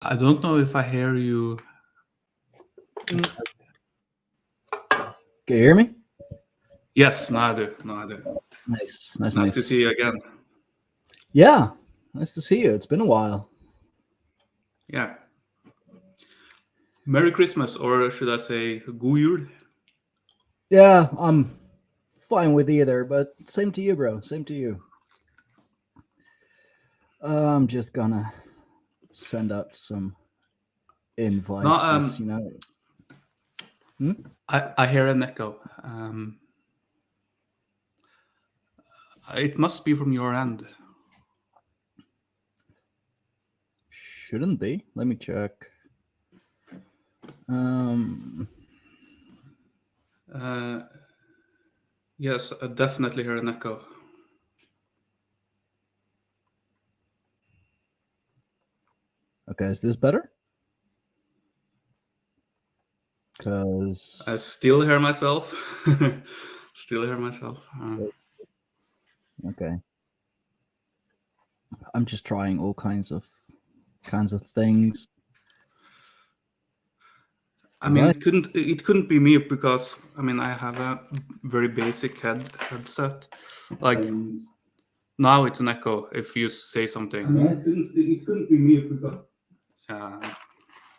I don't know if I hear you. Can you hear me? Yes, now I do. Nice to see you again. Yeah, nice to see you. It's been a while. Yeah. Merry Christmas, or should I say God Jul? Yeah, I'm fine with either, but same to you, bro. Same to you. I'm just gonna send out some invites, No, 'cause, you know. I hear an echo. It must be from your end. Shouldn't be. Let me check. Yes, I definitely hear an echo. Okay, is this better? Because I still hear myself. Okay. I'm just trying all kinds of things. I mean, it couldn't be me, because I mean I have a very basic headset. Like now it's an echo if you say something. I mean, it couldn't be me, because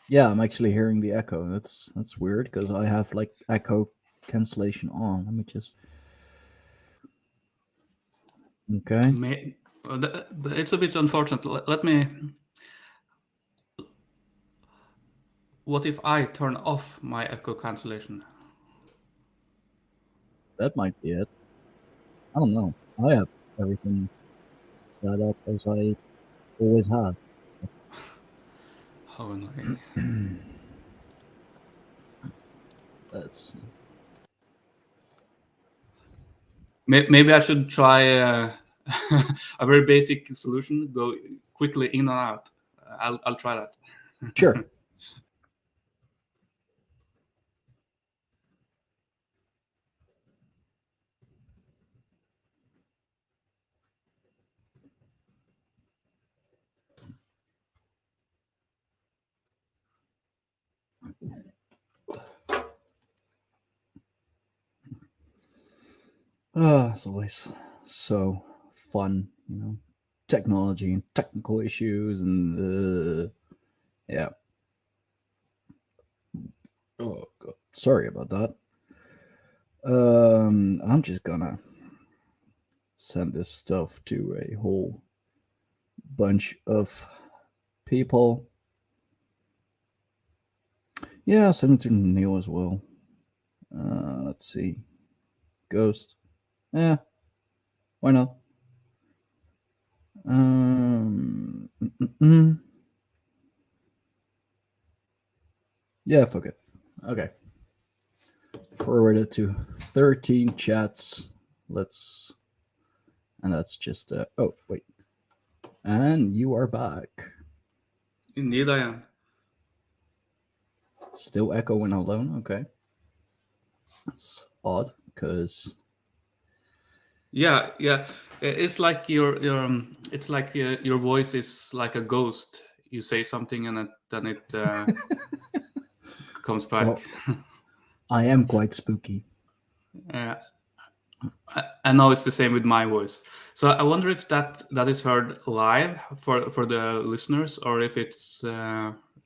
Yeah, I'm actually hearing the echo. That's weird, because I have like echo cancellation on. Let me just. Okay. It's a bit unfortunate. Let me. What if I turn off my echo cancellation? That might be it. I don't know. I have everything set up as I always have. How annoying. Let's see. Maybe I should try a very basic solution. Go quickly in and out. I'll try that. Sure. It's always so fun, you know, technology and technical issues, and yeah. Oh God, sorry about that. I'm just gonna send this stuff to a whole bunch of people. Yeah, send it to Neil as well. Let's see. Ghost. Yeah, why not? Yeah, fuck it. Okay. Forward it to 13 chats. And that's just, oh, wait. And you are back. Indeed, I am. Still echoing alone? Okay. That's odd, because. Yeah. It's like it's like your voice is like a ghost. You say something and then it comes back. Well, I am quite spooky. I know it's the same with my voice. So I wonder if that is heard live for the listeners, or if it's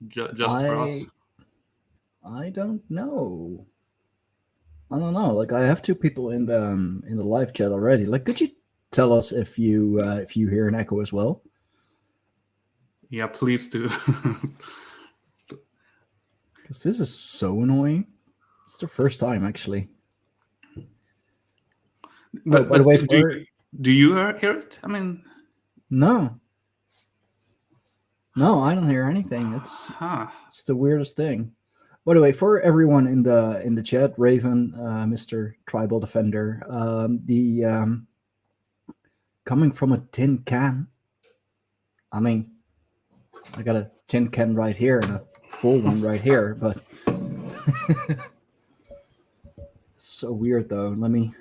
just for us. I don't know. I don't know. Like, I have two people in the live chat already. Like, could you tell us if you hear an echo as well? Yeah, please do. Because this is so annoying. It's the first time, actually. But by the way, do you hear it? I mean, no, I don't hear anything. It's the weirdest thing. By the way, for everyone in the chat, Raven, Mr. Tribal Defender, the coming from a tin can. I mean, I got a tin can right here and a full one right here, but it's so weird though. Let me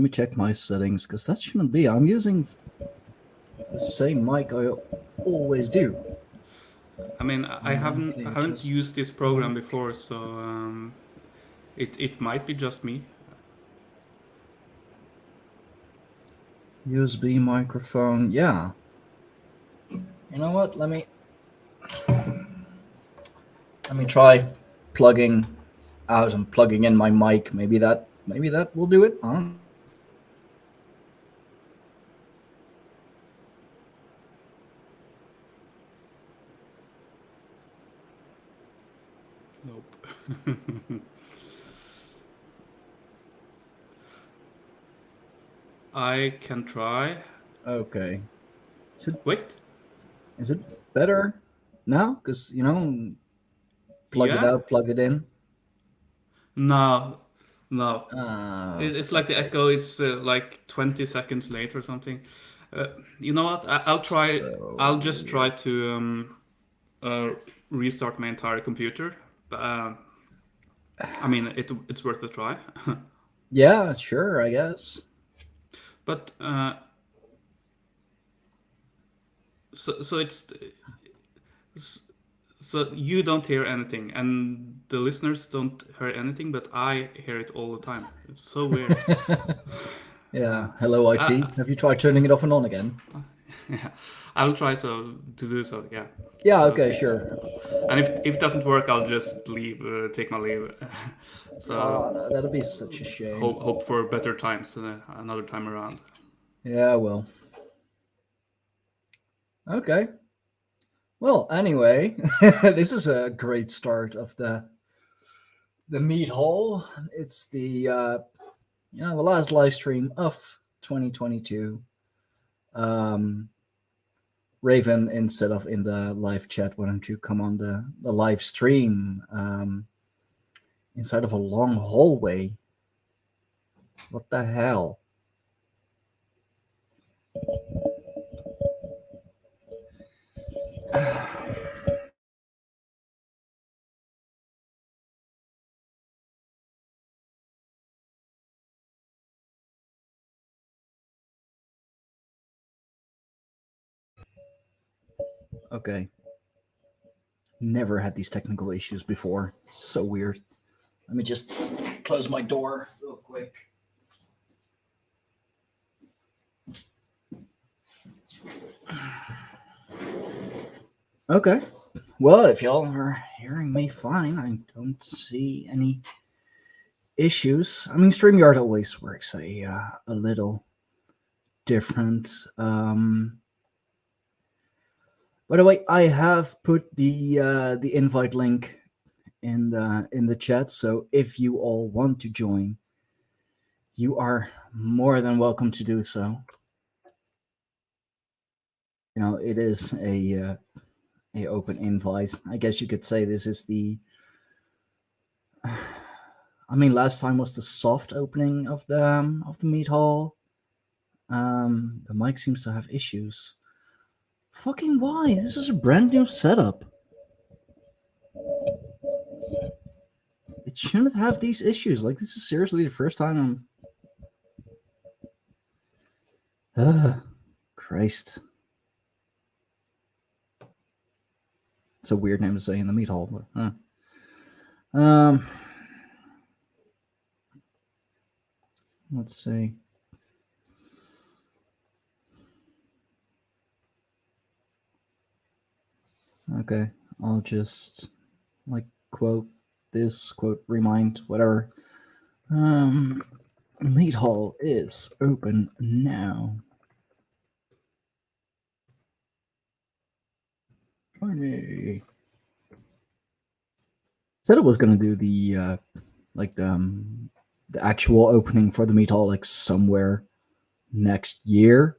check my settings, because that shouldn't be. I'm using the same mic I always do. I mean, I haven't used this program before, so it might be just me. USB microphone, yeah. You know what? Let me try plugging out and plugging in my mic. Maybe that will do it. I don't know. Nope. I can try. Okay. Wait. Is it better now? Because, plug it out, plug it in. No. It's like the sake. echo is like 20 seconds late or something. You know what? I'll try. I'll just try to restart my entire computer. I mean, it's worth a try. Yeah, sure, I guess. But so it's so you don't hear anything, and the listeners don't hear anything, but I hear it all the time. It's so weird. Yeah. Hello, IT. Have you tried turning it off and on again? Yeah, I'll try to do so. Yeah. Yeah. Okay. Sure. And if it doesn't work, I'll just leave. Take my leave. So no, that'd be such a shame. hope for better times another time around. Yeah. Well. Okay. Well. Anyway, this is a great start of the Mead Hall. It's the the last live stream of 2022. Raven, instead of in the live chat, why don't you come on the live stream inside of a long hallway? What the hell? Okay. Never had these technical issues before. So weird. Let me just close my door real quick. Okay. Well, if y'all are hearing me fine, I don't see any issues. I mean, StreamYard always works a little different. By the way, I have put the invite link in the chat, so if you all want to join, you are more than welcome to do so. It is a open invite. I guess you could say this is the. I mean, last time was the soft opening of the Mead Hall. The mic seems to have issues. Fucking why? This is a brand new setup. It shouldn't have these issues. Like, this is seriously the first time I'm. Christ. It's a weird name to say in the Mead Hall, but let's see. Okay, I'll just quote this, quote remind, whatever. Mead Hall is open now. Join me. Said it was gonna do the the actual opening for the Mead Hall somewhere next year,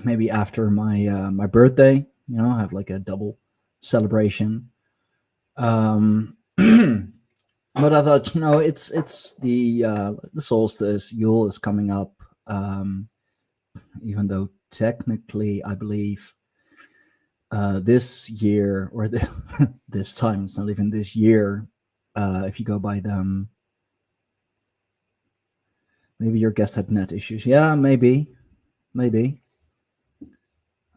maybe after my my birthday. Have a double celebration. But I thought, it's the solstice. Yule is coming up. Even though technically, I believe this year or this time, it's not even this year. If you go by them, maybe your guest had net issues. Yeah, maybe. maybe.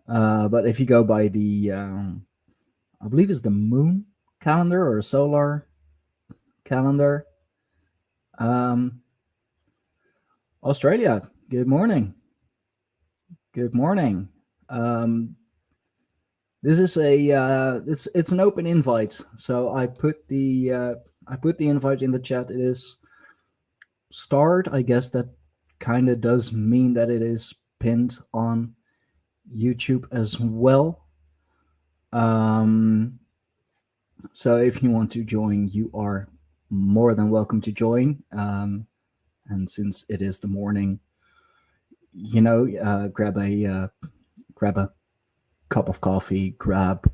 But if you go by the, I believe it's the moon calendar or solar calendar. Australia, good morning. Good morning. This is a it's an open invite, so I put the invite in the chat. It is starred. I guess that kind of does mean that it is pinned on YouTube as well. So if you want to join, you are more than welcome to join. And since it is the morning, you know, grab a cup of coffee, grab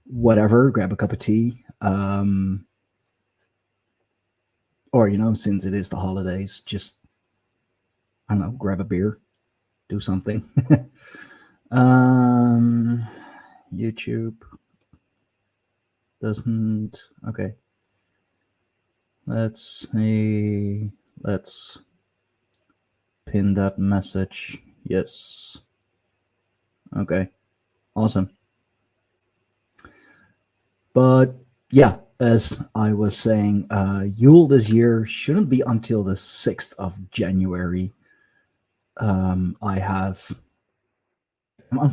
whatever, grab a cup of tea, or, you know, since it is the holidays, just, I don't know, grab a beer, do something. YouTube doesn't, okay. Let's see, let's pin that message. Yes. Okay, awesome. But yeah, as I was saying, Yule this year shouldn't be until the 6th of January. I'm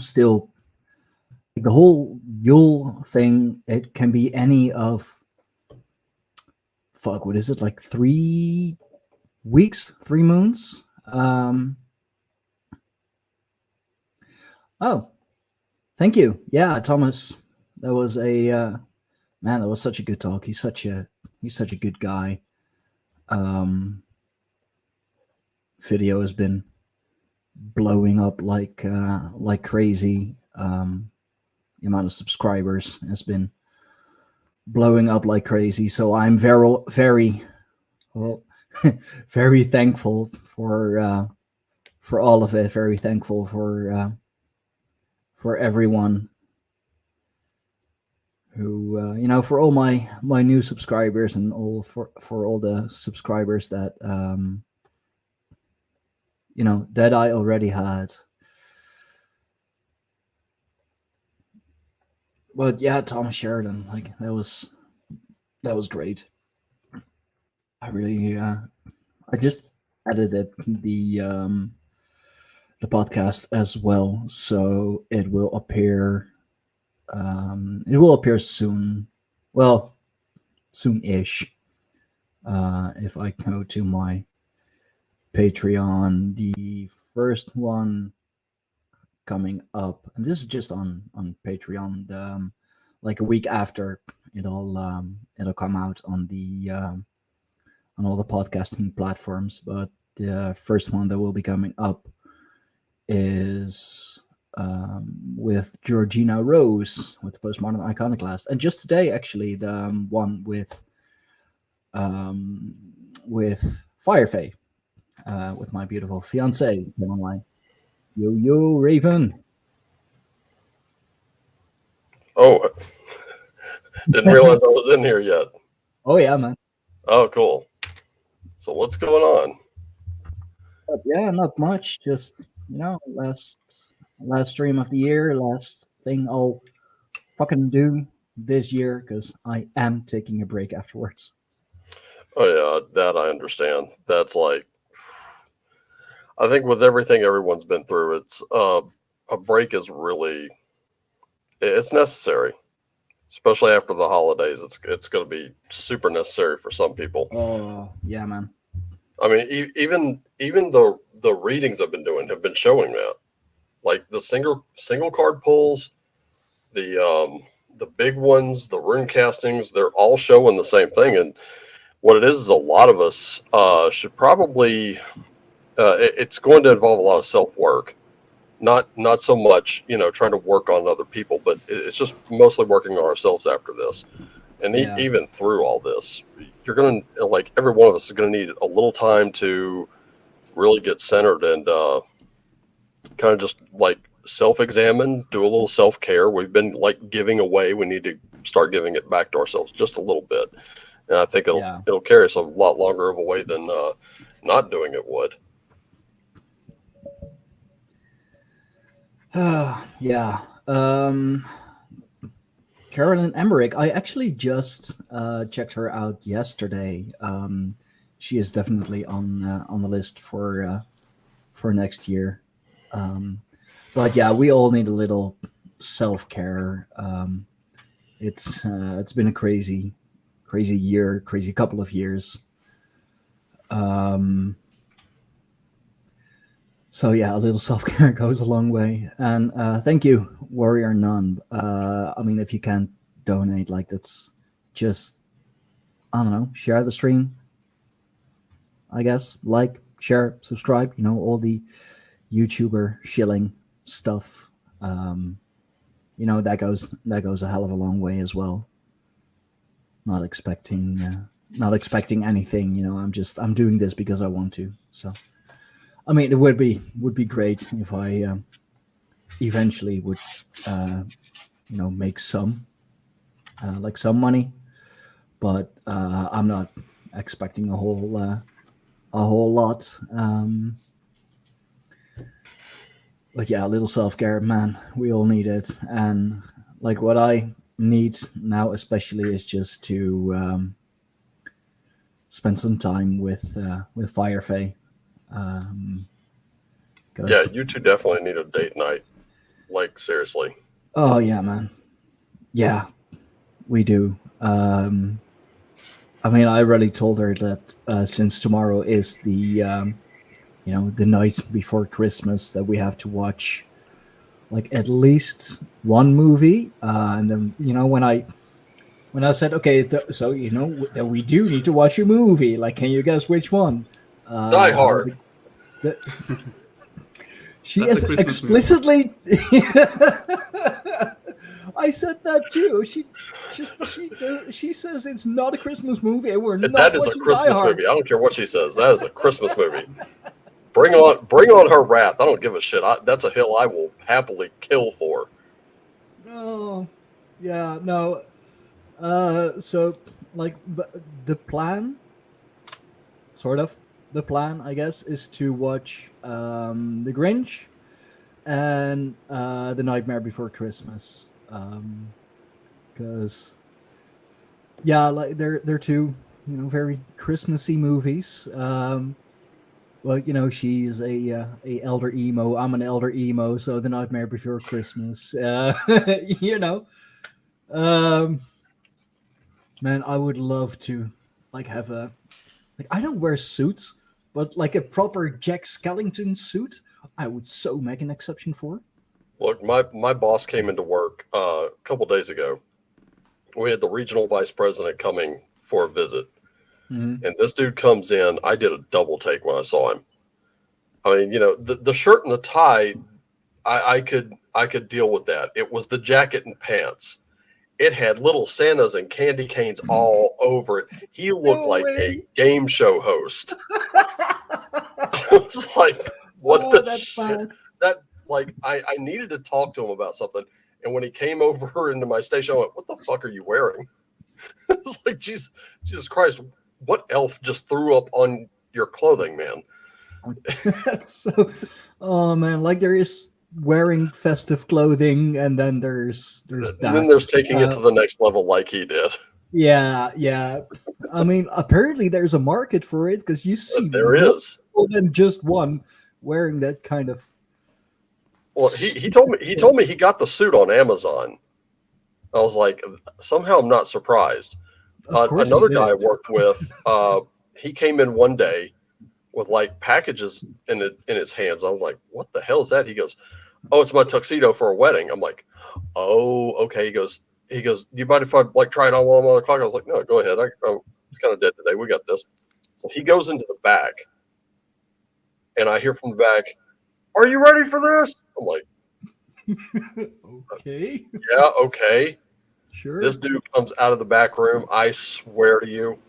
still, the whole Yule thing, it can be any of, what is it, like 3 weeks, 3 moons? Oh, thank you. Yeah, Thomas, that was a man. That was such a good talk. He's such a good guy. Video has been blowing up like crazy. The amount of subscribers has been blowing up like crazy. So I'm very well, very thankful for all of it. Very thankful for everyone who, you know, for all my new subscribers and all for all the subscribers that, you know, that I already had. But yeah, Thomas Sheridan, like that was great. I really, I just edited the podcast as well, so it will appear soon. Well, soon-ish. If I go to my Patreon, the first one coming up, and this is just on Patreon, like a week after it'll come out on the on all the podcasting platforms. But the first one that will be coming up is with Georgina Rose with the Postmodern Iconoclast, and just today actually the one with Firefay, with my beautiful fiance online. Yo Raven. Oh, didn't realize I was in here yet. Oh yeah, man. Oh, cool. So what's going on? Yeah, not much. Just, you know, last stream of the year, last thing I'll fucking do this year, because I am taking a break afterwards. Oh yeah, that I understand. That's like, I think with everything everyone's been through, it's a break is really, it's necessary, especially after the holidays. It's going to be super necessary for some people. Oh yeah, man. I mean, even the readings I've been doing have been showing that, like the single card pulls, the big ones, the rune castings, they're all showing the same thing. And what it is a lot of us should probably, it's going to involve a lot of self-work, not so much, you know, trying to work on other people, but it's just mostly working on ourselves after this. And even through all this, you're going to, like, every one of us is going to need a little time to really get centered and kind of just like self-examine, do a little self-care. We've been like giving away. We need to start giving it back to ourselves just a little bit. And I think it'll carry us a lot longer of a way than not doing it would. Yeah. Carolyn Emmerich. I actually just checked her out yesterday. She is definitely on the list for next year. But yeah, we all need a little self-care. It's been a crazy year, crazy couple of years. So yeah, a little self-care goes a long way. And thank you, Warrior Nun. I mean, if you can't donate, like, that's just, I don't know, share the stream, I guess. Like, share, subscribe, all the YouTuber shilling stuff. That goes a hell of a long way as well. Not expecting anything. I'm doing this because I want to. So, I mean, it would be great if I eventually would make some money, but I'm not expecting a whole lot. But yeah, a little self-care, man. We all need it. And like what I need now especially is just to spend some time with Firefay. Yeah, you two definitely need a date night. Like, seriously. Oh yeah, man. Yeah, we do. I mean, I already told her that since tomorrow is the the night before Christmas, that we have to watch like at least one movie. And then when I said, okay, so that we do need to watch a movie. Like, can you guess which one? Die Hard. She is explicitly. I said that too. She says it's not a Christmas movie, and we're not. That is a Christmas movie. I don't care what she says. That is a Christmas movie. Bring on her wrath. I don't give a shit. That's a hill I will happily kill for. Oh, yeah, no. So like the plan, sort of. The plan, I guess, is to watch The Grinch and The Nightmare Before Christmas, because like they're two very Christmassy movies. Well, she is a elder emo. I'm an elder emo, so The Nightmare Before Christmas. Man, I would love to like have a. Like, I don't wear suits, but like a proper Jack Skellington suit, I would so make an exception for. Look, my boss came into work a couple days ago. We had the regional vice president coming for a visit. Mm-hmm. And this dude comes in. I did a double take when I saw him. I mean, the shirt and the tie, I could deal with that. It was the jacket and pants. It had little Santas and candy canes all over it. He looked like a game show host. I was like, what the shit? That, like, I needed to talk to him about something. And when he came over into my station, I went, what the fuck are you wearing? It's like, Jesus Christ, what elf just threw up on your clothing, man? That's so, oh man, like there is wearing festive clothing, and then there's that. And then there's taking it to the next level like he did. Yeah. I mean, apparently there's a market for it, because you see there is more than just one wearing that kind of. Well, he told me he got the suit on Amazon. I was like, somehow I'm not surprised. Another guy I worked with, he came in one day with like packages in his hands. I was like, what the hell is that? He goes, oh, it's my tuxedo for a wedding. I'm like, oh, okay. He goes, do you mind if I like try it on while I'm on the clock? I was like, no, go ahead. I'm kind of dead today. We got this. So he goes into the back, and I hear from the back, are you ready for this? I'm like, okay. Yeah, okay. Sure. This dude comes out of the back room. I swear to you,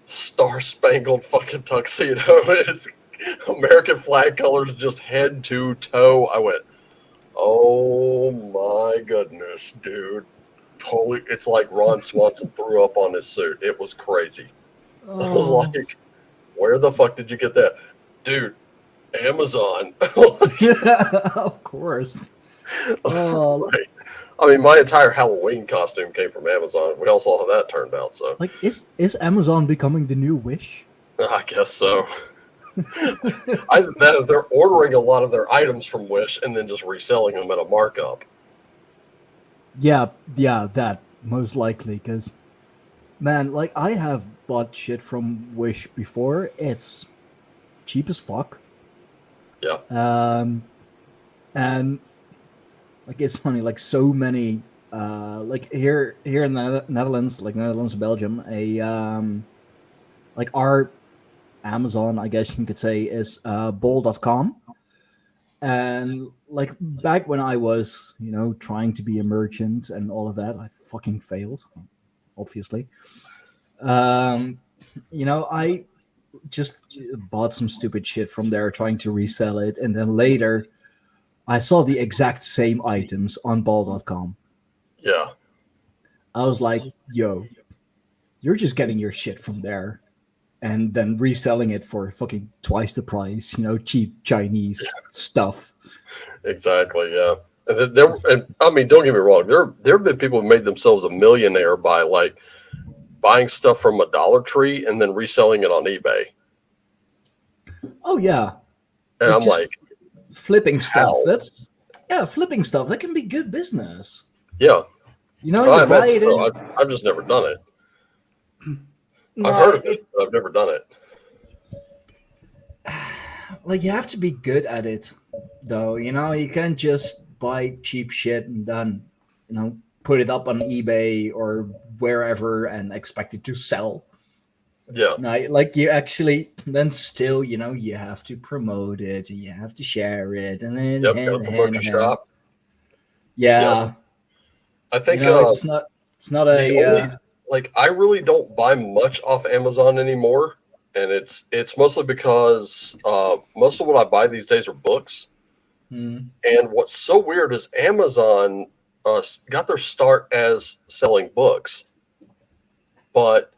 star-spangled fucking tuxedo. It's American flag colors, just head to toe. I went, oh my goodness, dude. Totally, it's like Ron Swanson threw up on his suit. It was crazy. I was like, where the fuck did you get that? Dude, Amazon. Of course. Oh, Right. I mean, my entire Halloween costume came from Amazon. We all saw how that turned out. So, like, is Amazon becoming the new Wish? I guess so. Either that or they're ordering a lot of their items from Wish and then just reselling them at a markup. Yeah, that most likely. Because, man, like, I have bought shit from Wish before. It's cheap as fuck. Yeah. And like, it's funny. Like, so many. Like here in the Netherlands, like Netherlands, Belgium, like our Amazon, I guess you could say, is bol.com. And like back when I was, trying to be a merchant and all of that, I fucking failed, obviously. I just bought some stupid shit from there trying to resell it. And then later I saw the exact same items on bol.com. Yeah. I was like, yo, you're just getting your shit from there and then reselling it for fucking twice the price, cheap Chinese stuff. Exactly, yeah. And I mean, don't get me wrong. There have been people who made themselves a millionaire by like buying stuff from a Dollar Tree and then reselling it on eBay. Oh yeah. And I'm like, flipping stuff. How? Flipping stuff. That can be good business. Yeah. You buy it in. I've just never done it. No, I've heard of it, but I've never done it. Like, you have to be good at it, though. You can't just buy cheap shit and then, put it up on eBay or wherever and expect it to sell. Yeah. No, like, you actually then still, you have to promote it and you have to share it and then Gotta promote your shop. Yeah. Yep. I think it's not like I really don't buy much off Amazon anymore, and it's mostly because most of what I buy these days are books. And what's so weird is Amazon got their start as selling books, but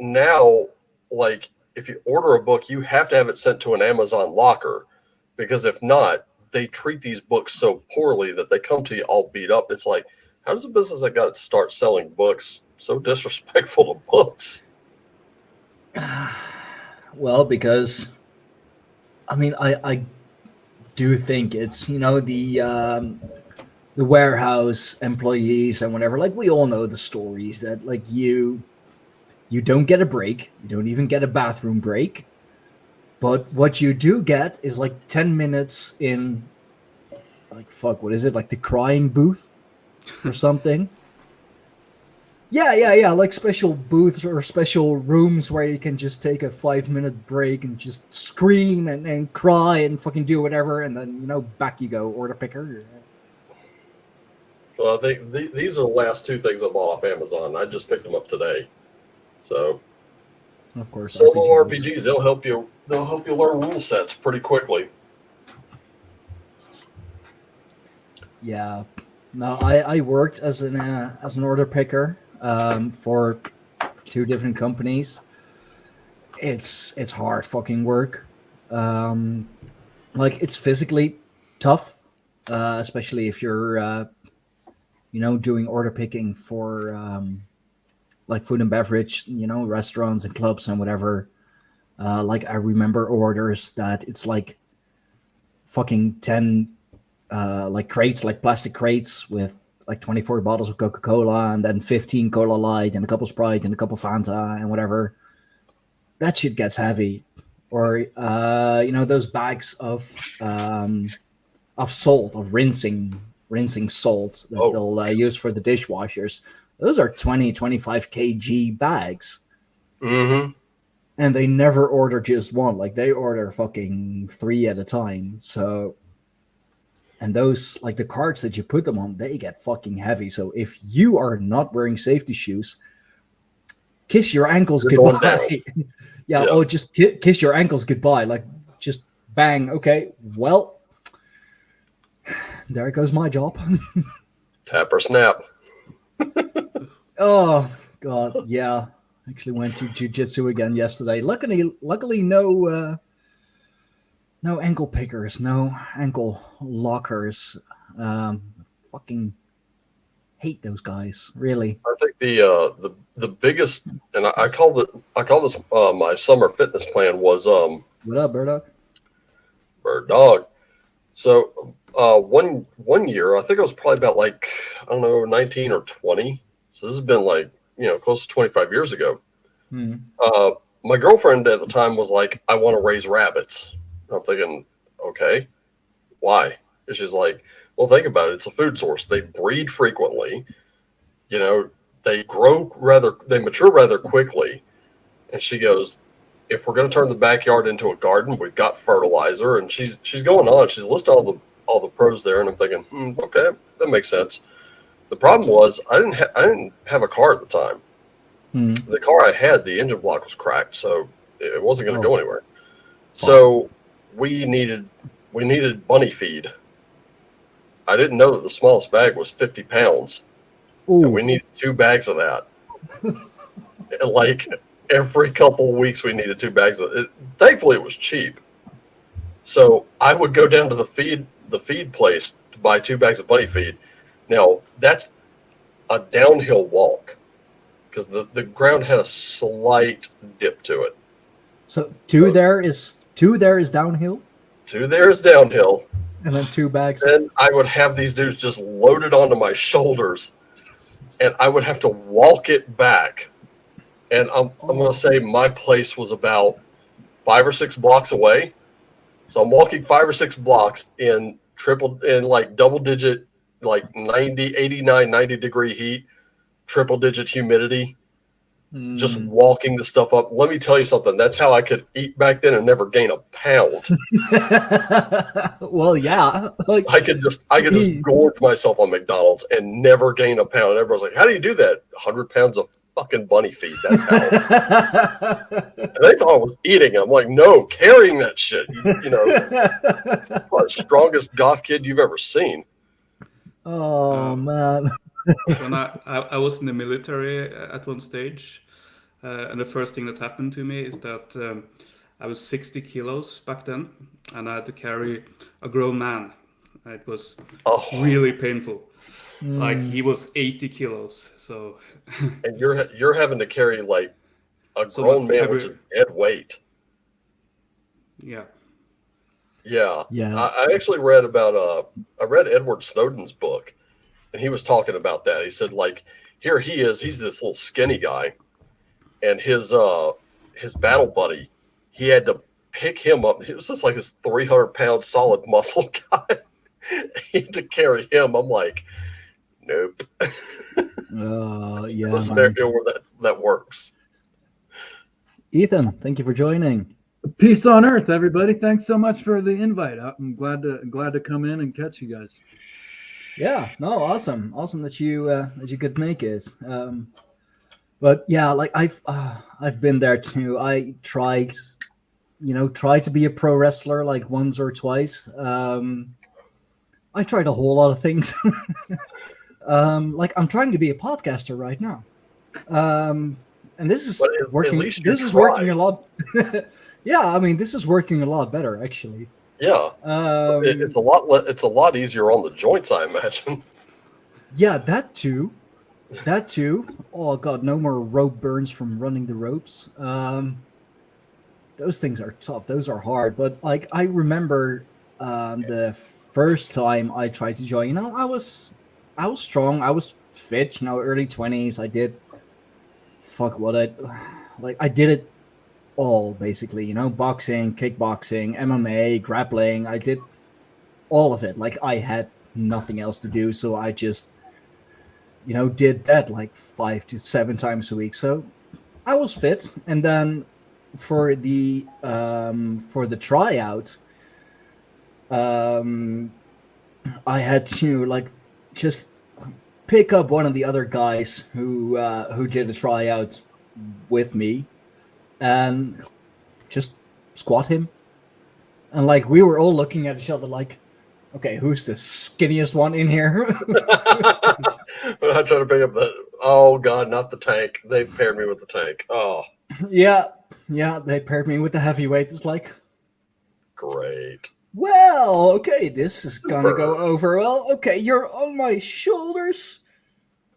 now, like, if you order a book, you have to have it sent to an Amazon locker, because if not, they treat these books so poorly that they come to you all beat up. It's like, how does a business that got to start selling books so disrespectful to books? Well, because I mean, I do think it's the warehouse employees and whatever. Like, we all know the stories that like you don't get a break, you don't even get a bathroom break, but what you do get is like 10 minutes in, like, fuck, what is it, like the crying booth or something. Yeah, like special booths or special rooms where you can just take a 5-minute break and just scream and cry and fucking do whatever, and then back you go, order picker. Well, I think these are the last two things I bought off Amazon. I just picked them up today. So, of course, solo RPGs, they'll help you learn rule sets pretty quickly. Yeah, no, I worked as an order picker for 2 different companies. It's hard fucking work. Like, it's physically tough, especially if you're doing order picking for like food and beverage, restaurants and clubs and whatever. Like, I remember orders that it's like fucking 10 like crates, like plastic crates with like 24 bottles of Coca-Cola and then 15 Cola Light and a couple Sprite and a couple Fanta and whatever. That shit gets heavy. Or those bags of salt, of rinsing salt that they'll use for the dishwashers. Those are 25 kg bags. Mm-hmm. And they never order just one. Like, they order fucking 3 at a time. So, and those, like, the carts that you put them on, they get fucking heavy. So if you are not wearing safety shoes, kiss your ankles goodbye. Yeah, oh, just kiss your ankles goodbye. Like, just bang. Okay, well, there goes my job. Tap or snap. Oh God, yeah. Actually went to jiu-jitsu again yesterday. Luckily no No ankle pickers, no ankle lockers. Fucking hate those guys, really. I think the biggest, and I call this my summer fitness plan was What up, Burdock? Bird Dog. So one year, I think it was probably about like, I don't know, 19 or 20. So this has been like, close to 25 years ago. My girlfriend at the time was like, I want to raise rabbits. I'm thinking, okay, why? And she's like, well, think about it. It's a food source. They breed frequently. They mature rather quickly. And she goes, if we're going to turn the backyard into a garden, we've got fertilizer. And she's going on. She's listed all the pros there. And I'm thinking, okay, that makes sense. The problem was I didn't have a car at the time. The car I had, the engine block was cracked, so it wasn't going to go anywhere. So we needed bunny feed. I didn't know that the smallest bag was 50 pounds. And we needed 2 bags of that. Like every couple of weeks, we needed 2 bags of it. Thankfully, it was cheap. So I would go down to the feed place to buy 2 bags of bunny feed. Now that's a downhill walk, because the ground had a slight dip to it. So two there is downhill? 2 there is downhill. And then 2 bags. Then I would have these dudes just loaded onto my shoulders, and I would have to walk it back. And I'm going to say my place was about 5 or 6 blocks away. So I'm walking 5 or 6 blocks in like double digit, like 89, 90 degree heat, triple digit humidity, just walking the stuff up. Let me tell you something. That's how I could eat back then and never gain a pound. Well, yeah. Like, I could just gorge myself on McDonald's and never gain a pound. Everyone's like, how do you do that? 100 pounds of fucking bunny feed. That's how. And they thought I was eating. I'm like, no, carrying that shit. Probably strongest goth kid you've ever seen. Oh, man. When I was in the military at one stage, and the first thing that happened to me is that I was 60 kilos back then, and I had to carry a grown man. It was really painful. Like he was 80 kilos. So, and you're having to carry like a grown man, which is dead weight. Yeah. I actually read about I read Edward Snowden's book, and he was talking about that. He said, like, here he is, he's this little skinny guy, and his battle buddy, he had to pick him up. He was just like this 300-pound solid muscle guy. He had to carry him. I'm like, nope. Yeah. A scenario where that works. Ethan, thank you for joining. Peace on earth, everybody. Thanks so much for the invite. I'm glad to come in and catch you guys. Yeah, no, awesome that you could make it. But yeah, like I've been there too. I tried to be a pro wrestler like once or twice. I tried a whole lot of things. Like I'm trying to be a podcaster right now. And this is working. This is working a lot. Yeah, I mean, this is working a lot better, actually. Yeah, it's a lot easier on the joints, I imagine. Yeah, that too. Oh god, no more rope burns from running the ropes. Those things are tough. Those are hard. But like, I remember the first time I tried to join. I was strong. I was fit. Early 20s. I did. I did it all basically. Boxing, kickboxing, MMA, grappling. I did all of it. Like I had nothing else to do, so I just did that like 5 to 7 times a week. So I was fit, and then for the tryout, I had to just pick up one of the other guys who did a tryout with me, and just squat him. And we were all looking at each other like, okay, who's the skinniest one in here? I'm trying to pick up oh god, not the tank. They paired me with the tank. Oh. Yeah, they paired me with the heavyweight. It's like, Great. Well, okay, this is gonna go over well. Okay, you're on my shoulders.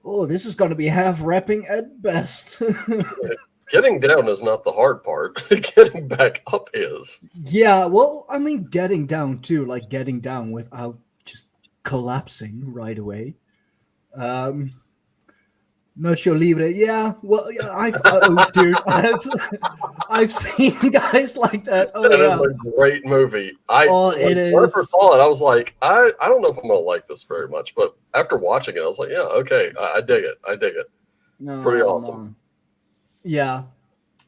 Oh, this is gonna be half wrapping at best. Getting down is not the hard part. Getting back up is. Yeah, well, I mean, getting down too, like getting down without just collapsing right away. Nacho Libre, yeah. Well, yeah, dude, I've seen guys like that. Oh, That yeah. is a great movie. It when I is. first saw it, I was like, I don't know if I'm gonna like this very much, but after watching it, I was like, yeah, okay, I dig it. I dig it. No, Pretty awesome. no. Yeah,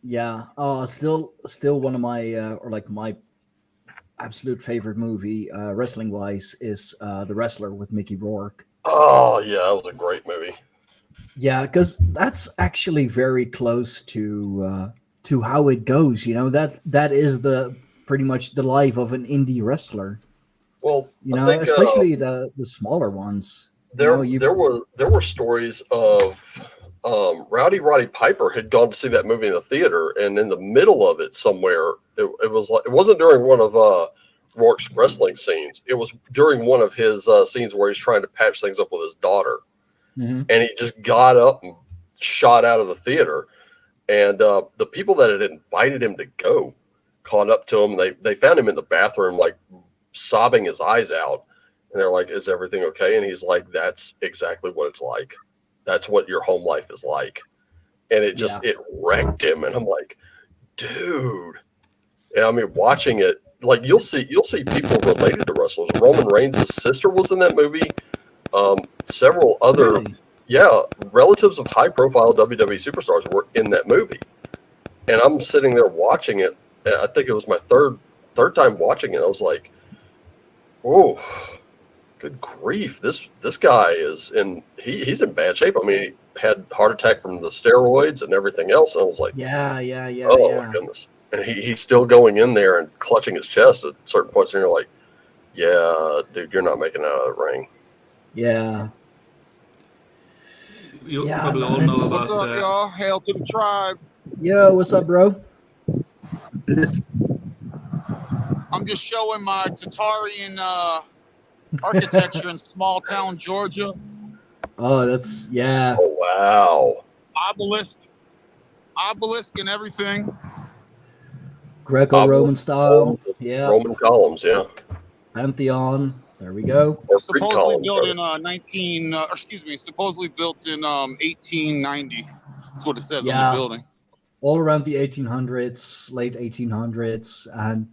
yeah. Still one of my or like my absolute favorite movie, wrestling wise, is The Wrestler with Mickey Rourke. Oh yeah, that was a great movie. Yeah, because that's actually very close to how it goes. You know, that is the pretty much the life of an indie wrestler. Well, You know, I think, especially the smaller ones. there You know, there were stories of Rowdy Roddy Piper had gone to see that movie in the theater, and in the middle of it somewhere, it was like, it wasn't during one of Rourke's wrestling scenes. It was during one of his scenes where he's trying to patch things up with his daughter. Mm-hmm. And he just got up and shot out of the theater. And the people that had invited him to go caught up to him. They found him in the bathroom, like sobbing his eyes out. And they're like, "Is everything okay?" And he's like, "That's exactly what it's like. That's what your home life is like." And it just, it wrecked him. And I'm like, dude. And I mean, watching it, like you'll see people related to wrestlers. Roman Reigns' sister was in that movie. Several other, relatives of high-profile WWE superstars were in that movie, and I'm sitting there watching it. And I think it was my third time watching it. I was like, "Oh, good grief! This guy is in. He's in bad shape. I mean, he had heart attack from the steroids and everything else." And I was like, "Oh my goodness!" And he's still going in there and clutching his chest at certain points, and you're like, "Yeah, dude, you're not making it out of the ring." Yeah. You probably all know about. What's up, y'all? Hail to the tribe. Yo, what's up, bro? I'm just showing my Tatarian architecture in small town Georgia. Oh, that's Oh wow! Obelisk and everything. Greco-Roman style. Yeah. Roman columns. Yeah. Pantheon. There we go. Supposedly built in supposedly built in 1890. That's what it says on the building. All around the 1800s, late 1800s, and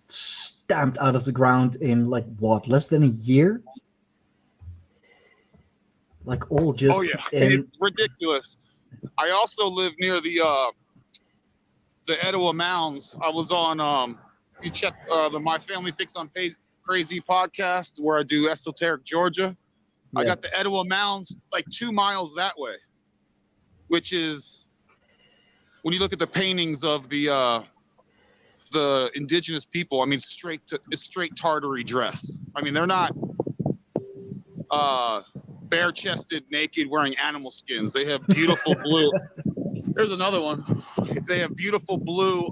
stamped out of the ground in like what, less than a year? Like all just. Oh yeah, it's ridiculous. I also live near the Etowah Mounds. I was on you check the My Family Fix on Crazy podcast where I do esoteric Georgia. Yeah. I got the Etowah Mounds like 2 miles that way, which is when you look at the paintings of the indigenous people. I mean, straight Tartary dress. I mean, they're not bare-chested, naked, wearing animal skins. They have beautiful blue. There's another one. They have beautiful blue.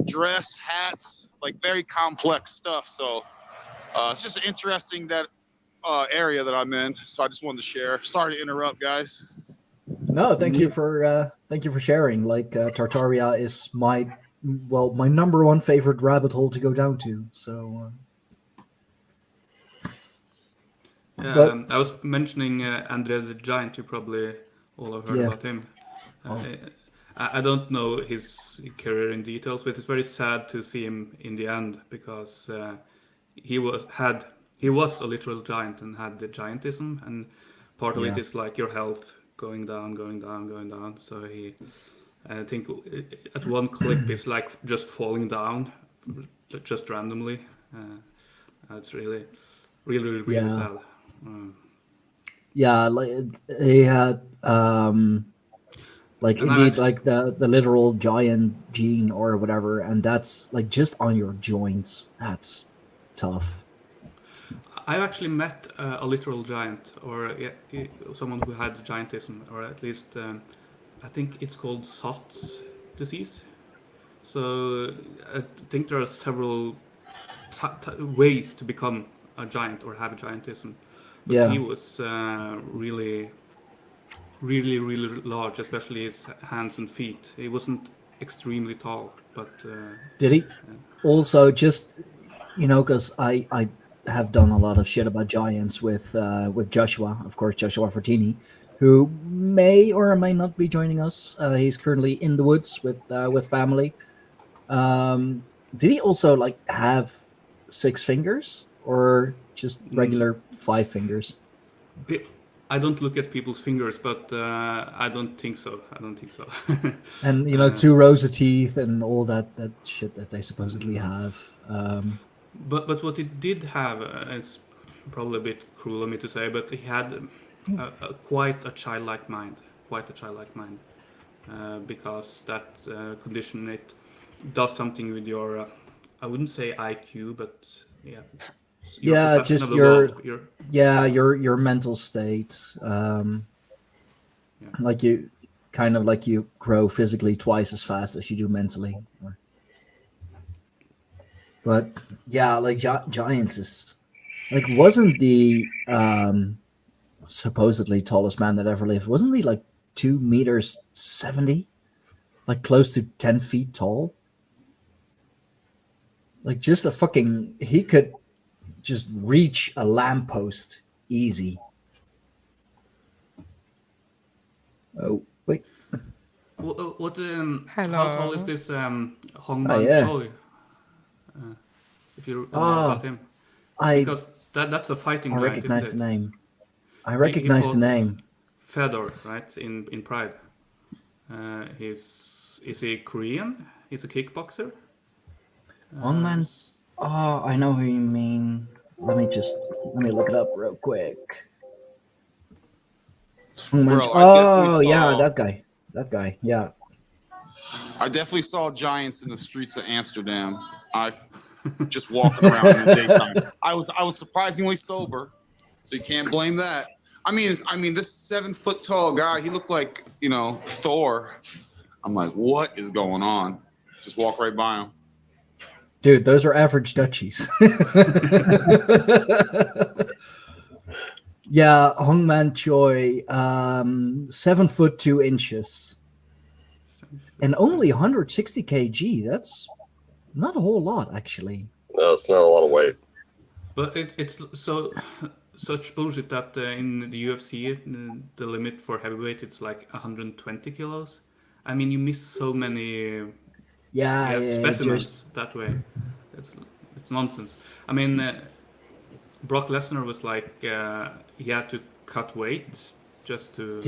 Dress, hats, like very complex stuff. So it's just interesting that area that I'm in. So I just wanted to share. Sorry to interrupt, guys. No, thank you for sharing. Like Tartaria is my number one favorite rabbit hole to go down to. So. I was mentioning Andre the Giant. You probably all have heard about him. I don't know his career in details, but it's very sad to see him in the end because he was a literal giant and had the giantism, and part of it is like your health going down. So I think at one clip it's like just falling down, just randomly. It's really sad. Yeah, like he had. Like indeed, like the literal giant gene or whatever, and that's like just on your joints. That's tough. I've actually met a literal giant, or someone who had giantism, or at least I think it's called SOTS disease. So I think there are several ways to become a giant or have a giantism. But Yeah. he was really large, especially his hands and feet. He wasn't extremely tall, but Did he? Also, just because I have done a lot of shit about giants with Joshua, of course, Joshua Fortini, who may or may not be joining us. He's currently in the woods with family. Did he also like have 6 fingers or just regular 5 fingers? I don't look at people's fingers, but I don't think so. And 2 rows of teeth and all that shit that they supposedly have. But what he did have, it's probably a bit cruel of me to say, but he had quite a childlike mind. Because that condition, it does something with your, I wouldn't say IQ, but yeah. Just your mental state. Like you grow physically twice as fast as you do mentally. But yeah, like giants is like, wasn't the supposedly tallest man that ever lived, wasn't he like 2 meters 70, like close to 10 feet tall? Like just he could just reach a lamppost easy. Oh wait, what how tall is this Hongman yeah. Choi? If you know about him, because that's a fighting giant. I recognize the isn't it? name. I recognize the name. Fedor, right? In Pride. Is he Korean? He's a kickboxer. Hongman. Oh, I know who you mean. Let me look it up real quick. Bro, yeah, that guy. Yeah. I definitely saw giants in the streets of Amsterdam. I just walking around in the daytime. I was surprisingly sober, so you can't blame that. I mean, this 7 foot tall guy, he looked like Thor. I'm like, what is going on? Just walk right by him. Dude, those are average Dutchies. Yeah, Hongman Choi, 7 foot 2 inches, and only 160 kg. That's not a whole lot, actually. No, it's not a lot of weight. But it's such bullshit that in the UFC the limit for heavyweight it's like 120 kilos. I mean, you miss so many specimens that way. It's nonsense. I mean, Brock Lesnar was like he had to cut weight just to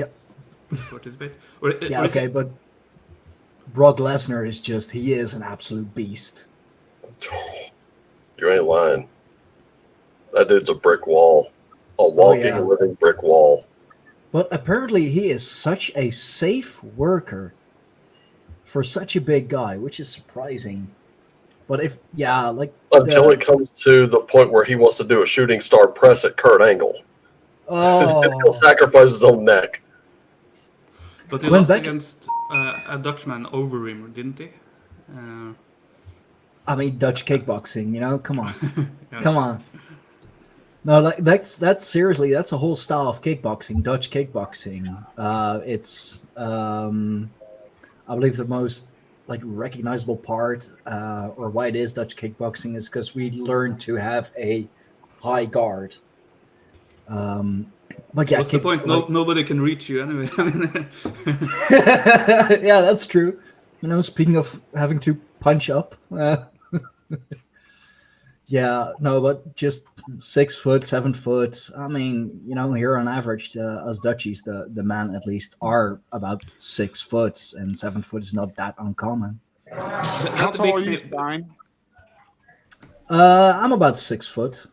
participate. But Brock Lesnar he is an absolute beast. You ain't lying. That dude's a brick wall. A walking, living brick wall. But apparently he is such a safe worker for such a big guy, which is surprising. But until it comes to the point where he wants to do a shooting star press at Kurt Angle. Oh. He'll sacrifice his own neck. But he lost against a Dutchman over him, didn't he? I mean, Dutch kickboxing, come on. Come on. No, that's seriously, that's a whole style of kickboxing, Dutch kickboxing. It's I believe the most recognizable part, or why it is Dutch kickboxing, is because we learned to have a high guard. But yeah, what's the point? Nobody can reach you anyway. Yeah, that's true. Speaking of having to punch up. Yeah, no, but just 6 foot, 7 foot. I mean, here on average, us Dutchies, the men at least, are about 6 foot, and 7 foot is not that uncommon. How tall are you, Stein? I'm about 6 foot.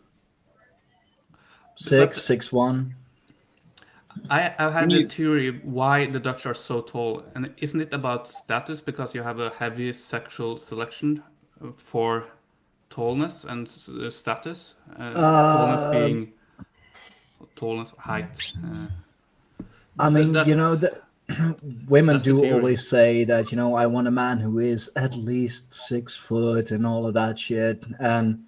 6'1". I've had a theory why the Dutch are so tall, and isn't it about status? Because you have a heavy sexual selection for tallness and status. Tallness, height. I mean, women That's the do theory. always say that, I want a man who is at least 6 foot and all of that shit. And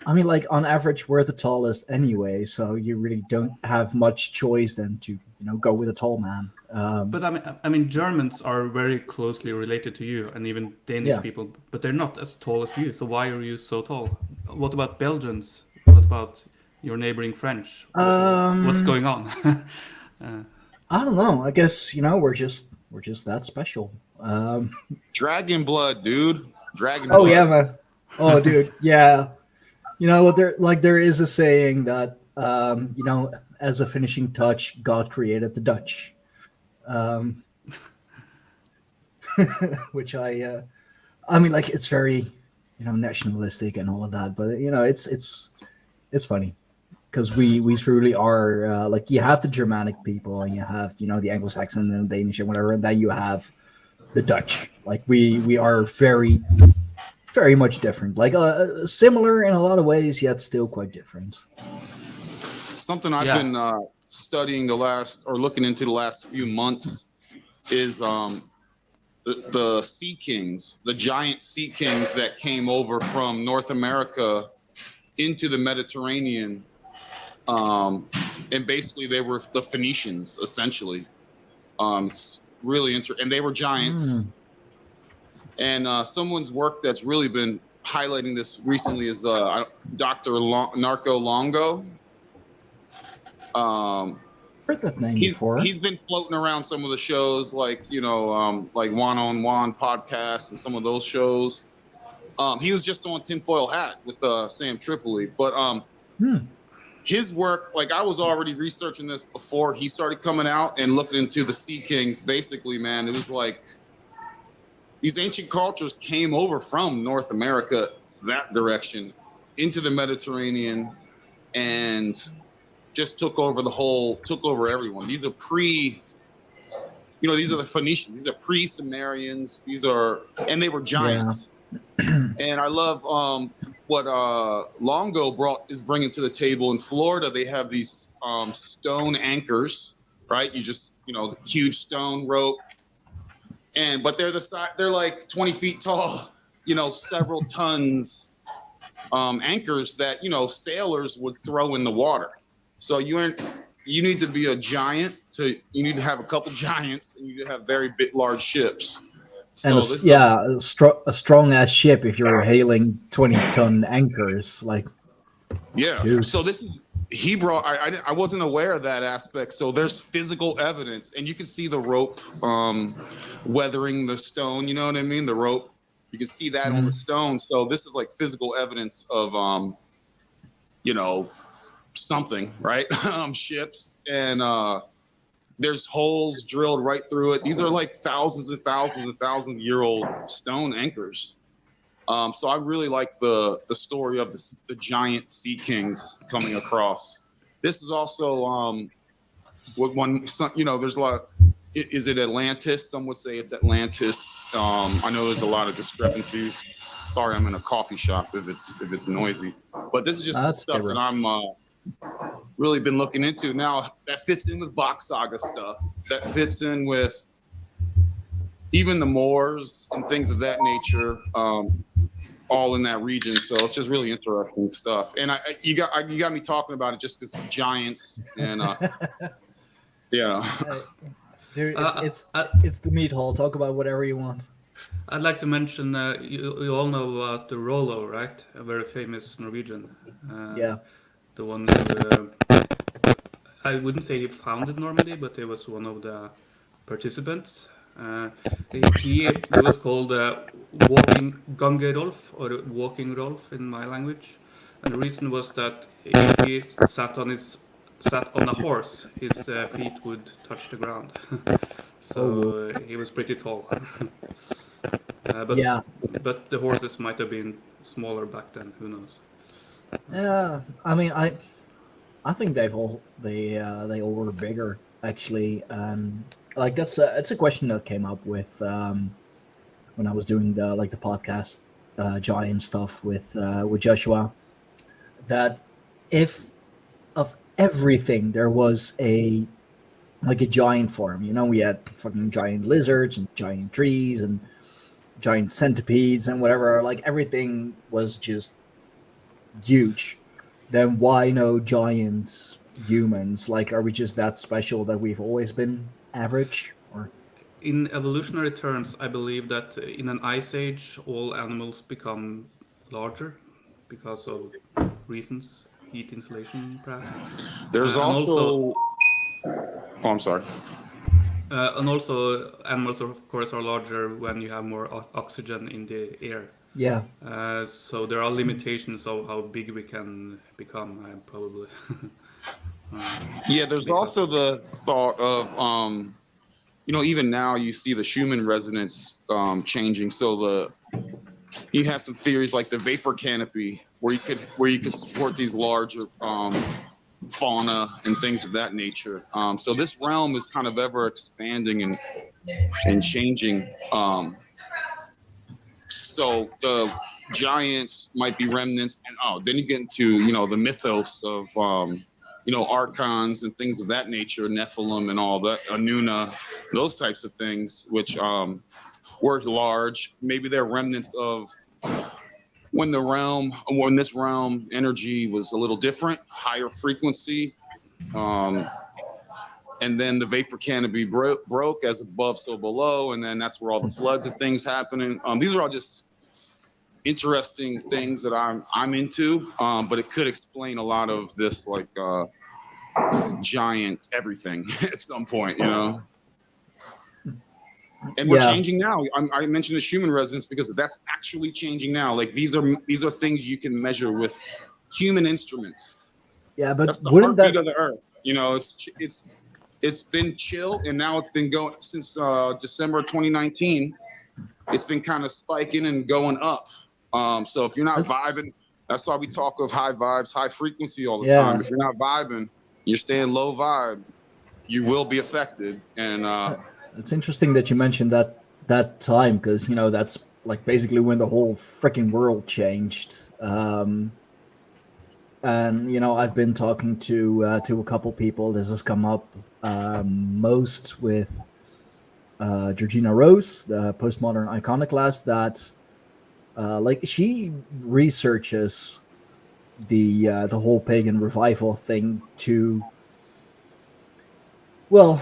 I mean, like, on average, we're the tallest anyway, so you really don't have much choice than to, go with a tall man. But I mean, Germans are very closely related to you, and even Danish Yeah. people, but they're not as tall as you. So why are you so tall? What about Belgians? What about your neighboring French? What's going on? I don't know. I guess, we're just that special. Dragon blood, dude. Dragon Oh blood. yeah, man. Oh, dude, yeah. There is a saying that as a finishing touch, God created the Dutch, which I mean, like, it's very nationalistic and all of that, but it's funny because we truly are like, you have the Germanic people and you have the Anglo-Saxon and the Danish and whatever, and then you have the Dutch. Like we are very, very much different, like similar in a lot of ways, yet still quite different. Something I've been studying looking into the last few months is the sea kings, the giant sea kings that came over from North America into the Mediterranean. And basically they were the Phoenicians, essentially. It's really interesting. And they were giants. And someone's work that's really been highlighting this recently is Dr. Narco Longo. Heard that name before. He's been floating around some of the shows, like like One on One podcast and some of those shows. He was just on Tinfoil Hat with Sam Tripoli, but his work, like, I was already researching this before he started coming out and looking into the Sea Kings. Basically, man, it was like these ancient cultures came over from North America that direction into the Mediterranean and just took over everyone. These are these are the Phoenicians. These are pre-Sumerians. And they were giants. Yeah. And I love what Longo is bringing to the table. In Florida, they have these stone anchors, right? You just, the huge stone rope. But they're like 20 feet tall, several tons anchors that, sailors would throw in the water. So you need to be a giant you need to have a couple giants, and you need to have very large ships. So a strong ass ship if you're hailing 20-ton anchors, like. Yeah. Dude. So he brought. I wasn't aware of that aspect. So there's physical evidence, and you can see the rope weathering the stone. You know what I mean? The rope. You can see that on the stone. So this is like physical evidence of something, right? Ships, and there's holes drilled right through it. These are like thousands and thousands and year old stone anchors. So I really like the story of the giant sea kings coming across. This is also there's a lot. Is it Atlantis? Some would say it's Atlantis. I know there's a lot of discrepancies. Sorry, I'm in a coffee shop if it's noisy. But this is just stuff that I'm really been looking into. Now that fits in with Bach Saga stuff. That fits in with even the Moors and things of that nature. All in that region, so it's just really interesting stuff. And you got me talking about it just because giants and yeah. Dude, it's the meat hall. Talk about whatever you want. I'd like to mention you all know about the Rollo, right? A very famous Norwegian. Yeah. The one who I wouldn't say he founded Normandy, but he was one of the participants. He was called Walking Gange Rolf, or Walking Rolf in my language, and the reason was that if he sat on a horse, his feet would touch the ground. So he was pretty tall. But the horses might have been smaller back then. Who knows? Yeah, I mean, I think they all were bigger actually. Like that's a question that came up with when I was doing the podcast giant stuff with Joshua. That if of everything there was a like a giant form. You know, we had fucking giant lizards and giant trees and giant centipedes and whatever. Like everything was just huge. Then why no giant humans? Like, are we just that special that we've always been average? Or In evolutionary terms, I believe that in an ice age, all animals become larger because of reasons, heat insulation, perhaps. There's And also. Oh, I'm sorry. And also, animals, of course, are larger when you have more oxygen in the air. yeah, So there are limitations of how big we can become, probably. Yeah, there's also the thought of, even now you see the Schumann resonance changing. So you have some theories like the vapor canopy, where you could support these larger fauna and things of that nature. So this realm is kind of ever expanding and changing. So the giants might be remnants, and then you get into the mythos of archons and things of that nature, Nephilim and all that, Anuna, those types of things, which were large. Maybe they're remnants of when this realm energy was a little different, higher frequency. And then the vapor canopy broke, as above, so below, and then that's where all the floods and things happening. These are all just interesting things that I'm into, but it could explain a lot of this, like giant everything at some point, And we're changing now. I mentioned the Schumann resonance because that's actually changing now. Like these are things you can measure with human instruments. Yeah, but that's the wouldn't heartbeat that of the Earth? It's been chill, and now it's been going since December 2019. It's been kind of spiking and going up. So if you're not vibing, that's why we talk of high vibes, high frequency all the time. If you're not vibing, you're staying low vibe, you will be affected. And it's interesting that you mentioned that time, because that's like basically when the whole freaking world changed. And I've been talking to a couple people. This has come up most with Georgina Rose, the postmodern iconoclast, that she researches the whole pagan revival thing to, well,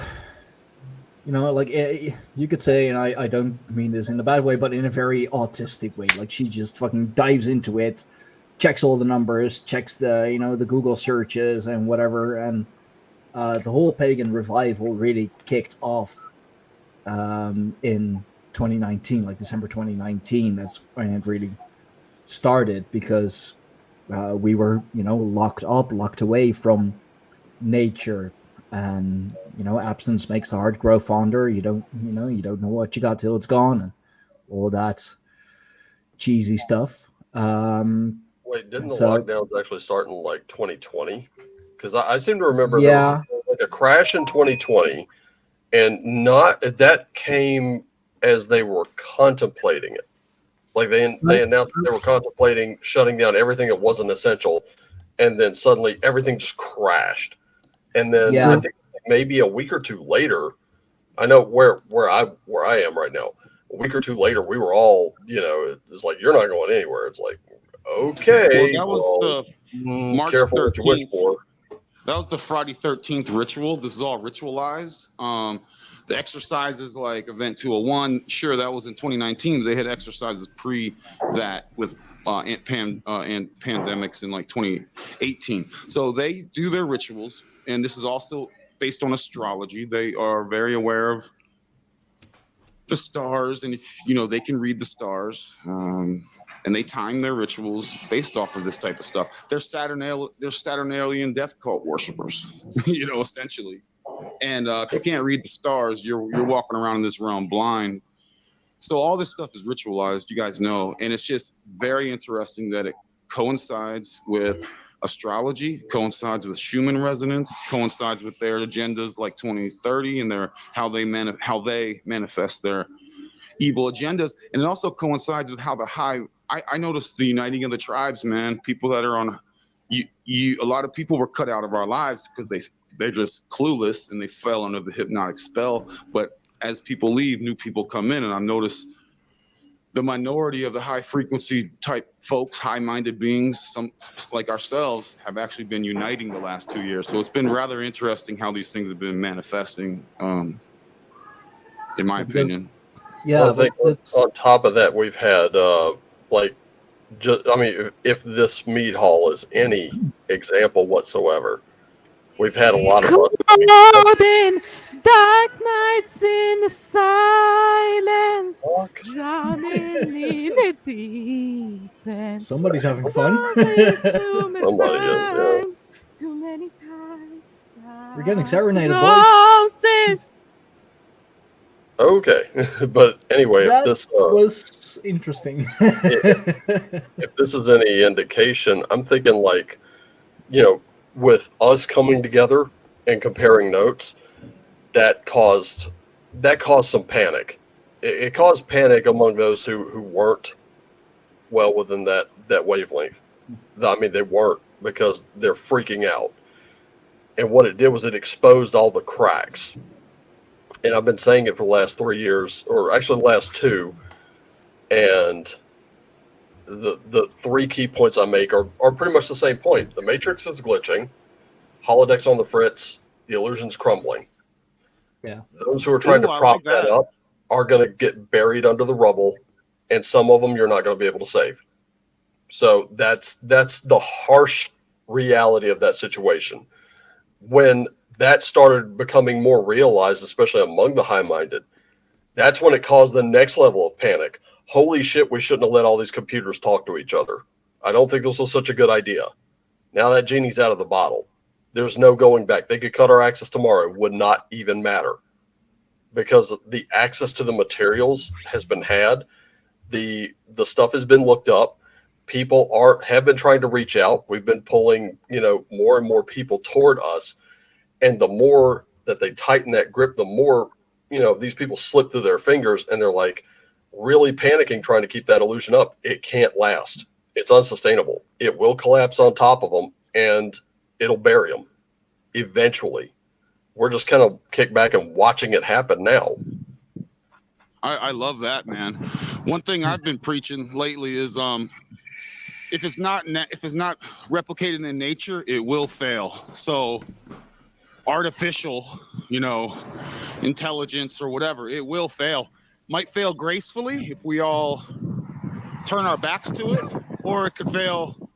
you could say, and I don't mean this in a bad way, but in a very autistic way. Like she just fucking dives into it, checks all the numbers, checks the the Google searches and whatever, and the whole pagan revival really kicked off in 2019, like December 2019. That's when it really started, because we were locked away from nature, and absence makes the heart grow fonder. You don't know what you got till it's gone, and all that cheesy stuff. Wait, didn't the lockdowns actually start in like 2020? Because I seem to remember there was like a crash in 2020, and that came as they were contemplating it. Like they announced that they were contemplating shutting down everything that wasn't essential, and then suddenly everything just crashed. And then I think maybe a week or two later, I know where I am right now. A week or two later, we were all, it's like, you're not going anywhere. It's like, okay, that was the March careful 13th. what you wish for. That was the Friday 13th ritual. This is all ritualized. The exercises like Event 201, sure, that was in 2019. They had exercises pre that with and pandemics in like 2018. So they do their rituals, and this is also based on astrology. They are very aware of the stars, and they can read the stars, and they time their rituals based off of this type of stuff. They're Saturnalian death cult worshipers, essentially. And if you can't read the stars, you're walking around in this realm blind. So all this stuff is ritualized, you guys know, and it's just very interesting that it coincides with astrology, coincides with Schumann resonance, coincides with their agendas like 2030 and how they manifest their evil agendas, and it also coincides with how I noticed the uniting of the tribes, man. People that are on a lot of people were cut out of our lives because they're just clueless and they fell under the hypnotic spell. But as people leave, new people come in, and I noticed the minority of the high frequency type folks, high-minded beings, some like ourselves, have actually been uniting the last 2 years. So it's been rather interesting how these things have been manifesting, in my opinion. Yeah, well, I think on top of that, we've had if this Mead Hall is any example whatsoever, we've had a lot of us. Dark nights in the silence, drowning in the deep end. Somebody's having fun. Somebody is, yeah. Too many times. We're getting serenaded, boys. Okay, but anyway, That if this was interesting. if this is any indication, I'm thinking with us coming together and comparing notes, that caused some panic. It caused panic among those who weren't well within that wavelength. I mean, they weren't, because they're freaking out. And what it did was it exposed all the cracks. And I've been saying it for the last 3 years, or actually the last 2. And the 3 key points I make are pretty much the same point. The Matrix is glitching, holodeck's on the fritz, the illusion's crumbling. Yeah. Those who are trying to prop that up are going to get buried under the rubble, and some of them you're not going to be able to save. So that's the harsh reality of that situation. When that started becoming more realized, especially among the high-minded, that's when it caused the next level of panic. Holy shit, we shouldn't have let all these computers talk to each other. I don't think this was such a good idea. Now that genie's out of the bottle. There's no going back. They could cut our access tomorrow. It would not even matter, because the access to the materials has been had. The stuff has been looked up. People have been trying to reach out. We've been pulling, more and more people toward us. And the more that they tighten that grip, the more, these people slip through their fingers, and they're like really panicking, trying to keep that illusion up. It can't last. It's unsustainable. It will collapse on top of them, and it'll bury them eventually. We're just kind of kicked back and watching it happen now. I love that, man. One thing I've been preaching lately is if it's not replicated in nature, it will fail. So artificial, intelligence or whatever, it will fail. Might fail gracefully if we all turn our backs to it, or it could fail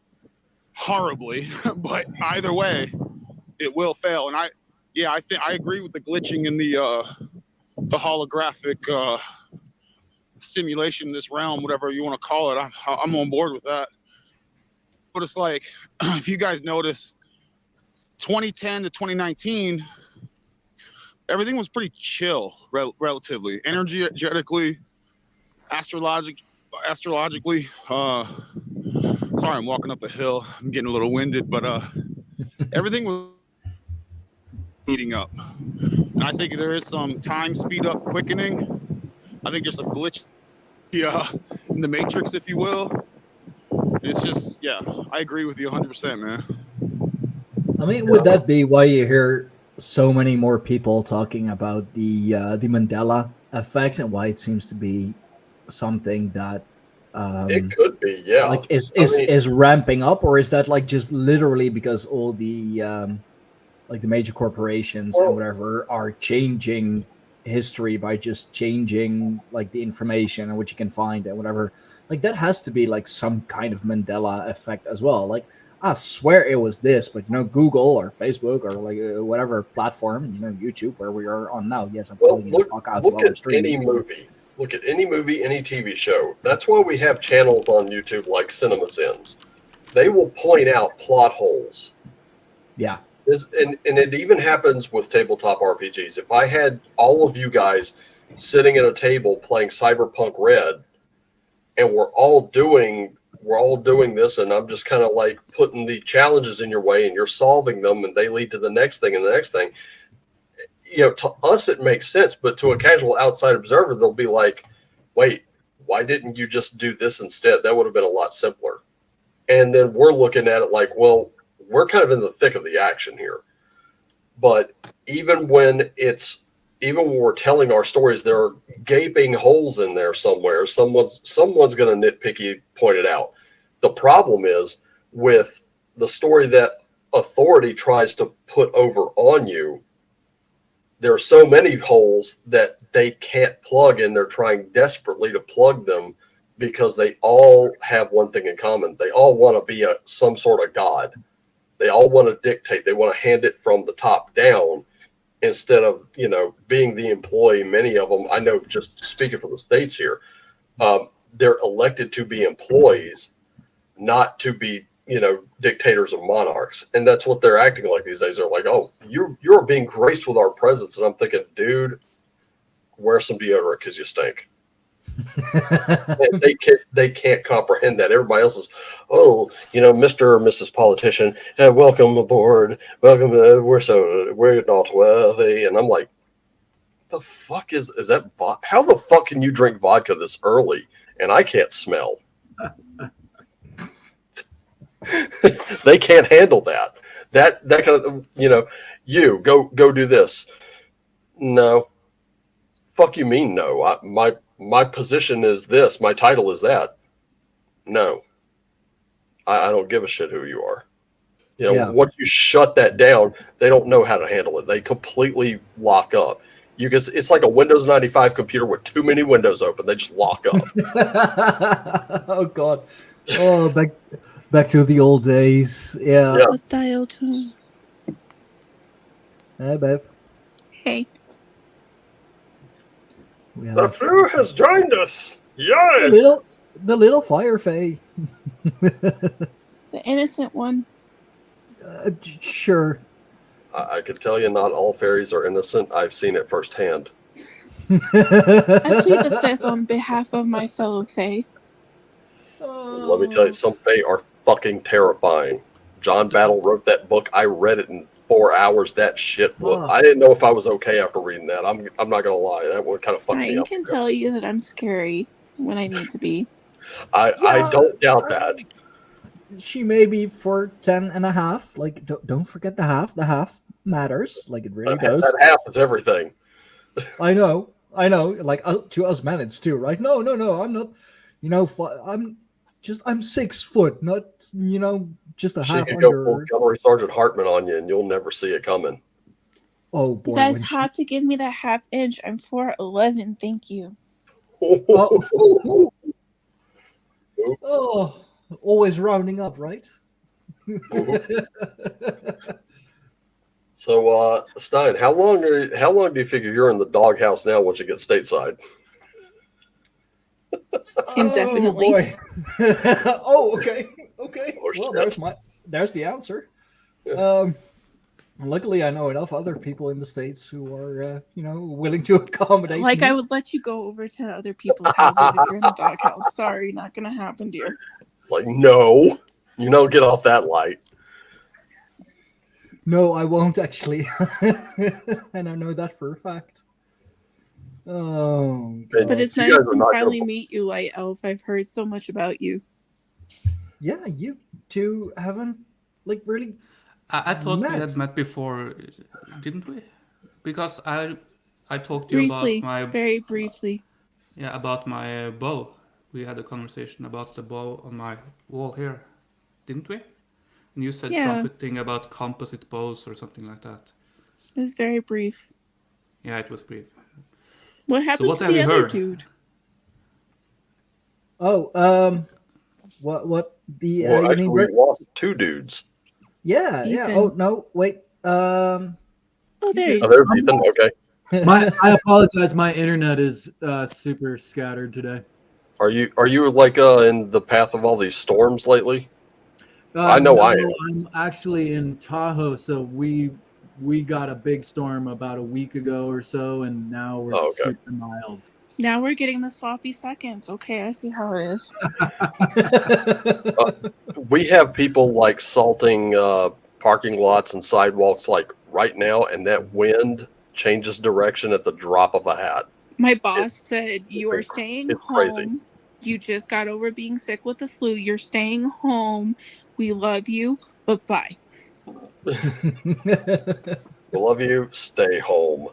horribly. But either way, it will fail. And I think I agree with the glitching in the holographic simulation in this realm, whatever you want to call it. I'm on board with that. But it's like, if you guys notice, 2010 to 2019, everything was pretty chill, relatively, energetically, astrologically. Sorry, I'm walking up a hill. I'm getting a little winded, but everything was speeding up. And I think there is some time speed up quickening. I think there's a glitch in the matrix, if you will. It's just, I agree with you 100%, man. I mean, would that be why you hear so many more people talking about the Mandela effects, and why it seems to be something that it could be, yeah, like is ramping up? Or is that like just literally because all the like the major corporations and whatever are changing history by just changing like the information and what you can find and whatever? Like that has to be like some kind of Mandela effect as well. Like, I swear it was this, but Google or Facebook or like whatever platform, YouTube, where we are on now. Yes, I'm calling the fuck out. Look at any movie. Look at any movie, any TV show. That's why we have channels on YouTube like Cinema Sins. They will point out plot holes. Yeah. And it even happens with tabletop RPGs. If I had all of you guys sitting at a table playing Cyberpunk Red, and we're all doing this, and I'm just kind of like putting the challenges in your way, and you're solving them, and they lead to the next thing and the next thing. To us it makes sense, but to a casual outside observer, they'll be like, wait, why didn't you just do this instead? That would have been a lot simpler. And then we're looking at it like, well, we're kind of in the thick of the action here. But even when we're telling our stories, there are gaping holes in there somewhere. Someone's going to nitpicky point it out. The problem is with the story that authority tries to put over on you, there are so many holes that they can't plug, and they're trying desperately to plug them because they all have one thing in common. They all want to be some sort of god. They all want to dictate. They want to hand it from the top down instead of, being the employee. Many of them, I know, just speaking for the States here, they're elected to be employees, not to be, dictators or monarchs. And that's what they're acting like these days. They're like, oh, you're being graced with our presence. And I'm thinking, dude, wear some deodorant because you stink. They can't comprehend that. Everybody else is, Mr. or Mrs. Politician, welcome aboard. Welcome. We're not worthy. And I'm like, the fuck is that? How the fuck can you drink vodka this early and I can't smell? They can't handle that. That kind of, you go do this. No. Fuck you mean no? My position is this. My title is that. No. I don't give a shit who you are. Once you shut that down, they don't know how to handle it. They completely lock up. It's like a Windows 95 computer with too many windows open. They just lock up. Oh God. Oh, back to the old days. Yeah. What's dial tone? Hey, babe. Hey. The flu has joined us. Yeah. The little fire fae. The innocent one. Sure. I could tell you not all fairies are innocent. I've seen it firsthand. I plead the fifth on behalf of my fellow fae. Let me tell you, some fae are fucking terrifying. John Battle wrote that book. I read it in 4 hours. That shit book. I didn't know if I was okay after reading that. I'm not gonna lie. That one kind of fucked me up. I can tell you that I'm scary when I need to be. I don't doubt that. She may be for 10.5. Like, don't forget the half. The half matters. Like, it really does. That half is everything. I know. Like, to us men, it's too, right? No. I'm not. I'm 6 foot, not just a half. She could go full Gunnery Sergeant Hartman on you, and you'll never see it coming. Oh boy! You guys have to give me that half inch. I'm 4'11". Thank you. Oh, always rounding up, right? So, Stein, how long do you figure you're in the doghouse now once you get stateside? Indefinitely. Oh, okay. Oh, well, there's the answer. Yeah. Luckily, I know enough other people in the States who are, willing to accommodate. Like, me. I would let you go over to other people's houses if you're in the doghouse. Sorry, not gonna happen, dear. It's like, no, get off that light. No, I won't actually, and I know that for a fact. Oh, God. But it's nice to finally meet you, Light Elf. I've heard so much about you. Yeah, you two haven't really. I thought we had met before, didn't we? Because I talked to you about very briefly. Yeah, about my bow. We had a conversation about the bow on my wall here, didn't we? And you said something about composite bows or something like that. It was very brief. Yeah, it was brief. What happened to the other dude? Oh, what the? Actually, we lost 2 dudes. Yeah. Oh no, wait. Oh, there you go. There's Ethan. Okay. I apologize. My internet is super scattered today. Are you like in the path of all these storms lately? I know I am. I'm actually in Tahoe, so we got a big storm about a week ago or so, and now we're super mild. Now we're getting the sloppy seconds. Okay, I see how it is. We have people like salting parking lots and sidewalks like right now, and that wind changes direction at the drop of a hat. My boss said, you are staying home. Crazy. You just got over being sick with the flu. You're staying home. We love you, but bye. We love you. Stay home.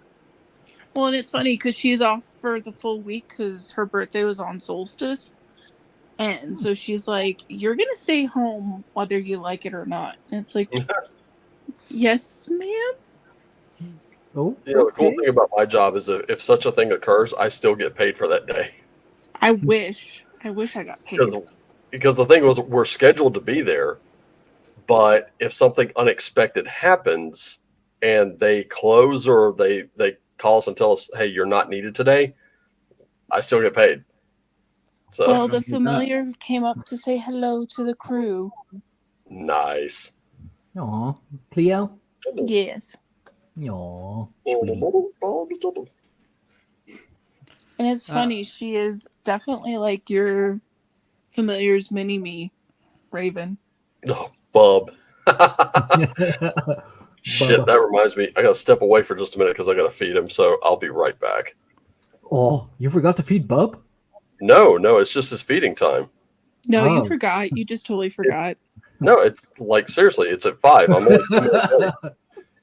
Well, and it's funny because she's off for the full week because her birthday was on solstice. And so she's like, you're going to stay home whether you like it or not. And it's like, yes, ma'am. Oh, You know, the cool thing about my job is that if such a thing occurs, I still get paid for that day. I wish I got paid. Because the thing was, we're scheduled to be there, but if something unexpected happens and they close or they call us and tell us, hey, you're not needed today, I still get paid. So, well, the familiar came up to say hello to the crew. Nice. Aw, Cleo? Yes. Aw. And it's funny, she is definitely like your familiar's mini-me, Raven. Oh, Bub. Shit, that reminds me. I got to step away for just a minute because I got to feed him, so I'll be right back. Oh, you forgot to feed Bub? No, it's just his feeding time. No, you forgot. You just totally forgot. No, it's like, seriously, it's at 5. I'm only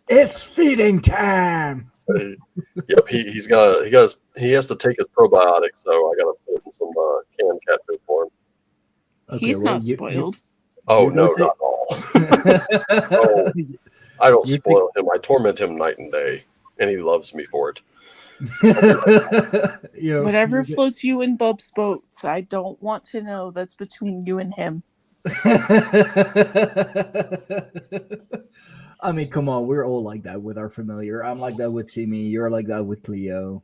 It's feeding time. Yep, he has to take his probiotics, so I got to put in some canned cat food for him. Okay, he's not spoiled. Oh, no, not at all. No, I don't spoil him. I torment him night and day, and he loves me for it. Whatever floats you in Bub's boats, I don't want to know. That's between you and him. I mean, come on, we're all like that with our familiar. I'm like that with Timmy. You're like that with Cleo.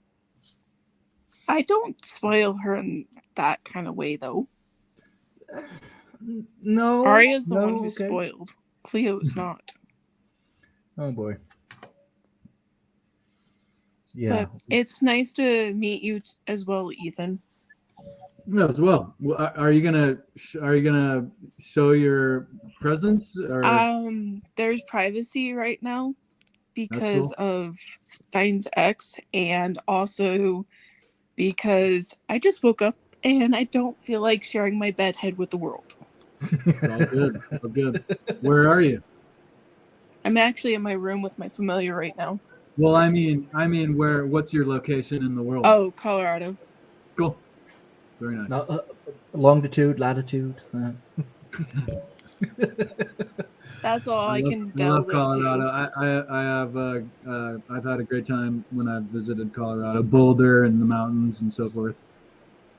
I don't spoil her in that kind of way, though. No. Arya's the one who's spoiled. Cleo is not. Oh, boy. Yeah. But it's nice to meet you as well, Ethan. No, as well. Are you gonna show your presence? Or? There's privacy right now because of Stein's ex, and also because I just woke up and I don't feel like sharing my bedhead with the world. All good. All good. Where are you? I'm actually in my room with my familiar right now. Well, I mean, where? What's your location in the world? Oh, Colorado. Cool. Very nice. Longitude, latitude. That's all I can delve into. I love Colorado. I've had a great time when I've visited Colorado, Boulder and the mountains and so forth.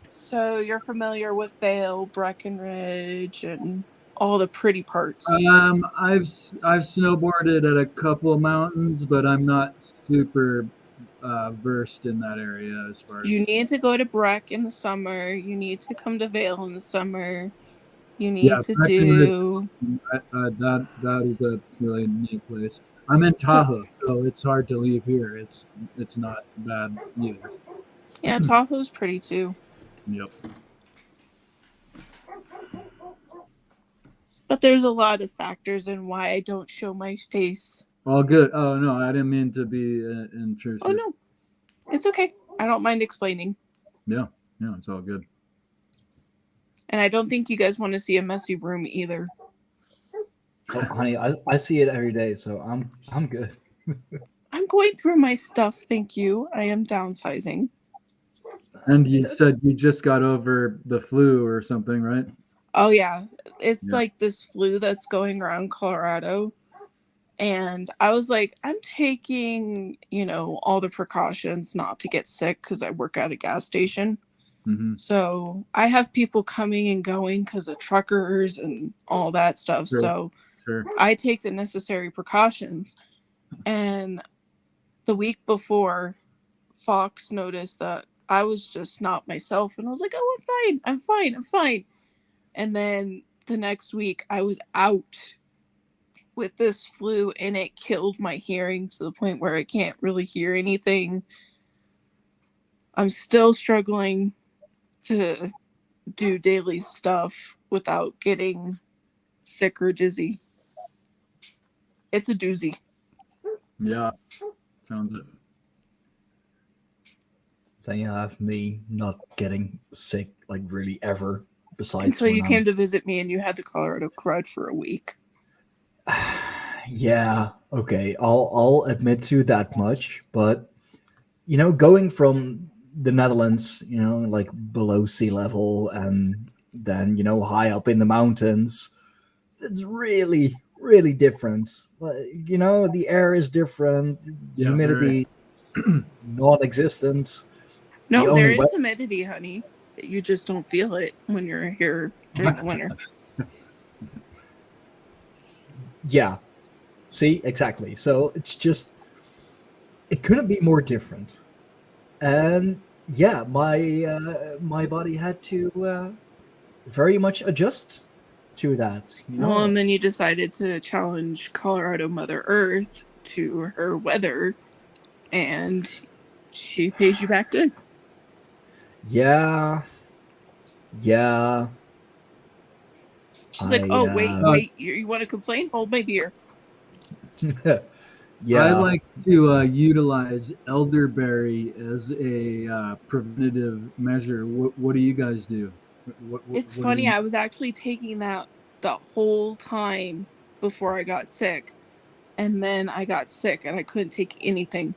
So you're familiar with Vail, Breckenridge, and all the pretty parts. I've snowboarded at a couple of mountains, but I'm not super versed in that area as far as. You need to go to Breck in the summer. You need to come to Vail in the summer. You need to do. That is a really neat place. I'm in Tahoe, so it's hard to leave here. It's not bad either. Yeah, Tahoe's pretty too. Yep. But there's a lot of factors in why I don't show my face. All good. Oh, no, I didn't mean to be intrusive. Oh, no. It's okay. I don't mind explaining. Yeah, it's all good. And I don't think you guys want to see a messy room either. Oh, honey, I see it every day, so I'm good. I'm going through my stuff, thank you. I am downsizing. And you said you just got over the flu or something, right? Oh, yeah. It's like this flu that's going around Colorado. And I was like, I'm taking, all the precautions not to get sick because I work at a gas station. Mm-hmm. So I have people coming and going because of truckers and all that stuff. Sure. So I take the necessary precautions. And the week before, Fox noticed that I was just not myself. And I was like, oh, I'm fine. And then the next week I was out with this flu and it killed my hearing to the point where I can't really hear anything. I'm still struggling to do daily stuff without getting sick or dizzy. It's a doozy. Yeah, sounds it. Then you have me not getting sick, like really ever. Besides, until you came to visit me and you had the Colorado crud for a week. Yeah, okay. I'll admit to that much, but going from the Netherlands, like below sea level and then, high up in the mountains, it's really, really different. The air is different, the humidity is non-existent. The No, only there is humidity, honey. You just don't feel it when you're here during the winter. Yeah. See, exactly. So it's just, it couldn't be more different. And yeah, my body had to very much adjust to that. Well, and then you decided to challenge Colorado Mother Earth to her weather, and she pays you back good. Yeah. She's like, "Oh, wait, you want to complain? Hold my beer." Yeah. I like to utilize elderberry as a preventative measure. What do you guys do? It's funny. I was actually taking that the whole time before I got sick, and then I got sick and I couldn't take anything.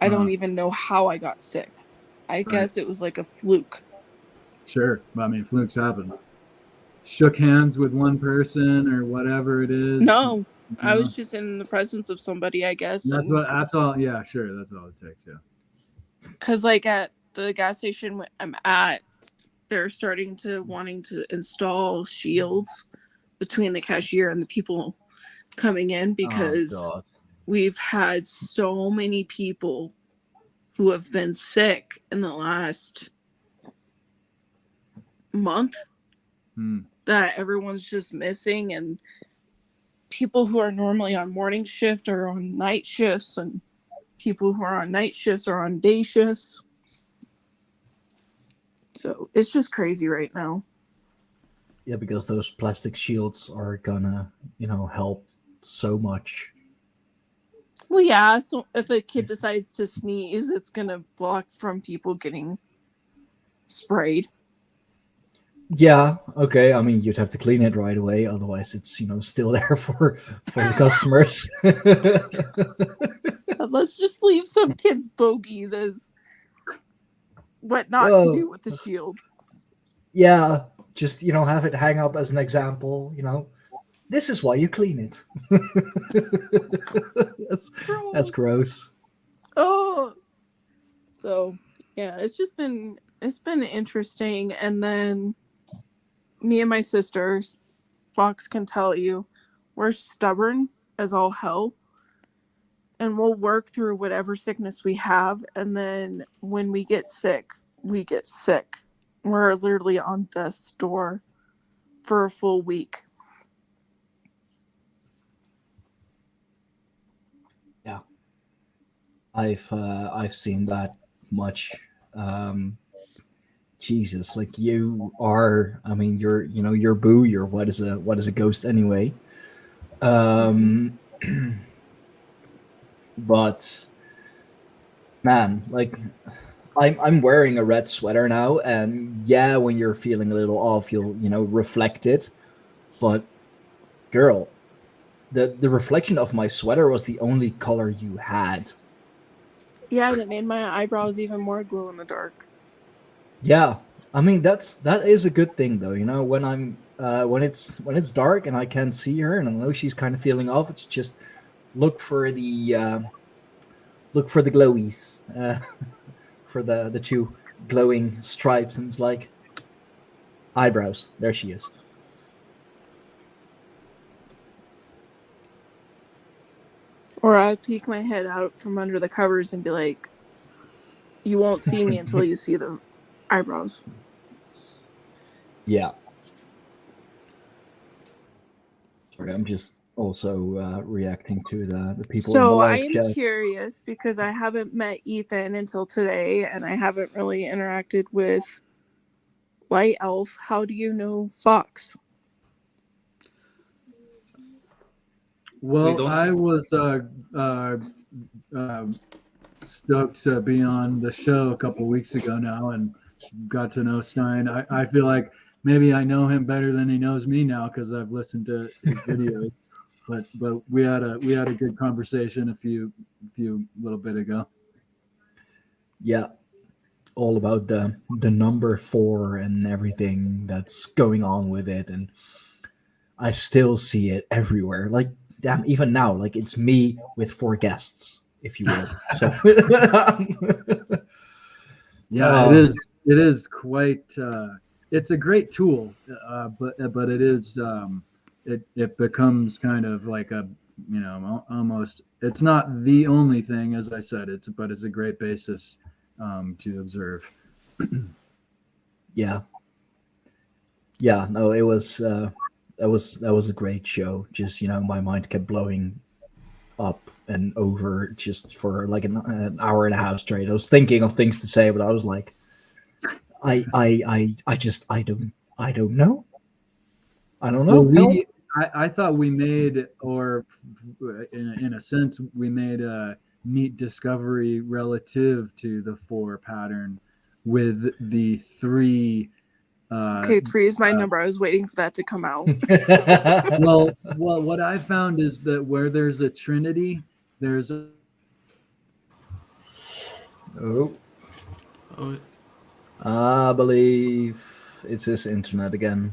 I don't even know how I got sick. I guess it was like a fluke. Sure, I mean flukes happen. Shook hands with one person or whatever it is. No, I was just in the presence of somebody, I guess. That's all. Yeah, sure. That's all it takes. Yeah. Because like at the gas station I'm at, they're wanting to install shields between the cashier and the people coming in because we've had so many people who have been sick in the last month that everyone's just missing, and people who are normally on morning shift are on night shifts, and people who are on night shifts are on day shifts. So it's just crazy right now. Yeah, because those plastic shields are gonna, help so much. Well, yeah, so if a kid decides to sneeze, it's gonna block from people getting sprayed. Yeah, okay. I mean, you'd have to clean it right away, otherwise it's still there for the customers. Let's just leave some kids' bogeys as what not to do with the shield. Yeah, just have it hang up as an example. This is why you clean it. That's gross. Oh, so yeah, it's been interesting, and then. Me and my sisters, Fox can tell you, we're stubborn as all hell. And we'll work through whatever sickness we have. And then when we get sick, we get sick. We're literally on death's door for a full week. Yeah. I've seen that much. Jesus, like you are. I mean, you're Boo. You're what is a ghost anyway? But man, like I'm wearing a red sweater now, and yeah, when you're feeling a little off, you'll reflect it. But girl, the reflection of my sweater was the only color you had. Yeah, and it made my eyebrows even more glow in the dark. Yeah, I mean that is a good thing though. When I'm when it's dark and I can't see her and I know she's kind of feeling off, it's just look for the glowies, for the two glowing stripes, and it's like eyebrows. There she is. Or I peek my head out from under the covers and be like, "You won't see me until you see the eyebrows." Yeah. Sorry, I'm just also reacting to the people. So I in the am chat. curious because I haven't met Ethan until today, and I haven't really interacted with Light Elf. How do you know Fox? Well, I was stoked to be on the show a couple weeks ago now and got to know Stein. I feel like maybe I know him better than he knows me now because I've listened to his videos. but we had a good conversation a few little bit ago. Yeah, all about the number 4 and everything that's going on with it, and I still see it everywhere. Like, damn, even now, like it's me with 4 guests, if you will. So yeah, it is quite. It's a great tool, but it is it becomes kind of like a almost. It's not the only thing, as I said. It's a great basis to observe. yeah. No, it was that was a great show. Just my mind kept blowing up and over just for like an hour and a half straight. I was thinking of things to say, but I was like, I don't know. I don't know. Well, I thought we made, or in a sense, we made a neat discovery relative to the 4 pattern with the 3. Okay, 3 is my number. I was waiting for that to come out. well, what I found is that where there's a trinity, there's a. I believe it's his internet again.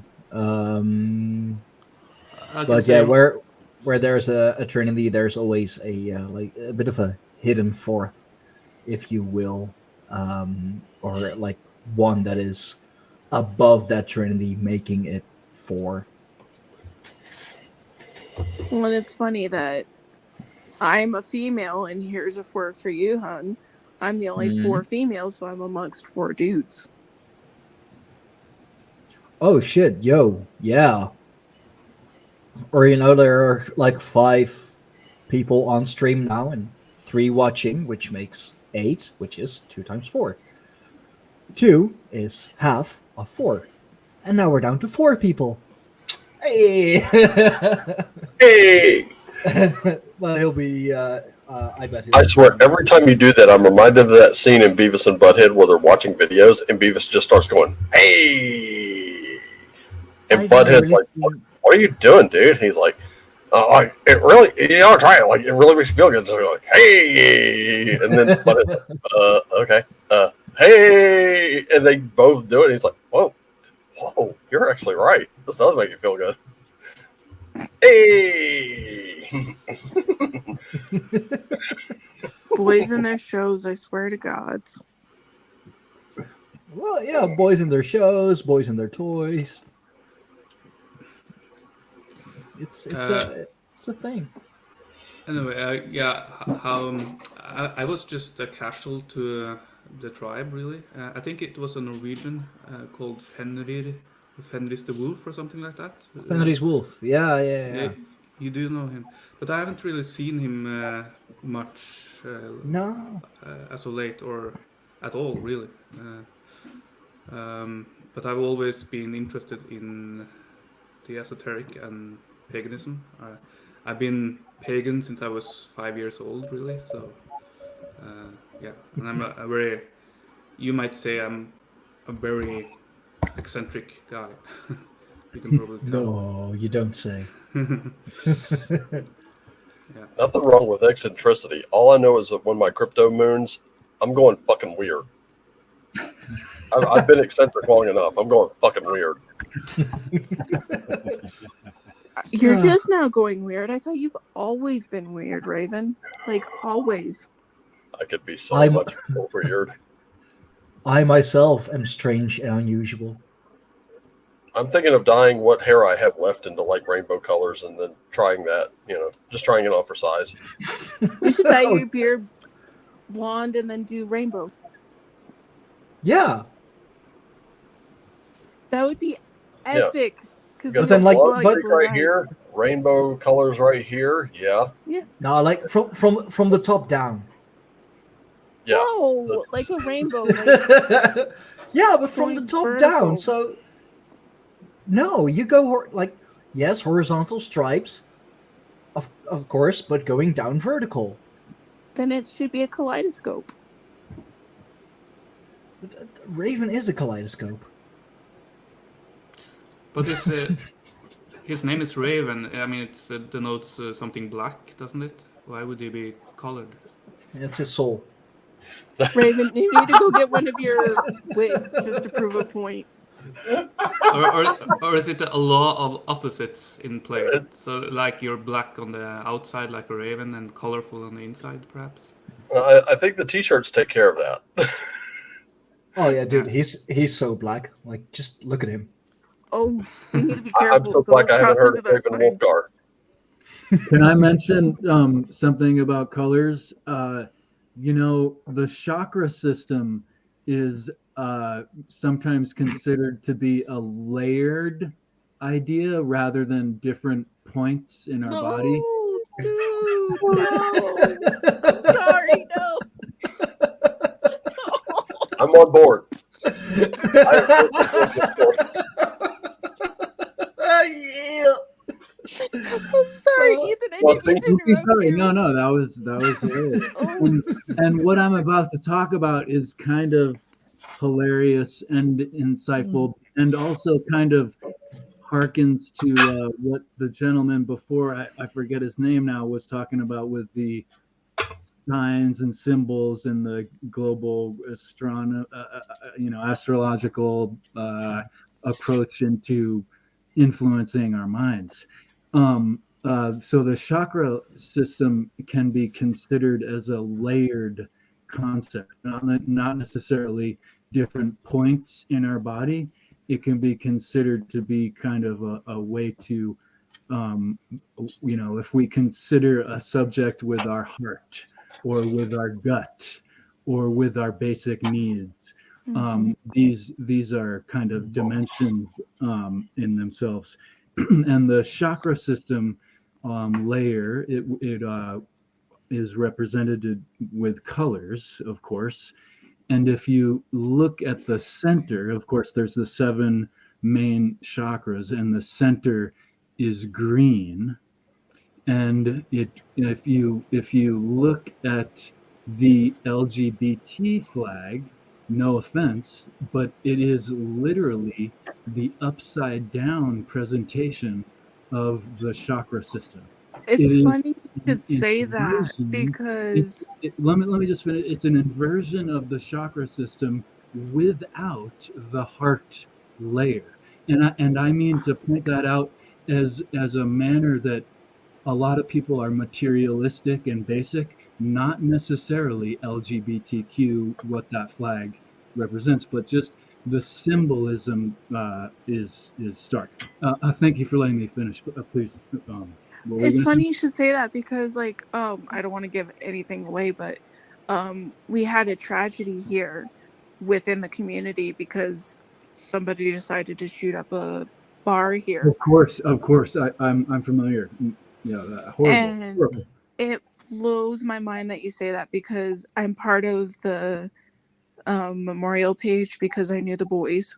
But yeah, where there's a trinity, there's always a like a bit of a hidden 4th, if you will, or like one that is above that trinity, making it 4. Well, and it's funny that I'm a female, and here's a 4 for you, hun. I'm the only 4 females, so I'm amongst 4 dudes. Oh shit, yo, yeah. Or there are like 5 people on stream now and 3 watching, which makes 8, which is 2 times 4. 2 is half of 4, and now we're down to 4 people. Hey, Hey! Well, he'll be. I bet. I swear, every time you do that, I'm reminded of that scene in Beavis and Butthead where they're watching videos, and Beavis just starts going, "Hey!" And Butthead's like, "What are you doing, dude?" He's like, "It really, try it. Like, it really makes you feel good." Just like, "Hey!" And then Butthead's like, "Okay, hey!" And they both do it. And he's like, "Whoa, you're actually right. This does make you feel good." Hey! Boys in their shows, I swear to God. Well, yeah, boys in their shows, boys in their toys. It's a thing. Anyway, yeah, I was just a casual to the tribe, really. I think it was a Norwegian called Fenrir the Wolf or something like that. Fenrir's Wolf, yeah. You do know him, but I haven't really seen him much. No. As of late, or at all, really. But I've always been interested in the esoteric and paganism. I've been pagan since I was 5 years old, really. So, yeah, and I'm a very, you might say I'm a very eccentric guy. You can probably tell. No, you don't say. Yeah. Nothing wrong with eccentricity. All I know is that when my crypto moons, I'm going fucking weird. I've been eccentric long enough. I'm going fucking weird. You're just now going weird. I thought you've always been weird, Raven. Like, always. I could be so much more weird. I myself am strange and unusual. I'm thinking of dyeing what hair I have left into like rainbow colors and then trying that, just trying it on for size. You should dye your beard blonde and then do rainbow. Yeah. That would be epic. But then like right here, rainbow colors right here. Yeah. Yeah. No, like from the top down. Yeah. Whoa, like a rainbow. Like yeah, but from the top vertical. Down. So no, you go like yes, horizontal stripes, of course, but going down vertical. Then it should be a kaleidoscope. Raven is a kaleidoscope. But his name is Raven. I mean, it denotes something black, doesn't it? Why would he be colored? It's his soul. Raven, you need to go get one of your wigs just to prove a point. or is it a law of opposites in play? So like you're black on the outside like a raven and colorful on the inside, perhaps? I think the t-shirts take care of that. Oh yeah, dude, he's so black. Like, just look at him. Oh, you need to be careful. I'm so black I haven't heard of Raven Wolfgar. Can I mention something about colors? You know, the chakra system is sometimes considered to be a layered idea rather than different points in our body. Dude, no. I'm sorry, no. I'm on board. Yeah. I'm sorry, Ethan. I didn't mean to interrupt Sorry, you. no, that was hilarious. And what I'm about to talk about is kind of hilarious and insightful, and also kind of harkens to what the gentleman before, I forget his name now, was talking about with the signs and symbols and the global astrological approach into influencing our minds. So the chakra system can be considered as a layered concept, not necessarily different points in our body. It can be considered to be kind of a way to, if we consider a subject with our heart or with our gut or with our basic needs, these are kind of dimensions in themselves. And the chakra system layer, it is represented with colors, of course. And if you look at the center, of course, there's the 7 main chakras, and the center is green. And if you look at the LGBT flag, no offense, but it is literally the upside down presentation of the chakra system. It's funny you should say that, because let me just finish. It's an inversion of the chakra system without the heart layer, and I mean to point that out as a manner that a lot of people are materialistic and basic, not necessarily LGBTQ, what that flag represents, but just the symbolism is stark. Thank you for letting me finish. Please. It's funny you should say that, because I don't want to give anything away, but we had a tragedy here within the community because somebody decided to shoot up a bar here. Of course, I'm familiar. Yeah, horrible. And it blows my mind that you say that, because I'm part of the memorial page because I knew the boys.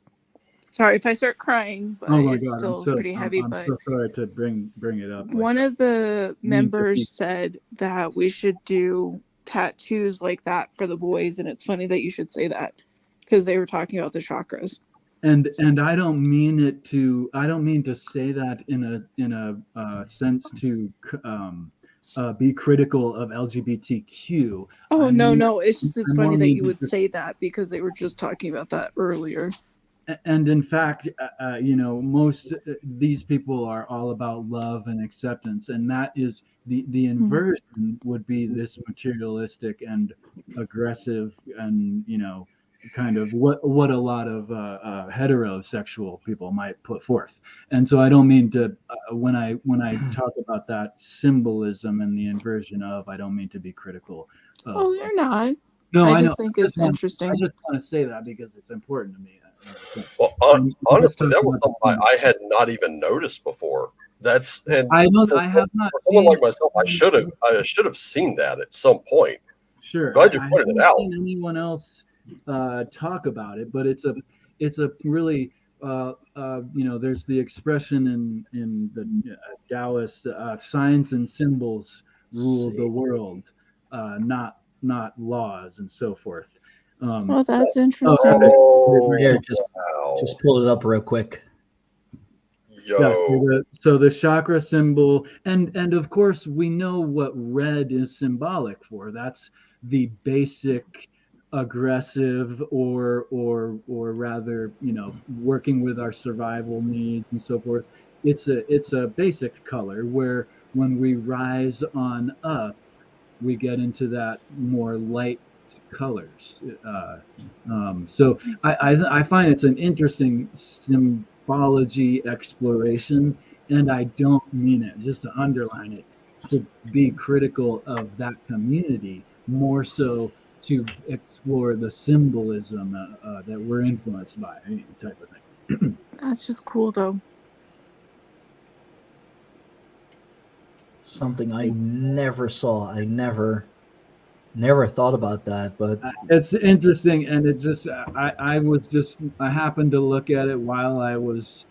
Sorry if I start crying, but it's still pretty heavy. I'm so sorry to bring it up. One of the members said that we should do tattoos like that for the boys, and it's funny that you should say that, because they were talking about the chakras. And I don't mean to say that in a sense to be critical of LGBTQ. Oh, no, it's just funny that you would say that, because they were just talking about that earlier. And in fact, most these people are all about love and acceptance, and that is the inversion would be this materialistic and aggressive, and kind of what a lot of heterosexual people might put forth. And so I don't mean to when I talk about that symbolism and the inversion of, I don't mean to be critical. Oh, you're not. No, I just think it's interesting. I just want to say that because it's important to me. Well, honestly, that was something I had not even noticed before. I have not. For someone like myself, I should have seen that at some point. Sure. Glad you pointed it out. I haven't seen anyone else talk about it, but it's a really there's the expression in the Taoist signs and symbols rule the world, not laws and so forth. Oh, that's interesting. Here, just pull it up real quick. So the chakra symbol, and of course we know what red is symbolic for. That's the basic aggressive or rather, working with our survival needs and so forth. It's a basic color where when we rise on up, we get into that more light colors. So I find it's an interesting symbology exploration, and I don't mean it, just to underline it, to be critical of that community, more so to explore the symbolism that we're influenced by, type of thing. That's just cool, though. Something I never saw. I never thought about that, but it's interesting. And it just, I happened to look at it while I was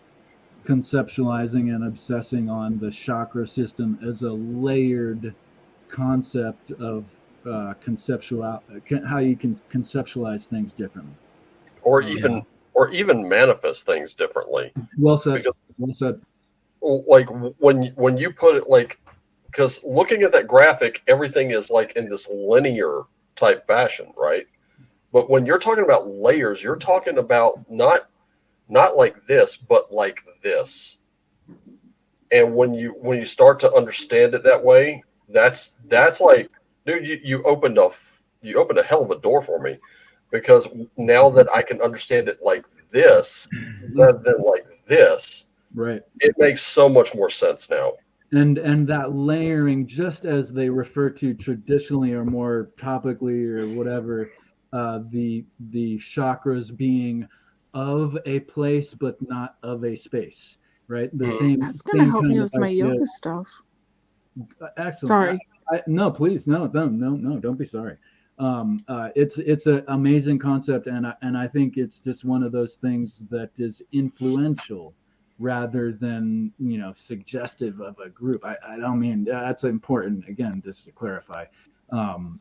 conceptualizing and obsessing on the chakra system as a layered concept of how you can conceptualize things differently, or even manifest things differently. Well said. Like when you put it, like, because looking at that graphic, everything is like in this linear type fashion, right? But when you're talking about layers, you're talking about not like this, but like this. And when you start to understand it that way, that's like, dude, you opened a hell of a door for me, because now that I can understand it like this rather than like this, right? It makes so much more sense now. And that layering, just as they refer to traditionally or more topically or whatever, the chakras being of a place but not of a space, right? The same. That's gonna help me with my yoga stuff. Excellent. Sorry. No, please, no, don't be sorry. It's an amazing concept, and I think it's just one of those things that is influential rather than suggestive of a group. I don't mean that's important, again, just to clarify.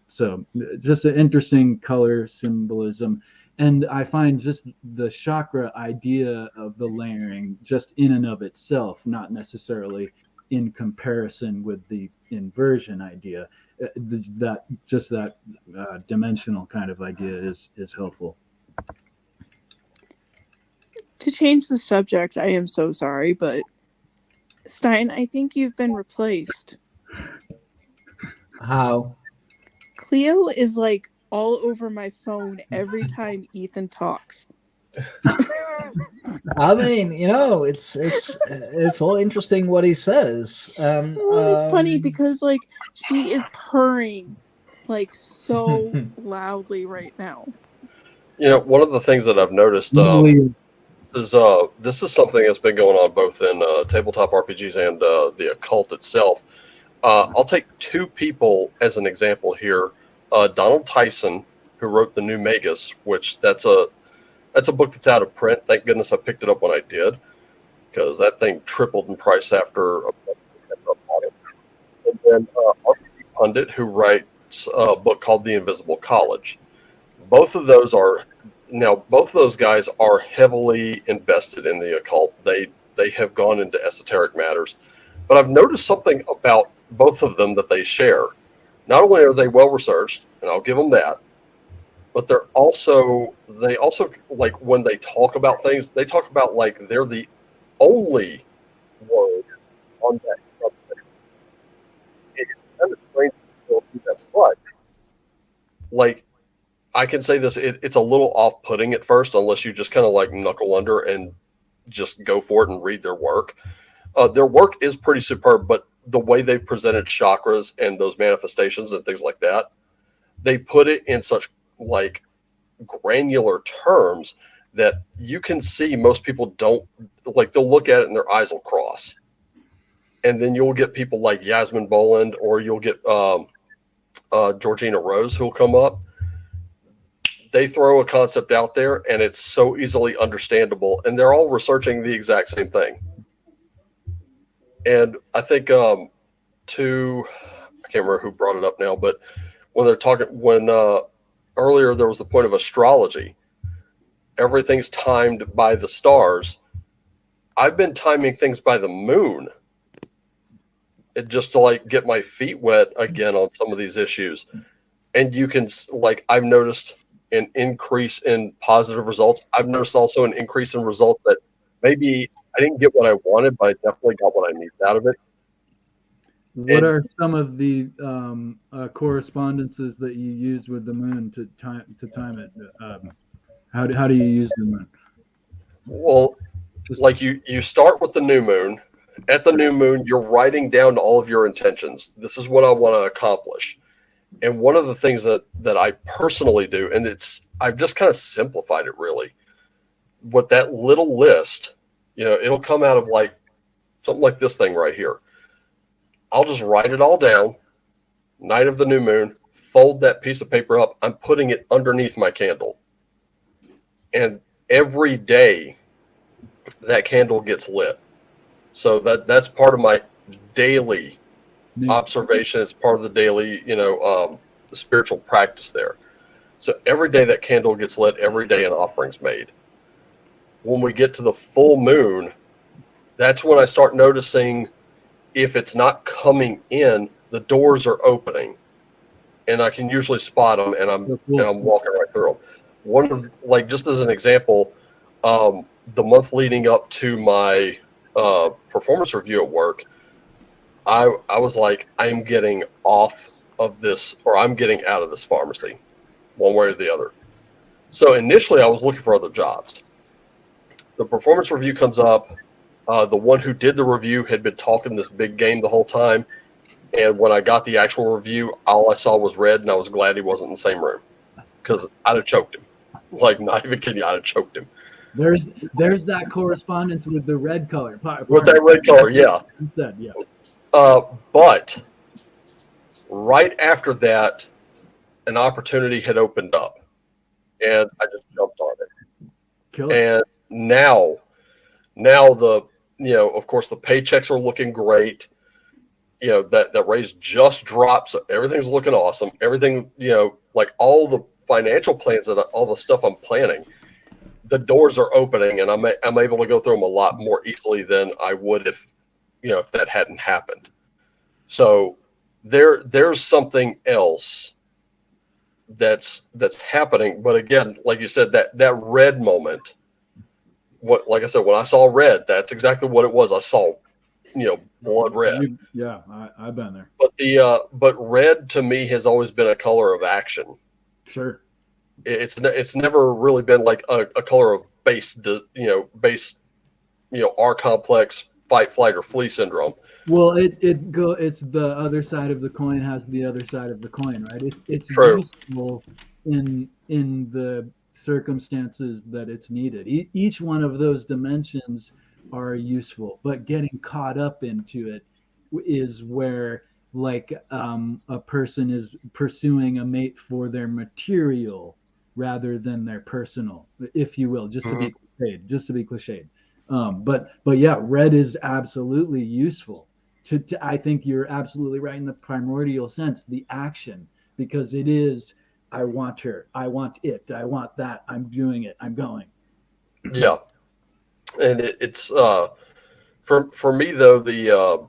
So just an interesting color symbolism, and I find just the chakra idea of the layering just in and of itself, not necessarily in comparison with the inversion idea, that dimensional kind of idea is helpful. To change the subject, I am so sorry, but Stein, I think you've been replaced. How? Cleo is like all over my phone every time Ethan talks. I mean, it's all interesting what he says. Well, it's funny because like she is purring like so loudly right now. One of the things that I've noticed this is something that's been going on both in tabletop RPGs and the occult itself. I'll take two people as an example here. Donald Tyson, who wrote The New Magus, which that's a book that's out of print. Thank goodness I picked it up when I did, because that thing tripled in price after a book. And then RPG Pundit, who writes a book called The Invisible College. Both of those guys are heavily invested in the occult. They have gone into esoteric matters. But I've noticed something about both of them that they share. Not only are they well researched, and I'll give them that, but they also like when they talk about things, they talk about like they're the only word on that subject. It's kind of strange to do that, but like I can say this, it's a little off-putting at first unless you just kind of like knuckle under and just go for it and read their work. Their work is pretty superb, but the way they've presented chakras and those manifestations and things like that, they put it in such like granular terms that you can see most people don't like. They'll look at it and their eyes will cross. And then you'll get people like Yasmin Boland, or you'll get Georgina Rose, who'll come up. They throw a concept out there and it's so easily understandable, and they're all researching the exact same thing. And I think I can't remember who brought it up now, but when they're talking, earlier there was the point of astrology, everything's timed by the stars. I've been timing things by the moon, just to like get my feet wet again on some of these issues. And you can, like, I've noticed an increase in positive results. I've noticed also an increase in results that maybe I didn't get what I wanted, but I definitely got what I needed out of it. What are some of the correspondences that you use with the moon to time it? How do you use the moon? Well, like you start with the new moon. At the new moon, you're writing down all of your intentions. This is what I want to accomplish. And one of the things that I personally do, and I've just kind of simplified it really, with that little list, it'll come out of like something like this thing right here. I'll just write it all down, night of the new moon, fold that piece of paper up. I'm putting it underneath my candle. And every day that candle gets lit. So that's part of my daily observation. It's part of the daily, spiritual practice there. So every day that candle gets lit, every day an offering's made. When we get to the full moon, that's when I start noticing if it's not coming in, the doors are opening, and I can usually spot them, and I'm walking right through them. Just as an example, the month leading up to my performance review at work, I was like, I'm getting off of this, or I'm getting out of this pharmacy, one way or the other. So initially, I was looking for other jobs. The performance review comes up. The one who did the review had been talking this big game the whole time. And when I got the actual review, all I saw was red, and I was glad he wasn't in the same room because I'd have choked him. Like, not even kidding you, I'd have choked him. There's that correspondence with the red color. With that red color, yeah. Yeah. But right after that, an opportunity had opened up, and I just jumped on it. And now of course, the paychecks are looking great. That raise just dropped, so everything's looking awesome. Everything, like all the financial plans and all the stuff I'm planning, the doors are opening, and I'm able to go through them a lot more easily than I would if that hadn't happened. So there's something else that's happening. But again, like you said, that red moment. Like I said, when I saw red, that's exactly what it was. I saw, blood red. Yeah, I've been there. But red to me has always been a color of action. Sure. It's never really been like a color of base, R complex, fight, flight, or flee syndrome. Well, it's the other side of the coin has the other side of the coin, right? It's true. Useful in the circumstances that it's needed. Each one of those dimensions are useful, but getting caught up into it is where, like, a person is pursuing a mate for their material rather than their personal, if you will, just to be cliched. But yeah, red is absolutely useful. I think you're absolutely right in the primordial sense, the action, because it is, I want her, I want it, I want that, I'm doing it, I'm going. Yeah. And it's for me though, the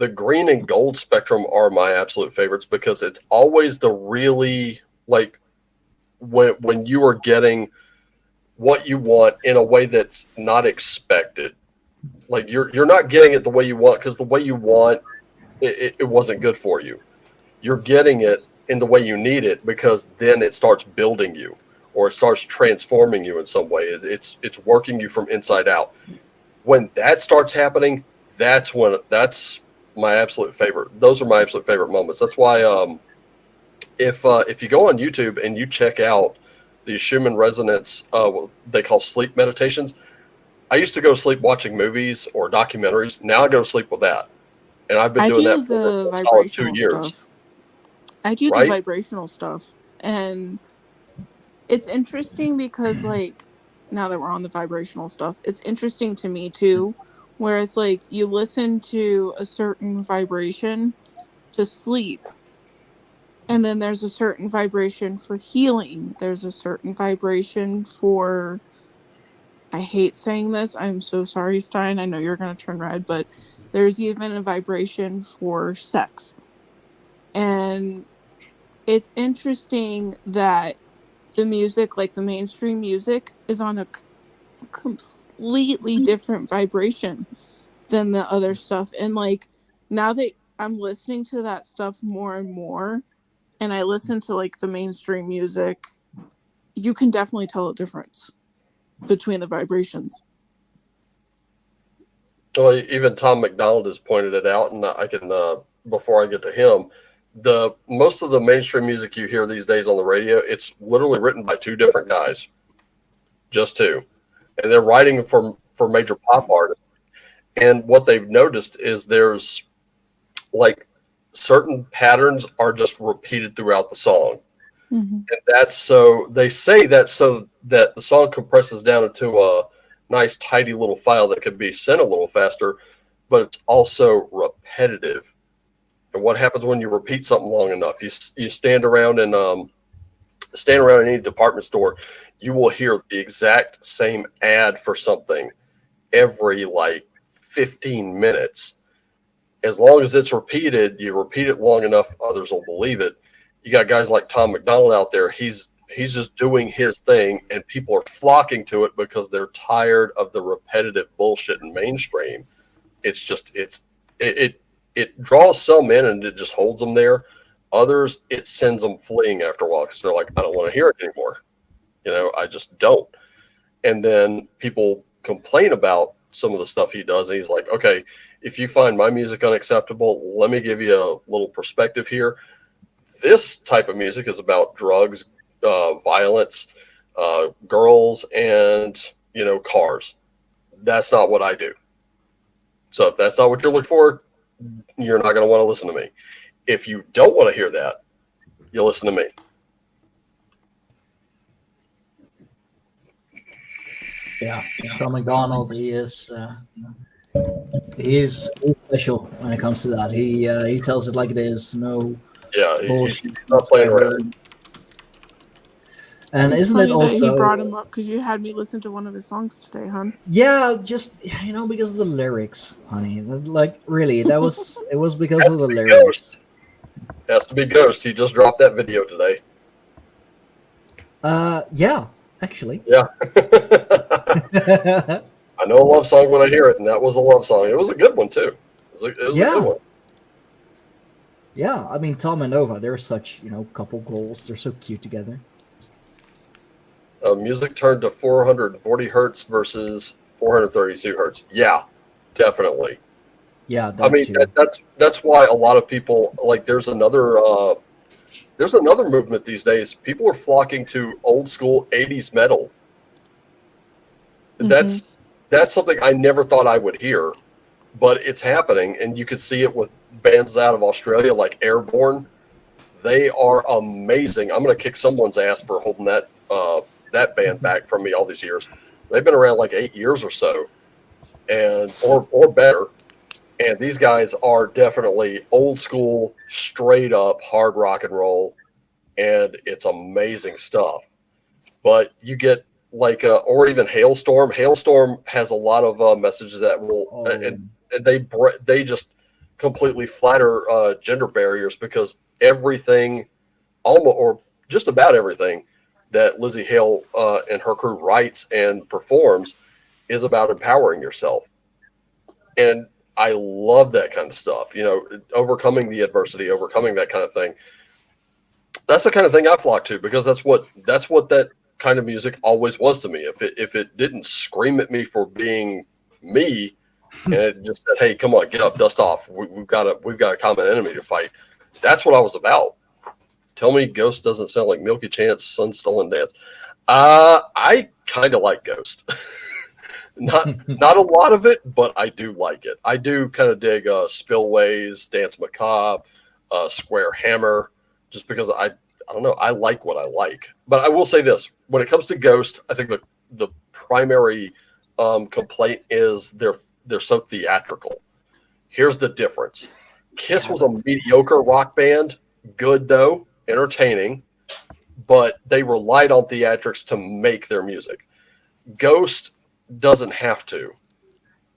green and gold spectrum are my absolute favorites, because it's always the really, like, when you are getting what you want in a way that's not expected. Like you're not getting it the way you want because the way you want it wasn't good for you. You're getting it in the way you need it because then it starts building you, or it starts transforming you in some way. It's working you from inside out. When that starts happening, that's my absolute favorite. Those are my absolute favorite moments. That's why if you go on YouTube and you check out the Schumann resonance, what they call sleep meditations. I used to go to sleep watching movies or documentaries. Now I go to sleep with that. And I've been doing that for a solid 2 years. I do the vibrational stuff. And it's interesting because, like, now that we're on the vibrational stuff, it's interesting to me too, where it's like you listen to a certain vibration to sleep. And then there's a certain vibration for healing. There's a certain vibration for I hate saying this. I'm so sorry, Stein. I know you're going to turn red, but there's even a vibration for sex. And it's interesting that the music, like the mainstream music, is on a completely different vibration than the other stuff. And like now that I'm listening to that stuff more and more, and I listen to like the mainstream music, you can definitely tell a difference between the vibrations. Well, even Tom McDonald has pointed it out, and I can, before I get to him, most of the mainstream music you hear these days on the radio, it's literally written by two different guys, just two, and they're writing for major pop artists. And what they've noticed is there's like certain patterns are just repeated throughout the song, and that's so they say that so that the song compresses down into a nice tidy little file that could be sent a little faster, but it's also repetitive. And what happens when you repeat something long enough? You stand around in any department store, you will hear the exact same ad for something every like 15 minutes. As long as it's repeated, you repeat it long enough, others will believe it. You got guys like Tom McDonald out there. He's just doing his thing, and people are flocking to it because they're tired of the repetitive bullshit in mainstream. It's just it draws some in and it just holds them there. Others, it sends them fleeing after a while because they're like, I don't want to hear it anymore. I just don't. And then people complain about some of the stuff he does, and he's like, okay, if you find my music unacceptable, let me give you a little perspective here. This type of music is about drugs, violence, girls, and cars. That's not what I do. So if that's not what you're looking for, you're not going to want to listen to me. If you don't want to hear that, you'll listen to me. Yeah, Tom McDonald, he's special when it comes to that. He tells it like it is. No. Yeah, bullshit. he's not playing around. And It's isn't funny it also? that you brought him up because you had me listen to one of his songs today, hon. Yeah, just because of the lyrics, honey. Like really, it was because of the lyrics. Has to be Ghost. He just dropped that video today. Yeah, actually. Yeah. I know a love song when I hear it, and that was a love song. It was a good one too. It was a good one. Yeah, I mean Tom and Nova, they're such couple goals. They're so cute together. Music turned to 440 hertz versus 432 hertz. Yeah, definitely. Yeah, I mean that's why a lot of people like. There's another movement these days. People are flocking to old school 80s metal. That's something I never thought I would hear, but it's happening, and you could see it with bands out of Australia like Airborne. They are amazing. I'm going to kick someone's ass for holding that band back from me all these years. They've been around like 8 years or so, and or better. And these guys are definitely old school, straight up hard rock and roll, and it's amazing stuff. But you get like, or even Hailstorm. Hailstorm has a lot of messages that will, and they just completely flatter gender barriers, because everything, almost or just about everything that Lizzie Hale and her crew writes and performs is about empowering yourself. And I love that kind of stuff, overcoming the adversity, overcoming that kind of thing. That's the kind of thing I flock to, because that's what that kind of music always was to me. If it didn't scream at me for being me, and it just said, "Hey, come on, get up, dust off. We've got a common enemy to fight." That's what I was about. Tell me Ghost doesn't sound like Milky Chance, Sun Stolen Dance. I kind of like Ghost. Not a lot of it, but I do like it. I do kind of dig Spillways, Dance Macabre, Square Hammer, just because I don't know, I like what I like. But I will say this: when it comes to Ghost, I think the primary complaint is they're so theatrical. Here's the difference: Kiss was a mediocre rock band, good though, entertaining, but they relied on theatrics to make their music. Ghost doesn't have to.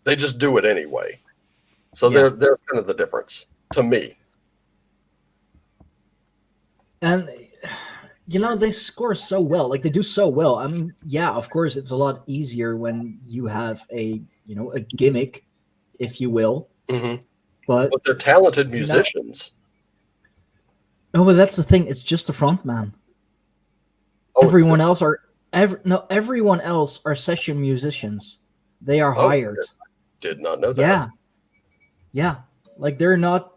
They just do it anyway. So Yeah. they're kind of the difference to me. And they score so well. Like they do so well. I mean, yeah, of course, it's a lot easier when you have a gimmick, if you will. Mm-hmm. But they're talented musicians. No, but that's the thing. It's just the front man. Oh, everyone else are session musicians. They are hired. Did not know that. Yeah. Like they're not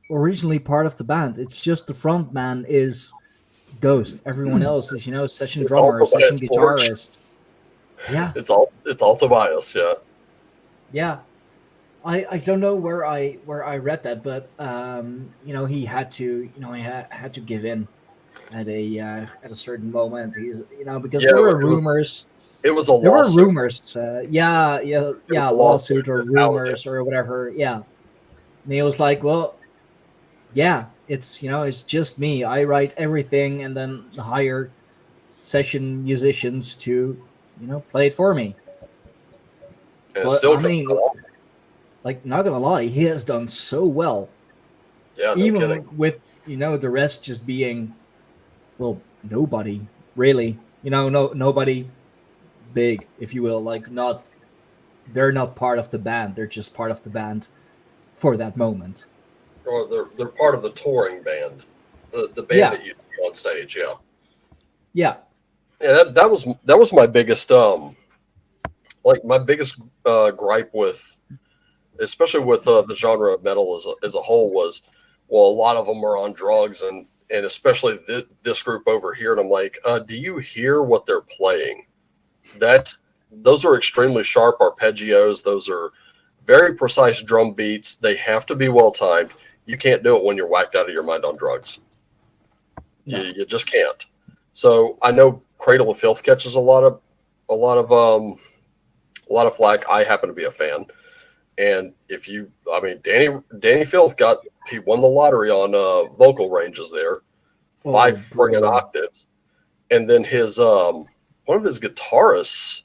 originally part of the band. It's just the front man is Ghost. Everyone else is, session drummer, session guitarist. Yeah. It's all Tobias, yeah. Yeah. I don't know where I read that, but he had to had to give in at a certain moment. He's because there were rumors. It was a lawsuit. There were rumors. Lawsuit or rumors or whatever. Yeah. And he was like, well, yeah, it's it's just me. I write everything and then hire session musicians to play it for me. But, I mean, like, not gonna lie, he has done so well. Yeah, no even kidding. with the rest just being, well, nobody really. Nobody big, if you will. Like, they're not part of the band. They're just part of the band for that moment. Or they're part of the touring band, the band that you see on stage. Yeah. Yeah. Yeah, that was my biggest my biggest gripe with, especially with the genre of metal as a whole, was, well, a lot of them are on drugs, and especially this group over here. And I'm like, do you hear what they're playing? Those are extremely sharp arpeggios. Those are very precise drum beats. They have to be well timed. You can't do it when you're whacked out of your mind on drugs. No. You just can't. So I know Cradle of Filth catches a lot of flack. I happen to be a fan. And Danny Filth he won the lottery on vocal ranges there, 5 friggin' octaves. And then his one of his guitarists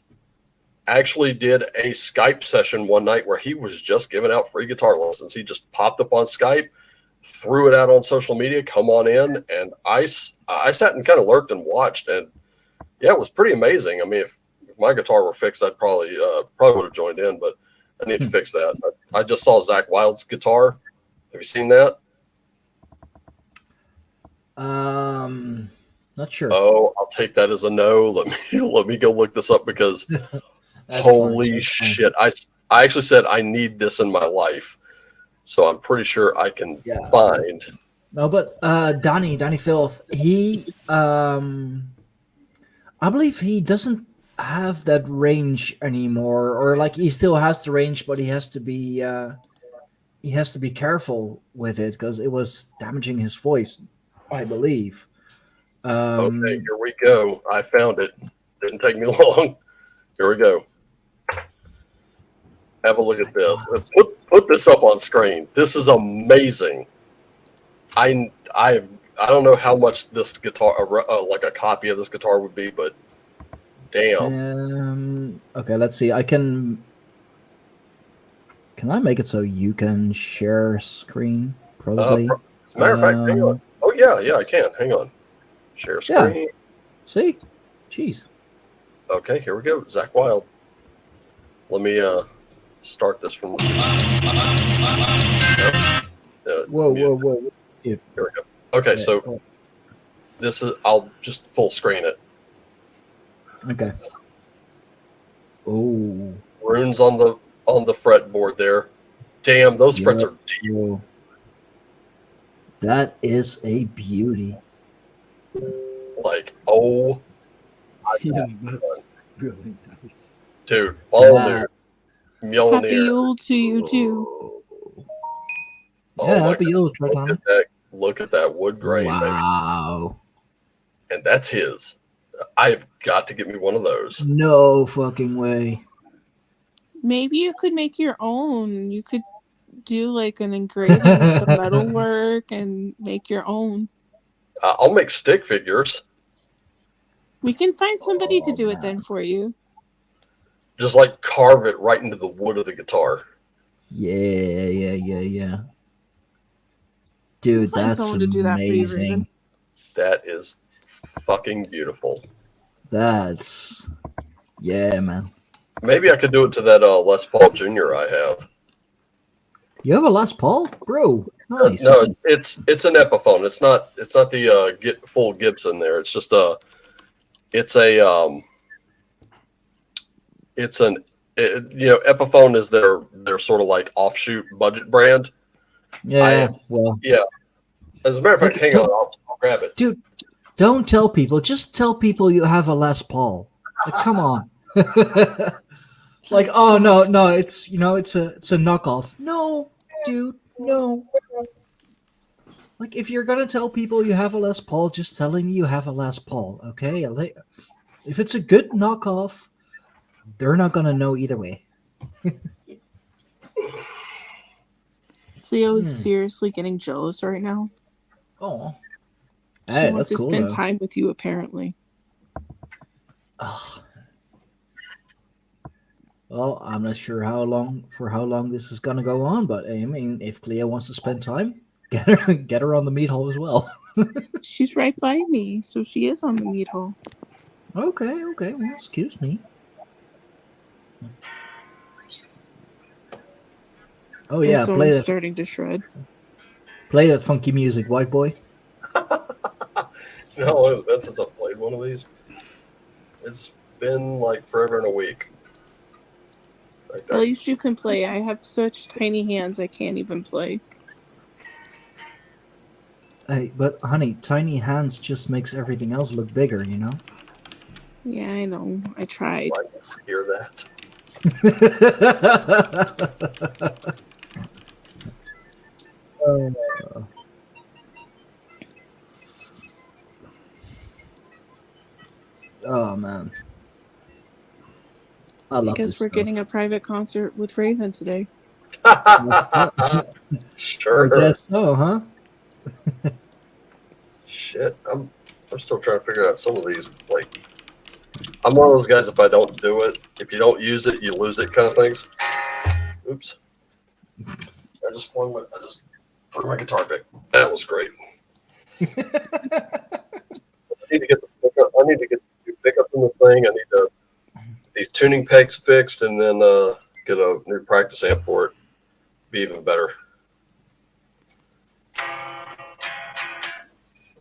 actually did a Skype session one night where he was just giving out free guitar lessons. He just popped up on Skype, threw it out on social media, come on in, and I sat and kind of lurked and watched, and yeah, it was pretty amazing. I mean, if my guitar were fixed, I'd probably would have joined in, but I need to fix that. I just saw Zach Wilde's guitar. Have you seen that? Not sure. Oh, I'll take that as a no. Let me go look this up, because holy shit. I actually said I need this in my life. So I'm pretty sure I can find. No, but Danny Filth, he I believe he doesn't have that range anymore, or like he still has the range, but he has to be careful with it because it was damaging his voice, I believe. Okay, here we go. I found it. Didn't take me long. Here we go. Have a look at this. Put this up on screen. This is amazing. I don't know how much this guitar, like a copy of this guitar, would be, but damn. Okay, let's see. Can I make it so you can share screen? Probably. As a matter of fact, hang on. Oh yeah, I can. Hang on. Share screen. Yeah. See? Jeez. Okay, here we go. Zach Wilde. Let me start this from. Whoa. Here we go. Okay, so this is. I'll just full screen it. Okay. Oh. Runes on the fretboard there. Damn, those frets are deep. Whoa. That is a beauty. Like, oh. Yeah, that's really nice. Dude, follow me. Happy Yule to you too. Happy Yule, Trotana. Look at that wood grain, wow. Baby. And that's his. I've got to get me one of those. No fucking way. Maybe you could make your own. You could do like an engraving with the metalwork and make your own. I'll make stick figures. We can find somebody to do it then for you. just like carve it right into the wood of the guitar. Yeah. Dude, Find that's someone to do that for you, Raven. amazing. That is fucking beautiful. That's man. Maybe I could do it to that Les Paul Jr. I have. You have a Les Paul, bro? Nice. No, it's an Epiphone. It's not the full Gibson there. It's just Epiphone is their sort of like offshoot budget brand. Yeah. As a matter of fact, hang on, I'll grab it. Dude, don't tell people. Just tell people you have a Les Paul. Like, come on. Like, oh no, it's it's a knockoff. No, dude, no. Like, if you're gonna tell people you have a Les Paul, just tell them you have a Les Paul, okay? If it's a good knockoff, they're not gonna know either way. Cleo is seriously getting jealous right now. Oh, she wants to spend time with you, apparently. Oh. Well, I'm not sure how long this is gonna go on, but I mean, if Cleo wants to spend time, get her on the meat hole as well. She's right by me, so she is on the meat hole. Okay. Well, excuse me. Oh yeah, starting to shred. Play that funky music, white boy. No, it's been since I've played one of these. It's been like forever and a week. At least you can play. I have such tiny hands I can't even play. Hey, but honey, tiny hands just makes everything else look bigger, you know? Yeah, I know. I tried. I hear that. Oh man. I guess we're getting a private concert with Raven today. Sure. I guess so, huh? Shit, I'm still trying to figure out some of these. Like, I'm one of those guys. If I don't do it, if you don't use it, you lose it, kind of things. Oops. I just threw my guitar pick. That was great. I need to get the pickups in the thing. I need to these tuning pegs fixed, and then get a new practice amp for it. Be even better.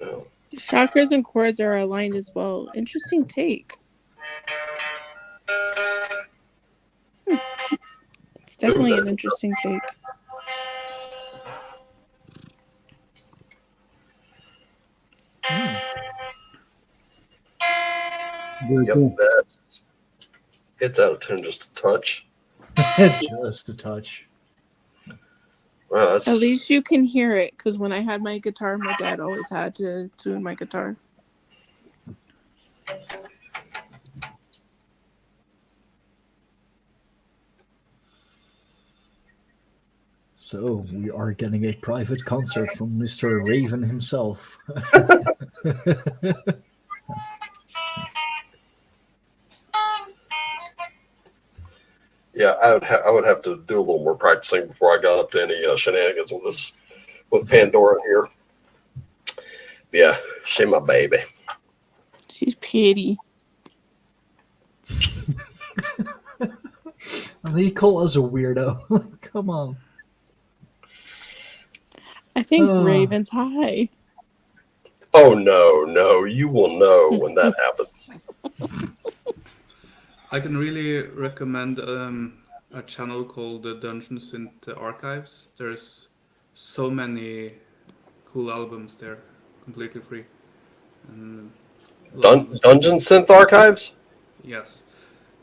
Oh. Chakras and chords are aligned as well. Interesting take. It's definitely an interesting take. Yep, it's out of tune just a touch. Just a touch. Wow, At least you can hear it, because when I had my guitar, my dad always had to tune my guitar. So we are getting a private concert from Mr. Raven himself. Yeah, I would have to do a little more practicing before I got up to any shenanigans with Pandora here. Yeah, she my baby. She's pretty. And they call us a weirdo. Come on. I think Raven's high. Oh no, you will know when that happens. I can really recommend a channel called the Dungeons in the Archives. There's so many cool albums there, completely free. And Dungeon Synth Archives? Yes.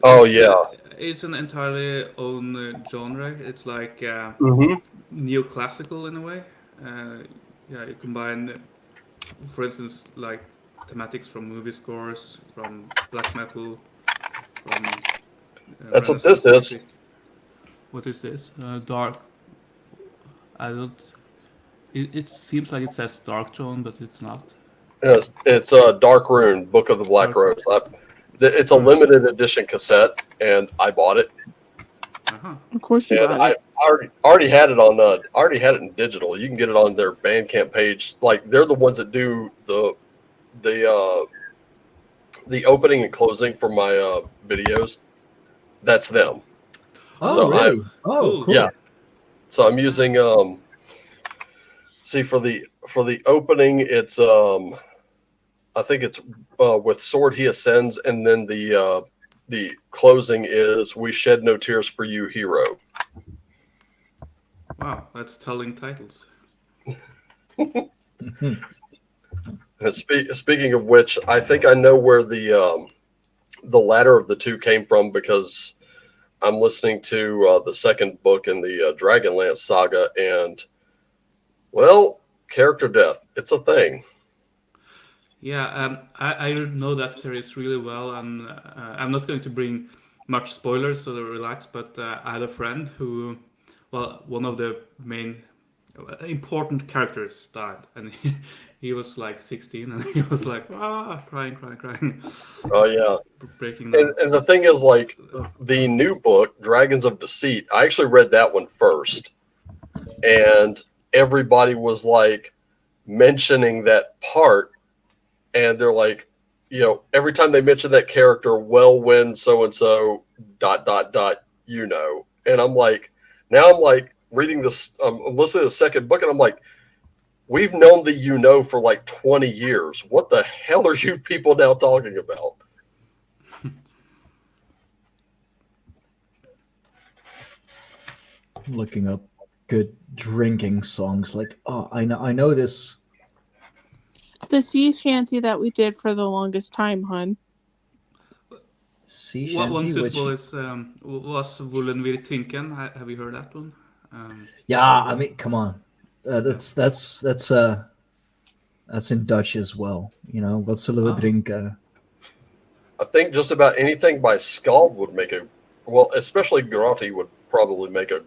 Oh yeah. It's an entirely own genre. It's like neoclassical in a way. Yeah, you combine, for instance, like thematics from movie scores, from black metal. That's what this is. What is this? Dark. I don't. It seems like it says Dark Throne, but it's not. Yes, it's Dark Rune, Book of the Black Rose. It's a limited edition cassette, and I bought it. Of course you And got I it. already had it on. Already had it in digital. You can get it on their Bandcamp page. Like they're the ones that do the opening and closing for my videos. That's them. Oh, So really? Cool. Yeah. So I'm using see for the opening, it's I think it's with Sword He Ascends, and then the closing is We Shed No Tears for You, Hero. Wow, that's telling titles. And speaking of which, I think I know where the latter of the two came from, because I'm listening to the second book in the Dragonlance saga, and well, character death, it's a thing. Yeah, I know that series really well, and I'm not going to bring much spoilers, so relax. But I had a friend who, well, one of the main important characters died, and he was like 16, and he was like crying. Oh yeah, breaking down. And the thing is, like, the new book, Dragons of Deceit, I actually read that one first, and everybody was like mentioning that part. And they're like, you know, every time they mention that character, well, when so-and-so ... you know. And I'm like, now I'm like reading this, I'm listening to the second book, and I'm like, we've known the you know for like 20 years. What the hell are you people now talking about? Looking up good drinking songs. Like, oh, I know this. The sea shanty that we did for the longest time, hun. Sea What one shanty, suitable is was Woolen Wir Trinken. Have you heard that one? Yeah, I mean, come on, that's in Dutch as well. You know, wat zullen we drinken? I think just about anything by Skål would make a, well, especially Grotti would probably make a,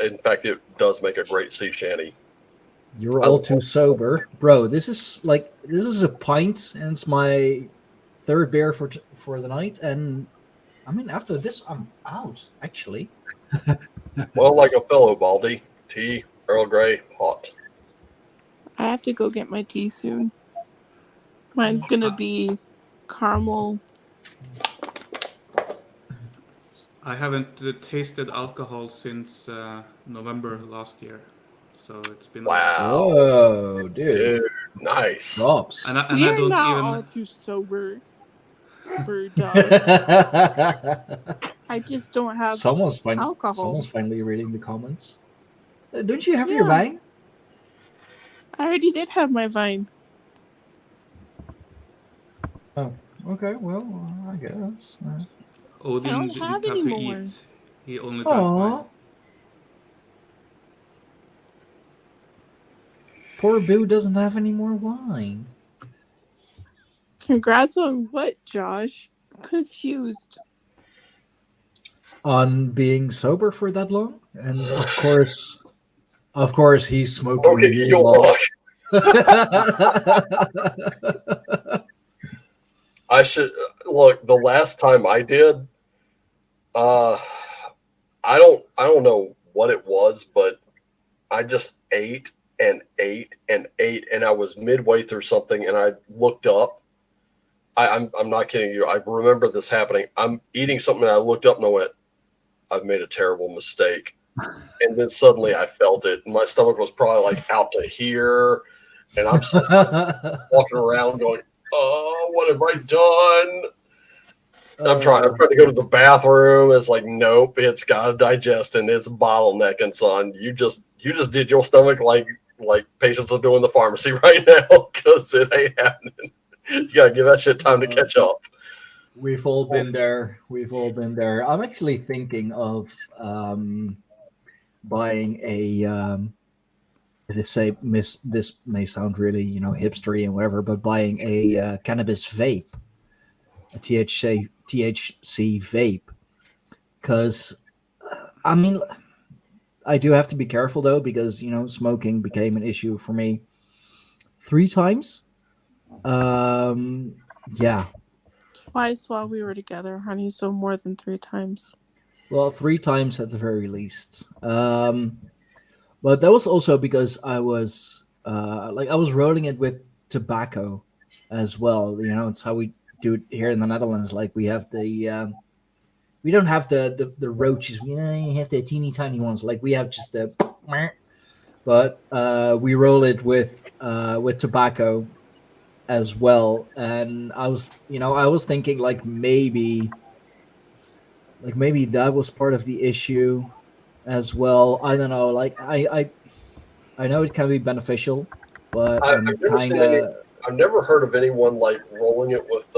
in fact, it does make a great sea shanty. You're all too sober, bro. This is a pint, and it's my third beer for the night. And I mean, after this, I'm out. Actually, Well, like a fellow Baldy, tea, Earl Grey, hot. I have to go get my tea soon. Mine's gonna be caramel. I haven't tasted alcohol since November last year, so it's been Wow. Oh, dude, nice. Props. And I We're don't not even. all too sober, bird dog. I just don't have alcohol. Someone's finally reading the comments. Don't you have your wine? I already did have my vine. Oh, okay. Well, I guess. Odin I don't didn't have have any to more. eat. He only drank Aww. wine. Poor Boo doesn't have any more wine. Congrats on what, Josh? I'm confused. On being sober for that long, and of course, he's smoking. Okay, Yule Yule log. I should look. The last time I did, I don't know what it was, but I just ate and ate and ate, and I was midway through something, and I looked up. I'm not kidding you. I remember this happening. I'm eating something, and I looked up, and I went, "I've made a terrible mistake." And then suddenly I felt it, and my stomach was probably like out to here, and I'm walking around going, "Oh, what have I done?" I'm trying to go to the bathroom. It's like, nope, it's got to digest, and it's bottlenecking, son. You just did your stomach like patients are doing the pharmacy right now, because it ain't happening. You gotta give that shit time to catch up. We've all been there. I'm actually thinking of buying a. This may sound really, hipstery and whatever, but buying a cannabis vape, a THC vape, because I mean, I do have to be careful though, because smoking became an issue for me 3 times. Yeah. twice while we were together, honey. So more than 3 times. Well, 3 times at the very least. But that was also because I was I was rolling it with tobacco as well. You know, it's how we do it here in the Netherlands. Like we have the we don't have the roaches. You know, you have the teeny tiny ones. Like we have just the, but we roll it with tobacco as well. And I was thinking like maybe that was part of the issue as well. I don't know. Like I know it can be beneficial, but I've never heard of anyone like rolling it with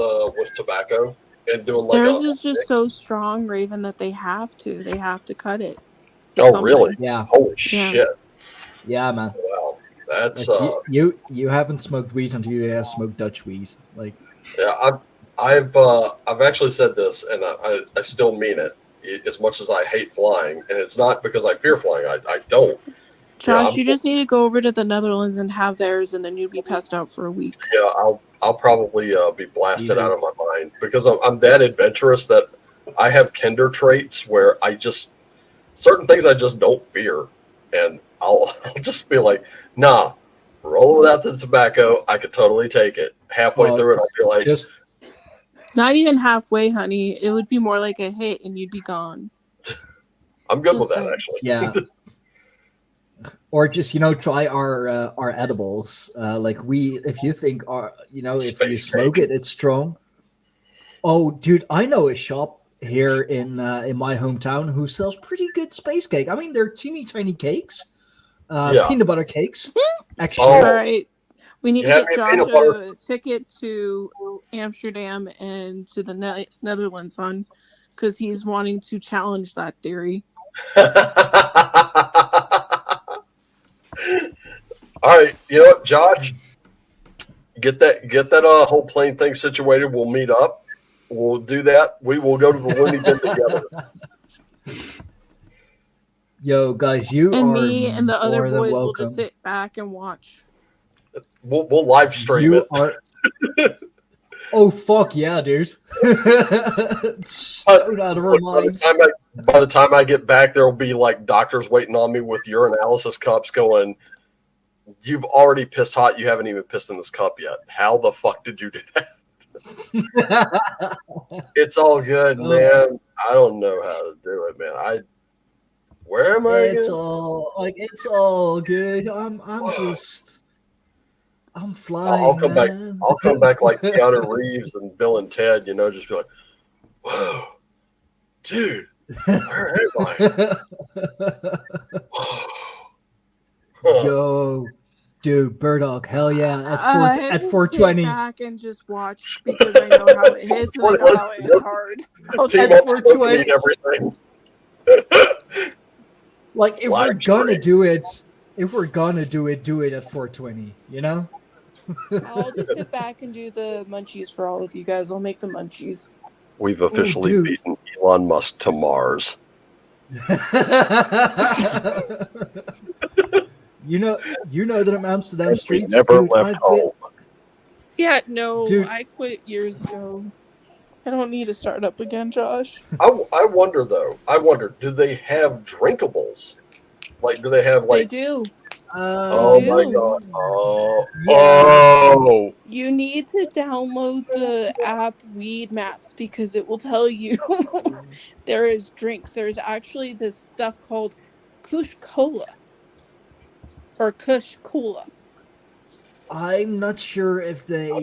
tobacco and doing like theirs is just so strong, Raven, that they have to cut it. Oh, really? Yeah. Holy shit. Yeah, man. Wow. That's like, you haven't smoked weed until you have smoked Dutch weed. Like, yeah, I've actually said this, and I still mean it. As much as I hate flying, and it's not because I fear flying. I don't. Josh, you just need to go over to the Netherlands and have theirs, and then you'd be passed out for a week. Yeah, I'll probably be blasted out of my mind because I'm that adventurous that I have kinder traits where certain things I just don't fear, and I'll just be like, nah, roll without the tobacco. I could totally take it. Halfway through it, I'll be like, just not even halfway, honey. It would be more like a hit, and you'd be gone. I'm good with that, actually. Yeah. Or just try our edibles. If you think if you smoke it, it's strong. Oh, dude, I know a shop here in my hometown who sells pretty good space cake. I mean, they're teeny tiny cakes, peanut butter cakes. Actually, all right, we need to get Josh a ticket to Amsterdam and to the Netherlands because he's wanting to challenge that theory. All right, you know what, Josh? Get that whole plane thing situated. We'll meet up. We'll do that. We will go to the Looney Bin together. Yo, guys, you and are me and the other boys will welcome. just sit back and watch. We'll live stream it. Oh fuck yeah, dude! So out of our minds. By the time I get back, there will be like doctors waiting on me with urinalysis cups going, "You've already pissed hot. You haven't even pissed in this cup yet. How the fuck did you do that?" It's all good, man. I don't know how to do it, man. Where am I? It's all good. I'm flying. I'll come man. back. I'll come back like Keanu Reeves and Bill and Ted. Just be like, "Whoa, dude, where am I?" Yo, dude, Burdock, hell yeah! At 420. Sit back and just watch because I know how it hits and I know how it hits hard. Team At up 420 everything. Like if we're gonna do it do it at 420. I'll just sit back and do the munchies for all of you guys. I'll make the munchies. We've officially beaten Elon Musk to Mars. You know that I'm Amsterdam streets. Never left home. Yeah, no, Dude. I quit years ago. I don't need to start up again, Josh. I wonder though. Do they have drinkables? Like, do they have like? They do. Oh They my do. god! Oh, Yeah. oh! You need to download the app Weed Maps because it will tell you there is drinks. There's actually this stuff called Kush Cola or Kush Cola. I'm not sure if they I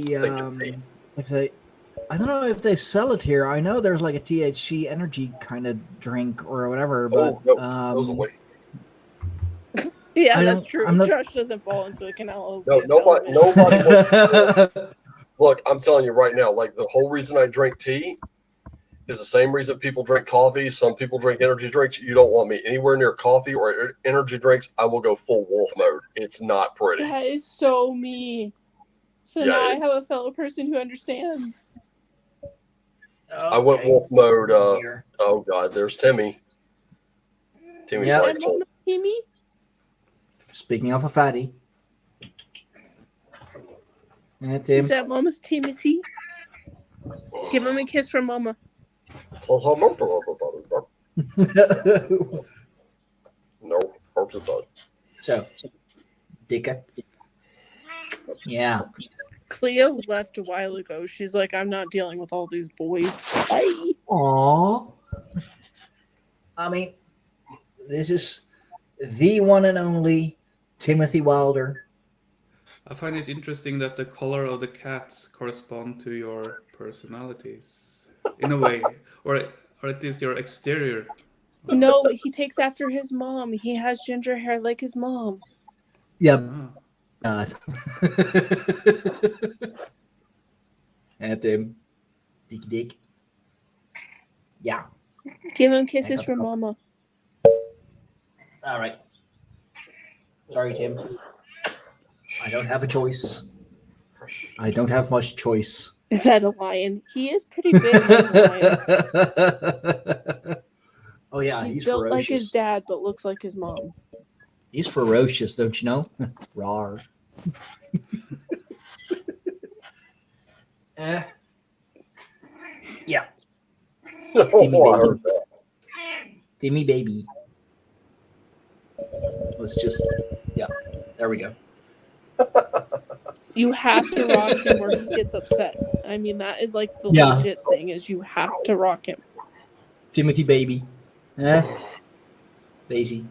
don't know if they sell it here. I know there's like a THC energy kind of drink or whatever, but Goes away. Yeah, that's true. Josh doesn't fall into a canal. No, nobody. Look, I'm telling you right now. Like the whole reason I drink tea is the same reason people drink coffee. Some people drink energy drinks. You don't want me anywhere near coffee or energy drinks. I will go full wolf mode. It's not pretty. That is so me. So Yeah, now I have a fellow person who understands. I went wolf mode. Oh God, there's Timmy. Timmy's like, Timmy. Speaking of a fatty. Yeah, Tim. Is that Mama's Timothy? Give him a kiss from Mama. No, hope it does. So, Dicka. Yeah. Cleo left a while ago. She's like, I'm not dealing with all these boys. Bye. Aww. I mean, this is the one and only Timothy Wilder. I find it interesting that the color of the cats correspond to your personalities in a way, or at least your exterior. No, he takes after his mom. He has ginger hair like his mom. Yep. Ah. And Tim. Dicky Dick. Yeah. Give him kisses from Mama. All right. Sorry, Tim. I don't have a choice. I don't have much choice. Is that a lion? He is pretty big like a lion. Oh, yeah. He's He's built ferocious. like his dad, but looks like his mom. He's ferocious, don't you know? Rawr. Yeah. Timmy baby. Timmy baby. Let's just, yeah. There we go. You have to rock him or he gets upset. I mean, that is like the Yeah. legit thing is you have to rock him. Timothy baby. Daisy.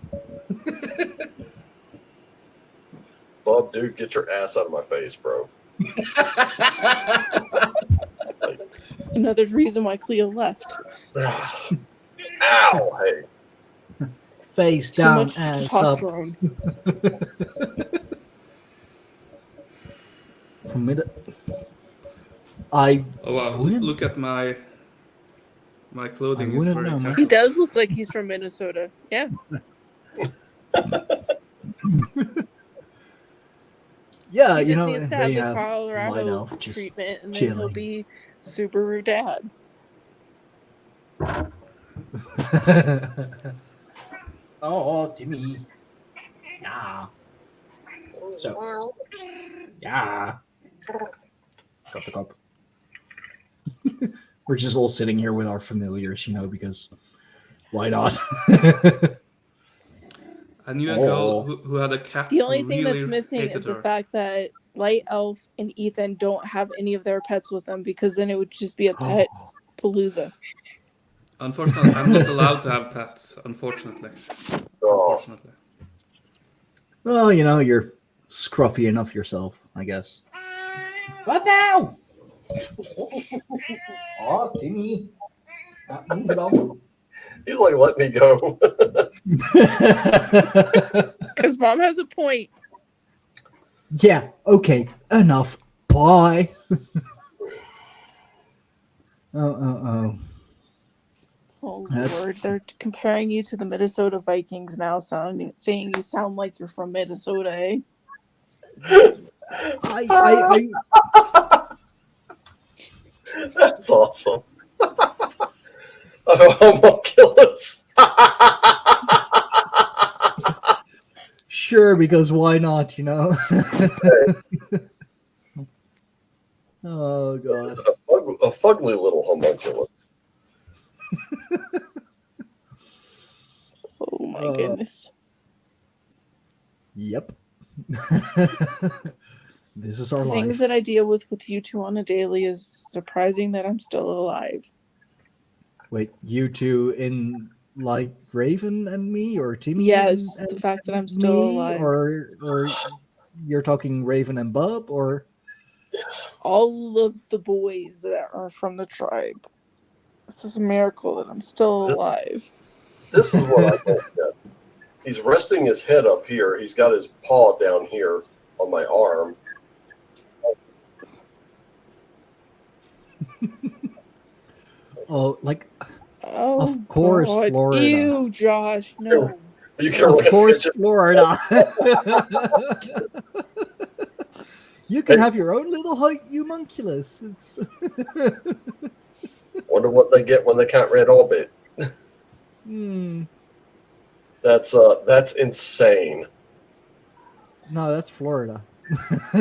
Bob, dude, get your ass out of my face, bro. Another reason why Cleo left. Ow! Hey. Face Too down, much ass up. testosterone. From mid. I Oh wow! wouldn't- Look at my clothing. I Is wouldn't very know, man. He casual. does look like he's from Minnesota. Yeah. yeah, He you just know, needs to have they the have White Colorado Elf just treatment, and then he'll chilling. be Subaru dad. Oh, Timmy. Yeah. So, yeah. Got the cup. We're just all sitting here with our familiars, you know, because why not? I knew a Oh. girl who had a cat. The only who thing really that's missing hated is the her. fact that Light Elf and Ethan don't have any of their pets with them, because then it would just be a pet palooza. Unfortunately, I'm not allowed to have pets. Unfortunately. Oh, Unfortunately. Well, you know, you're scruffy enough yourself, I guess. What now? Oh, Timmy. Move it on. he's like, let me go. Because Mom has a point. Yeah, okay, enough. Bye. Oh. Oh, That's- Lord. They're comparing you to the Minnesota Vikings now, saying you sound like you're from Minnesota, eh? I That's awesome. Homunculus. Sure, because why not, you know? Oh, God. A fugly little homunculus. Oh, my goodness. Yep. This is our The things life. that I deal with you two on a daily is surprising that I'm still alive. Wait, you two in like Raven and me, or Timmy? Yes, and the fact that I'm still me, alive. or you're talking Raven and Bub, or All of the boys that are from the tribe. This is a miracle that I'm still alive. This is what I don't get. He's resting his head up here. He's got his paw down here on my arm. oh, like Oh, Of course, God. Florida. Ew, Josh, no. You can of course, just, Florida. You can have your own little homunculus. It's wonder what they get when they can't read orbit. That's insane. No, that's Florida. They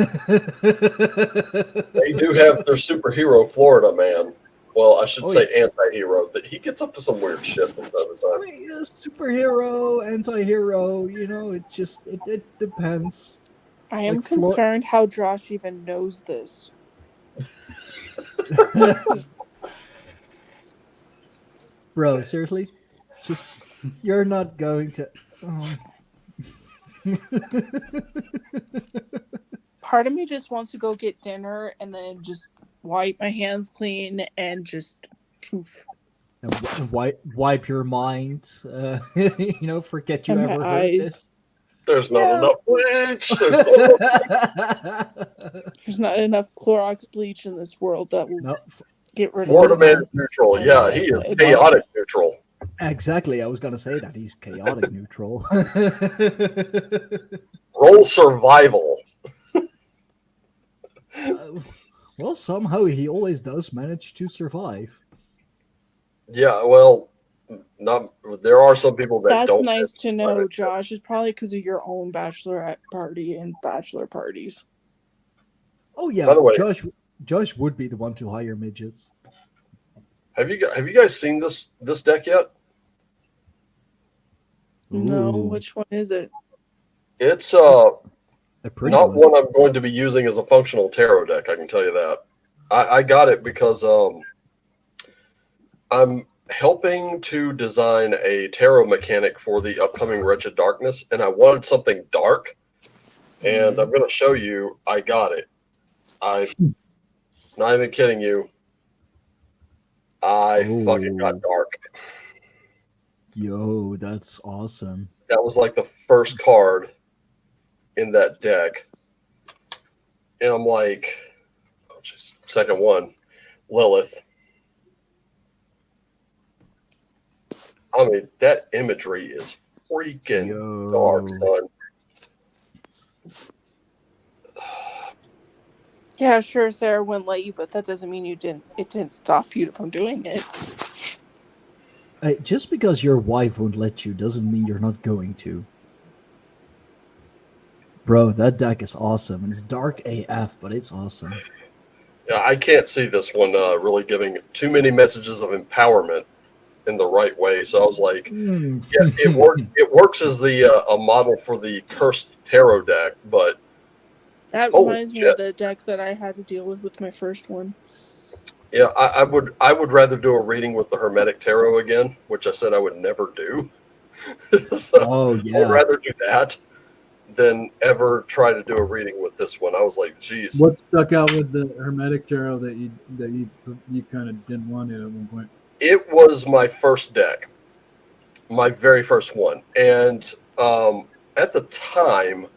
do have their superhero Florida man. Well, I should Oh, say anti-hero. That he gets up to some weird shit from time to time. Superhero, anti-hero, it depends. I am Like Flo- concerned how Josh even knows this. Bro, seriously? Just, you're not going to... Part of me just wants to go get dinner and then just wipe my hands clean and just poof. And wipe your mind. Forget you And ever my heard eyes. this. There's not enough bleach. There's not enough Clorox bleach in this world that will get rid Florida of man is neutral. Yeah, he is chaotic neutral. Exactly. I was going to say that. He's chaotic neutral. Roll survival. Well, somehow he always does manage to survive. Yeah, well, there are some people that That's don't. nice to know, Josh. It's probably because of your own bachelorette party and bachelor parties. Oh yeah, By the way, Josh would be the one to hire midgets. Have you guys seen this deck yet? No, Ooh. which one is it? It's A pretty not one I'm going to be using as a functional tarot deck. I can tell you that. I got it because I'm helping to design a tarot mechanic for the upcoming Wretched Darkness, and I wanted something dark. And I'm going to show you. I got it. I'm not even kidding you. I fucking got dark. Yo, that's awesome. That was like the first card in that deck. And I'm like, oh, geez, second one, Lilith. I mean, that imagery is freaking dark, son. Yeah, sure, Sarah wouldn't let you, but that doesn't mean it didn't stop you from doing it. Just because your wife won't let you doesn't mean you're not going to. Bro, that deck is awesome. It's dark AF, but it's awesome. Yeah, I can't see this one really giving too many messages of empowerment in the right way. So I was like, yeah, it works as a model for the Cursed Tarot deck, but that reminds me of the deck that I had to deal with my first one. Yeah, I would rather do a reading with the Hermetic Tarot again, which I said I would never do. So I'd rather do that than ever try to do a reading with this one. I was like, geez. What stuck out with the Hermetic Tarot that you kind of didn't want to at one point? It was my first deck, my very first one, and at the time,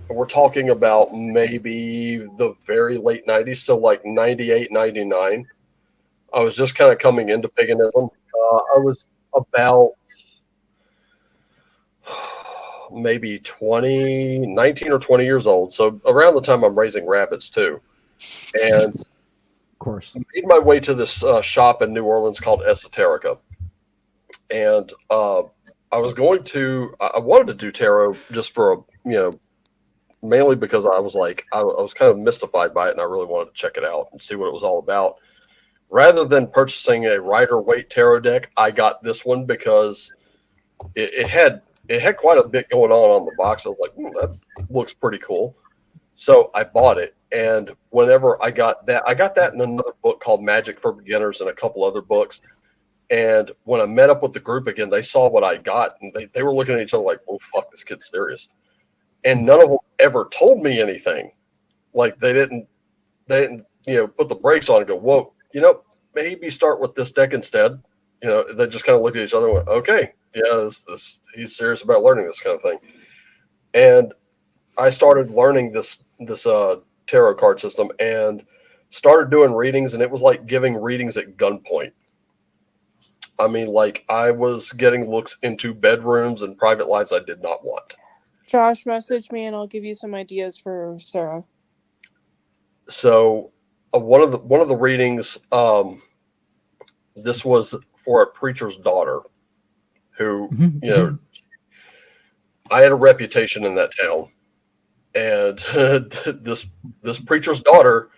we're talking about maybe the very late 90s, so like 98, 99. I was just kind of coming into paganism. I was about maybe 19 or 20 years old, so around the time I'm raising rabbits too. And of course, I made my way to this shop in New Orleans called Esoterica. And I wanted to do tarot just for mainly because I was like, I was kind of mystified by it, and I really wanted to check it out and see what it was all about. Rather than purchasing a Rider-Waite tarot deck, I got this one because it had quite a bit going on the box. I was like, that looks pretty cool. So I bought it, and whenever I got that in another book called Magic for Beginners and a couple other books. And when I met up with the group again, they saw what I got, and they were looking at each other like, oh, fuck, this kid's serious. And none of them ever told me anything. Like they didn't, put the brakes on and go, whoa, maybe start with this deck instead. They just kind of looked at each other and went, okay, yeah, this he's serious about learning this kind of thing. And I started learning this tarot card system and started doing readings, and it was like giving readings at gunpoint. I mean, like I was getting looks into bedrooms and private lives I did not want. Josh, message me and I'll give you some ideas for Sarah. So one of the readings, this was for a preacher's daughter who, I had a reputation in that town, and this preacher's daughter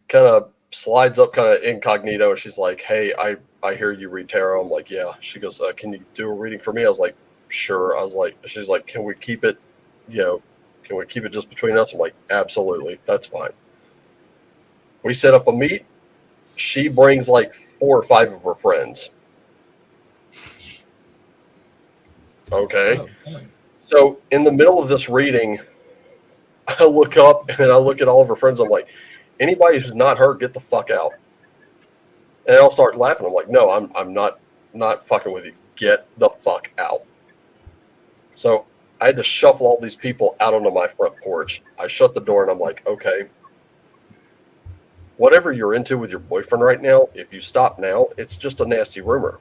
kind of slides up kind of incognito, and she's like, "Hey, I hear you read tarot." I'm like, "Yeah." She goes, "Can you do a reading for me?" I was like, "Sure." I was like, she's like, "Can we keep it, can we keep it just between us?" I'm like, "Absolutely, that's fine." We set up a meet. She brings like 4 or 5 of her friends. Okay. So in the middle of this reading, I look up and I look at all of her friends. I'm like, anybody who's not her, get the fuck out. And I'll start laughing. I'm like, no, I'm not fucking with you. Get the fuck out. So I had to shuffle all these people out onto my front porch. I shut the door and I'm like, okay, whatever you're into with your boyfriend right now, if you stop now, it's just a nasty rumor.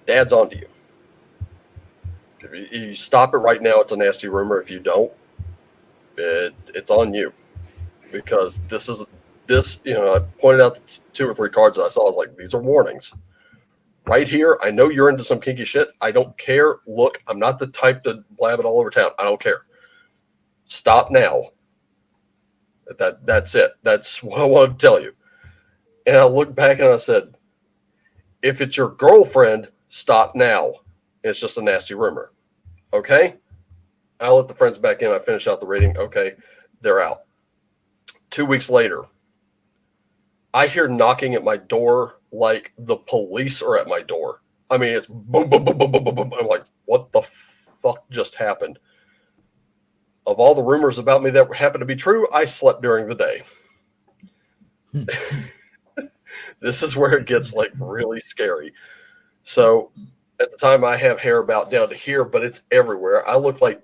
Dad's onto you. If you stop it right now, it's a nasty rumor. If you don't, it's on you. Because this, I pointed out the 2 or 3 cards that I saw. I was like, these are warnings. Right here, I know you're into some kinky shit. I don't care. Look, I'm not the type to blab it all over town. I don't care. Stop now. That's it. That's what I want to tell you. And I looked back and I said, if it's your girlfriend, stop now. It's just a nasty rumor. Okay? I let the friends back in. I finish out the reading. Okay, they're out. 2 weeks later, I hear knocking at my door like the police are at my door. I mean, it's boom, boom, boom, boom, boom, boom, boom. I'm like, what the fuck just happened? Of all the rumors about me that happened to be true, I slept during the day. This is where it gets like really scary. So at the time I have hair about down to here, but it's everywhere. I look like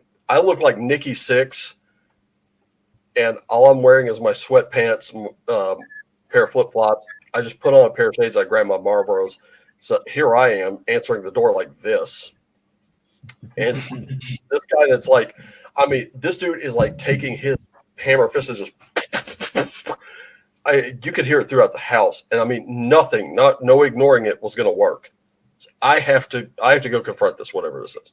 Nikki Sixx, and all I'm wearing is my sweatpants, pair of flip-flops. I just put on a pair of shades. I grab my Marlboros. So here I am answering the door like this. And this guy that's like, I mean, this dude is like taking his hammer fist and just, you could hear it throughout the house. And I mean, no ignoring it was going to work. So I have to go confront this, whatever this is.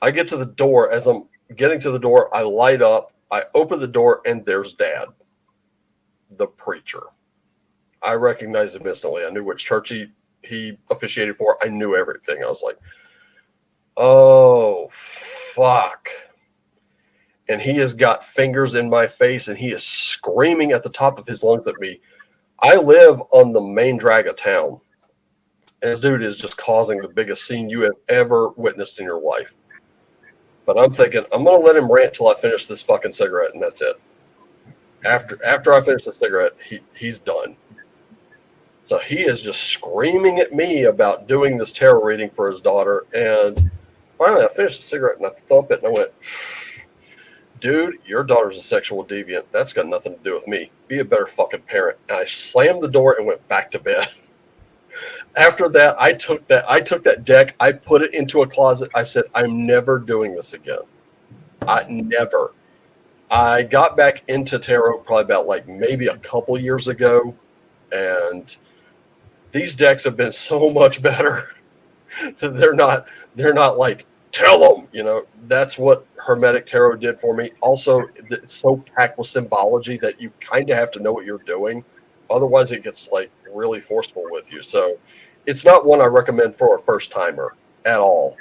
I get to the door. As I'm getting to the door, I light up. I open the door, and there's Dad, the preacher. I recognized him instantly. I knew which church he officiated for. I knew everything. I was like, oh, fuck. And he has got fingers in my face, and he is screaming at the top of his lungs at me. I live on the main drag of town. And this dude is just causing the biggest scene you have ever witnessed in your life. But I'm thinking, I'm going to let him rant till I finish this fucking cigarette, and that's it. After I finish the cigarette, he's done. So he is just screaming at me about doing this tarot reading for his daughter. And finally, I finished the cigarette, and I thump it, and I went, dude, your daughter's a sexual deviant. That's got nothing to do with me. Be a better fucking parent. And I slammed the door and went back to bed. After that, I took that deck, I put it into a closet. I said, I'm never doing this again. Never. I got back into tarot probably about like maybe a couple years ago, and these decks have been so much better. They're not like, tell them, that's what Hermetic Tarot did for me. Also, it's so packed with symbology that you kind of have to know what you're doing. Otherwise, it gets like really forceful with you. So it's not one I recommend for a first timer at all.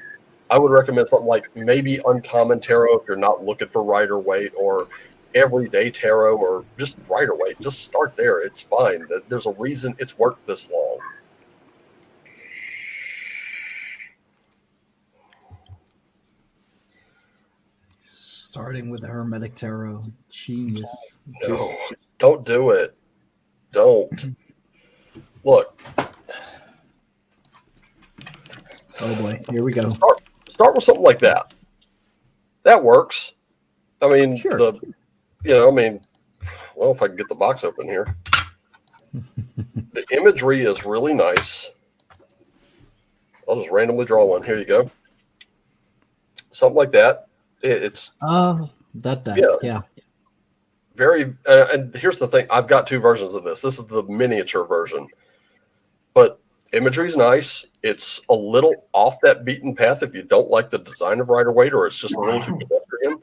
I would recommend something like maybe Uncommon Tarot if you're not looking for Rider-Waite, or Everyday Tarot, or just Rider-Waite. Just start there. It's fine. There's a reason it's worked this long. Starting with Hermetic Tarot. Jeez. No, don't do it. Don't. Look. Oh boy, here we go. Start with something like that. That works. I mean, sure. well, if I can get the box open here. The imagery is really nice. I'll just randomly draw one. Here you go. Something like that. It's that deck. Yeah. Very, and here's the thing. I've got 2 versions of this. This is the miniature version, but imagery's nice. It's a little off that beaten path if you don't like the design of Rider-Waite, or it's just a little too pedestrian.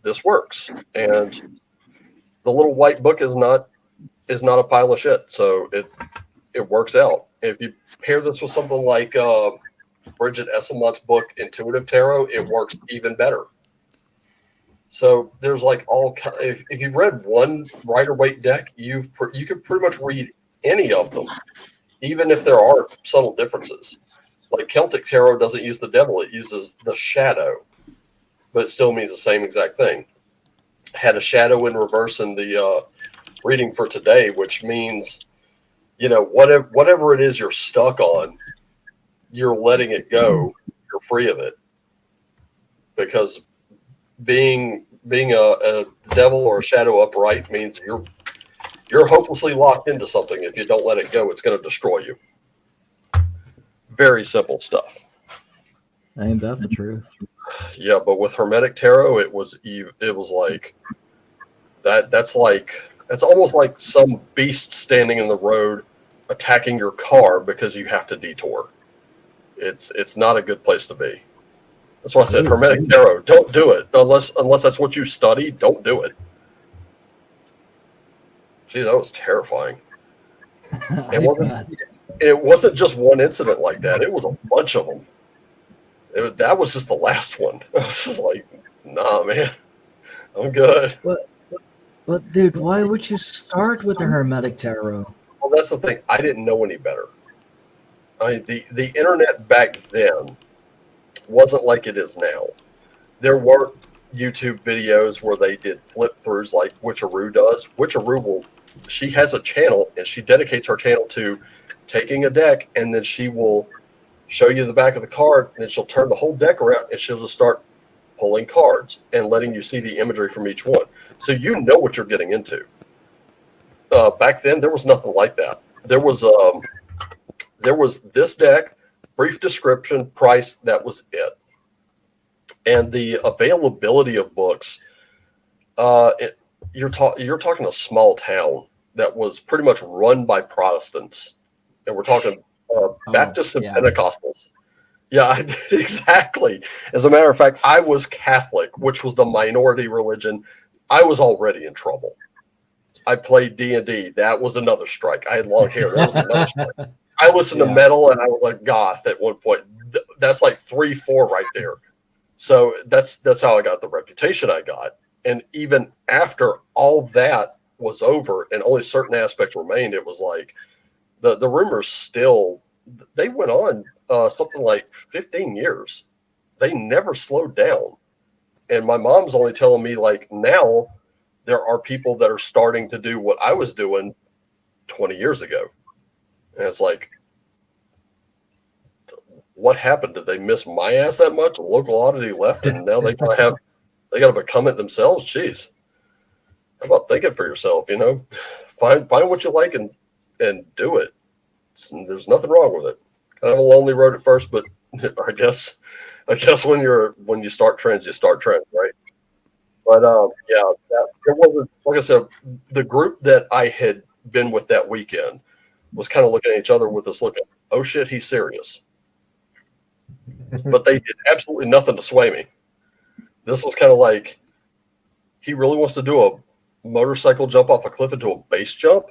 This works. And the little white book is not is not a pile of shit. So it works out. If you pair this with something like Bridget Esselmont's book, Intuitive Tarot, it works even better. So there's like if you've read one Rider-Waite deck, you could pretty much read any of them, even if there are subtle differences. Like Celtic Tarot doesn't use the devil, it uses the shadow, but it still means the same exact thing. Had a shadow in reverse in the reading for today, which means, whatever it is you're stuck on, you're letting it go. You're free of it, because being a devil or a shadow upright means you're hopelessly locked into something. If you don't let it go, it's going to destroy you. Very simple stuff. Ain't that the truth? Yeah, but with Hermetic Tarot, it was like that. That's almost like some beast standing in the road attacking your car because you have to detour. It's not a good place to be. That's why I said Hermetic Tarot. Don't do it unless that's what you study. Don't do it. Gee, that was terrifying. It wasn't just one incident like that. It was a bunch of them. That was just the last one. I was just like, nah, man, I'm good. But dude, why would you start with the Hermetic Tarot? Well, that's the thing. I didn't know any better. The internet back then wasn't like it is now. There were YouTube videos where they did flip throughs like Witcheroo does. She has a channel, and she dedicates her channel to taking a deck, and then she will show you the back of the card, and then she'll turn the whole deck around, and she'll just start pulling cards and letting you see the imagery from each one. So you know what you're getting into. Back then, there was nothing like that. There was this deck, brief description, price, that was it. And the availability of books, you're talking a small town that was pretty much run by Protestants. And we're talking Baptists and Pentecostals. Yeah, exactly. As a matter of fact, I was Catholic, which was the minority religion. I was already in trouble. I played D&D. That was another strike. I had long hair. That was another strike. I listened to metal, and I was like goth at one point. That's like 3-4 right there. So that's how I got the reputation I got. And even after all that was over and only certain aspects remained, it was like the rumors still, they went on something like 15 years. They never slowed down. And my mom's only telling me, like, now there are people that are starting to do what I was doing 20 years ago. And it's like, what happened? Did they miss my ass that much? A local oddity left, and now they gotta become it themselves. Jeez. How about thinking for yourself, Find what you like and do it. There's nothing wrong with it. Kind of a lonely road at first, but I guess when you start trends, right? But it wasn't, like I said, the group that I had been with that weekend was kind of looking at each other with this look of, oh shit, he's serious. But they did absolutely nothing to sway me. This was kind of like, he really wants to do a motorcycle jump off a cliff into a base jump.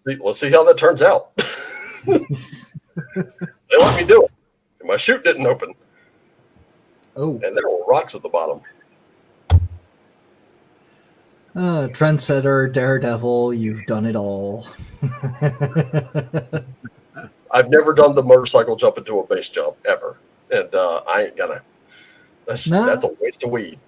Let's see how that turns out. They let me do it. And my chute didn't open. Oh. And there were rocks at the bottom. Trendsetter, Daredevil, you've done it all. I've never done the motorcycle jump into a base jump ever. And I ain't gonna. That's a waste of weed.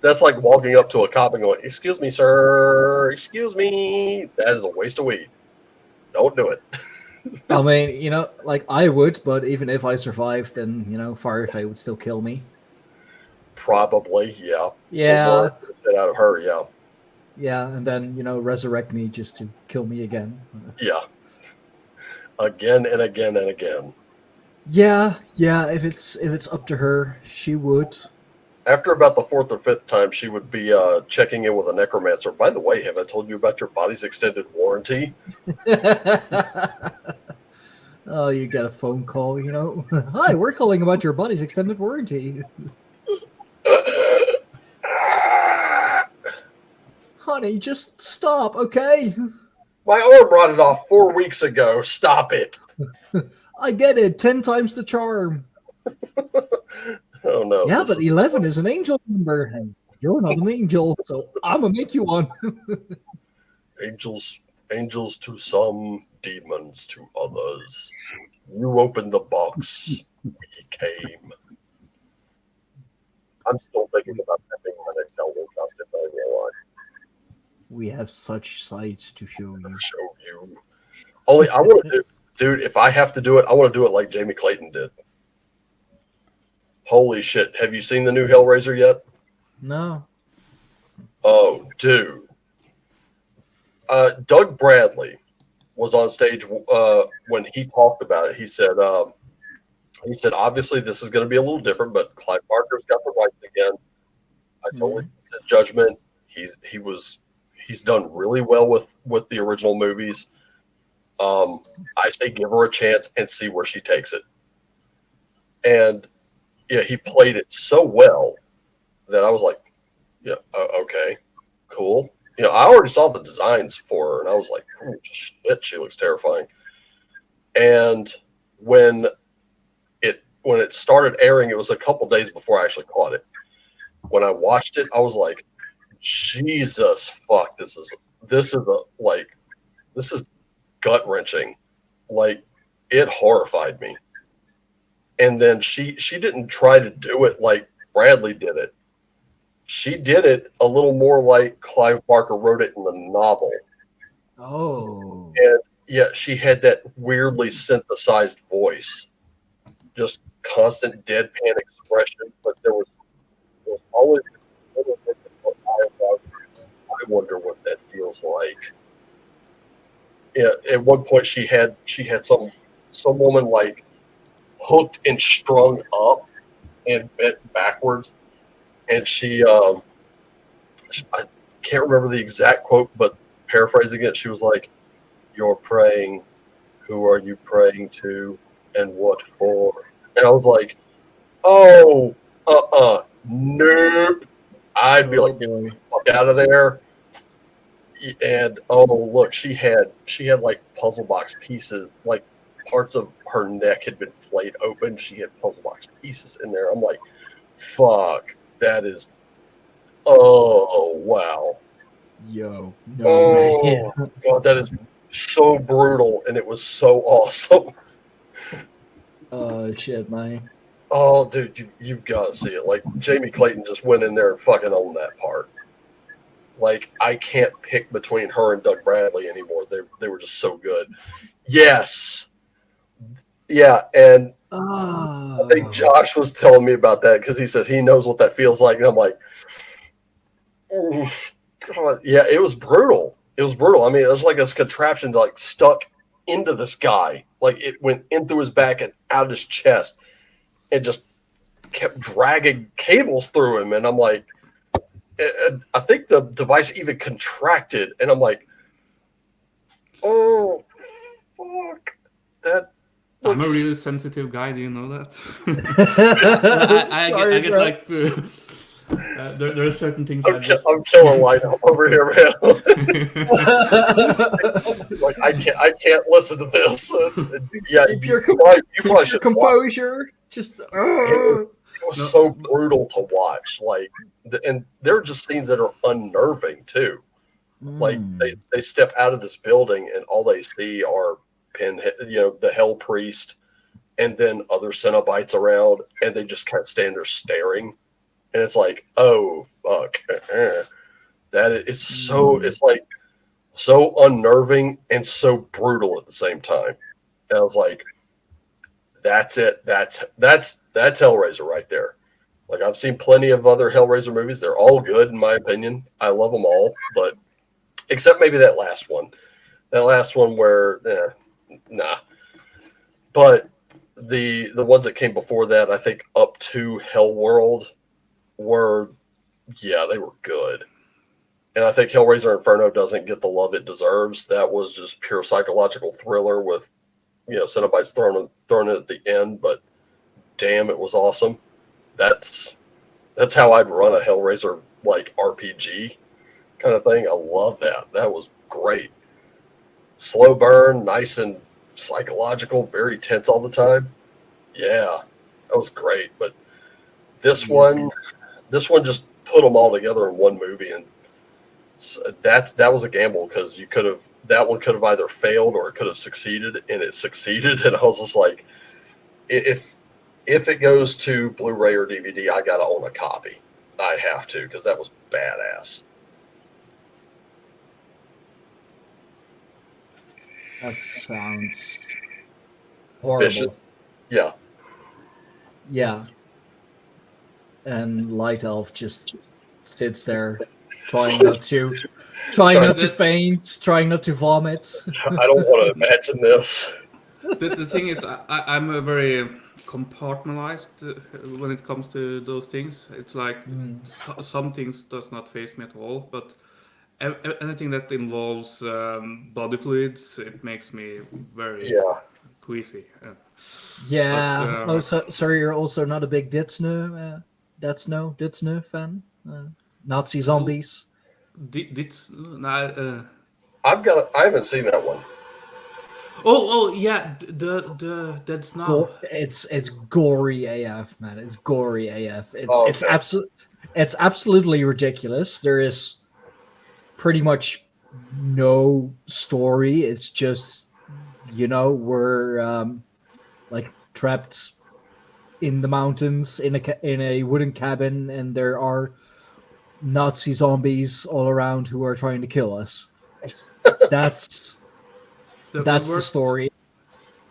That's like walking up to a cop and going, "Excuse me, sir. Excuse me." That is a waste of weed. Don't do it. I mean, like I would, but even if I survived, then Firefly would still kill me. Probably, yeah. Yeah. Get out of her, yeah. Yeah, and then resurrect me just to kill me again. Yeah. Again and again and again. Yeah. If it's up to her, she would. After about the 4th or 5th time, she would be checking in with a necromancer. By the way, have I told you about your body's extended warranty? Oh, you get a phone call, Hi, we're calling about your body's extended warranty. honey, just stop, okay? My arm rotted off 4 weeks ago. Stop it. I get it. 10 times the charm. Oh no. Yeah, but 11 is an angel number. And you're not an angel, so I'm gonna make you one. Angels to some, demons to others. You opened the box. We came. I'm still thinking about that being my next Halloween costume. Not even gonna lie. We have such sights to show you. Show you. Only I want to do, dude. If I have to do it, I want to do it like Jamie Clayton did. Holy shit! Have you seen the new Hellraiser yet? No. Oh, dude. Doug Bradley was on stage when he talked about it. He said, obviously this is going to be a little different, but Clive Barker's got the rights again. I totally his judgment. He's done really well with the original movies. I say give her a chance and see where she takes it. And yeah, he played it so well that I was like, yeah, okay, cool. You know, I already saw the designs for her, and I was like, oh, shit, she looks terrifying. And when it started airing, it was a couple days before I actually caught it. When I watched it, I was like, Jesus fuck, this is gut wrenching. Like, it horrified me. And then she didn't try to do it like Bradley did it. She did it a little more like Clive Barker wrote it in the novel. Oh. And yeah, she had that weirdly synthesized voice. Just constant deadpan expression, but there was always this little bit of I wonder what that feels like. Yeah, at one point she had some woman like hooked and strung up and bent backwards. And I can't remember the exact quote, but paraphrasing it, she was like, "You're praying. Who are you praying to, and what for?" And I was like, "Oh, nope." I'd be like, "Get the fuck out of there." And oh, look, she had like puzzle box pieces, like parts of her neck had been flayed open. She had puzzle box pieces in there. I'm like, fuck. That is, oh wow, Yo, no, man. God, that is so brutal, and it was so awesome. Oh shit, man. Oh, dude, you've got to see it. Like Jamie Clayton just went in there and fucking owned that part. Like I can't pick between her and Doug Bradley anymore. They were just so good. Yes, yeah, and. I think Josh was telling me about that because he said he knows what that feels like, and I'm like, oh, God, yeah, it was brutal. It was brutal. I mean, it was like this contraption like stuck into this guy, like it went in through his back and out his chest, and just kept dragging cables through him. And I'm like, I think the device even contracted, and I'm like, oh, fuck that. I'm a really sensitive guy. Do you know that? I get bro. like there are certain things. I'm killing light up over here, man. Like I can't listen to this. Yeah, Keep your composure. Just it was so brutal to watch. Like, and there are just scenes that are unnerving too. Like they step out of this building and all they see are the Hell Priest, and then other Cenobites around, and they just kind of stand there staring, and it's like, oh fuck, that is so. It's like so unnerving and so brutal at the same time. And I was like, that's it. That's Hellraiser right there. Like I've seen plenty of other Hellraiser movies. They're all good in my opinion. I love them all, but except maybe that last one. That last one where. Nah, but the ones that came before that, I think up to Hellworld were, yeah, they were good. And I think Hellraiser Inferno doesn't get the love it deserves. That was just pure psychological thriller with, Cenobites thrown in at the end. But damn, it was awesome. That's how I'd run a Hellraiser like RPG, kind of thing. I love that. That was great. Slow burn, nice and psychological, very tense all the time. Yeah, that was great. But this one just put them all together in one movie, and that was a gamble because that one could have either failed or it could have succeeded, and it succeeded. And I was just like, if it goes to Blu-ray or DVD, I gotta own a copy. I have to, because that was badass. That sounds horrible. Vicious. Yeah. Yeah. And Light Elf just sits there trying not to faint, trying not to vomit. I don't want to imagine this. The thing is, I'm a very compartmentalized when it comes to those things. It's like some things does not faze me at all, but anything that involves body fluids, it makes me very queasy. Yeah. But, so you're also not a big Ditsno fan? Nazi zombies? I haven't seen that one. Oh yeah, the that's not. It's gory AF, man. It's gory AF. It's absolutely ridiculous. There is pretty much no story. It's just, we're like trapped in the mountains in a wooden cabin, and there are Nazi zombies all around who are trying to kill us. That's the story.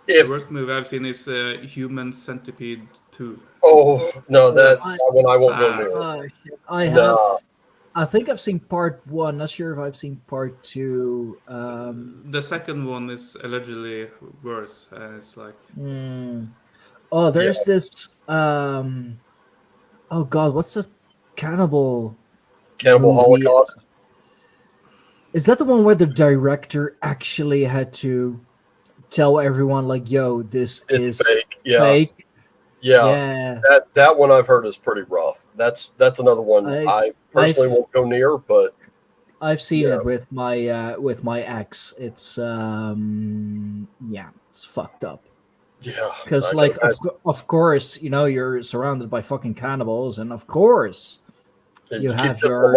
The worst movie I've seen is Human Centipede 2. Oh no, that one I won't go near. I think I've seen part 1. Not sure if I've seen part 2. The second one is allegedly worse. It's like. Oh, there's this. Oh God, what's the cannibal movie? Holocaust? Is that the one where the director actually had to tell everyone, like, "Yo, this is fake"? Fake. Yeah. That one I've heard is pretty rough. That's another one I personally won't go near, but I've seen it with my ex. It's it's fucked up. Yeah, because like of course you're surrounded by fucking cannibals, and of course you have your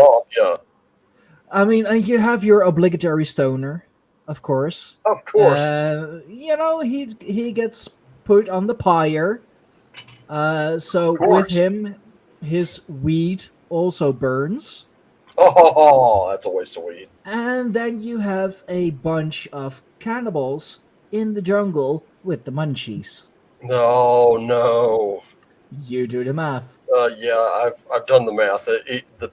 I mean, you have your obligatory stoner, of course. Of course. He gets put on the pyre. So with him, his weed also burns. Oh, that's a waste of weed. And then you have a bunch of cannibals in the jungle with the munchies. No. You do the math. I've done the math. The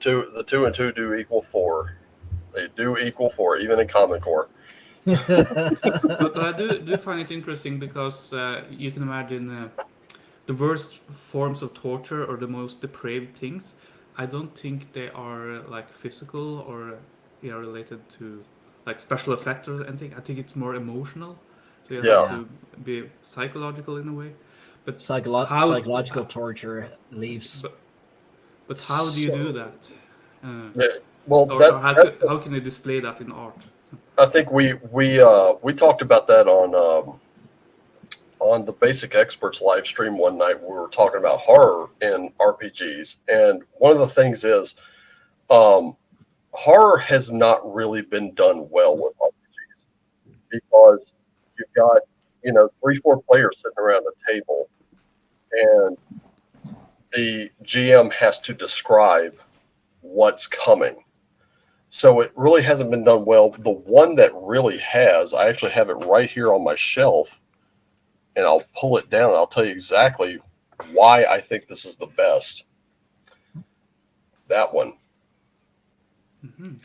two and two do equal 4. They do equal 4, even in Common Core. but I do find it interesting because you can imagine the worst forms of torture or the most depraved things. I don't think they are like physical or related to like special effects or anything. I think it's more emotional. So you have to be psychological in a way. But psychological torture leaves. But how do you do that? How can you display that in art? I think we talked about that on the Basic Experts live stream one night. We were talking about horror in RPGs, and one of the things is horror has not really been done well with RPGs because you've got 3-4 players sitting around a table, and the GM has to describe what's coming. So it really hasn't been done well. The one that really has, I actually have it right here on my shelf, and I'll pull it down and I'll tell you exactly why I think this is the best. That one. Mm-hmm.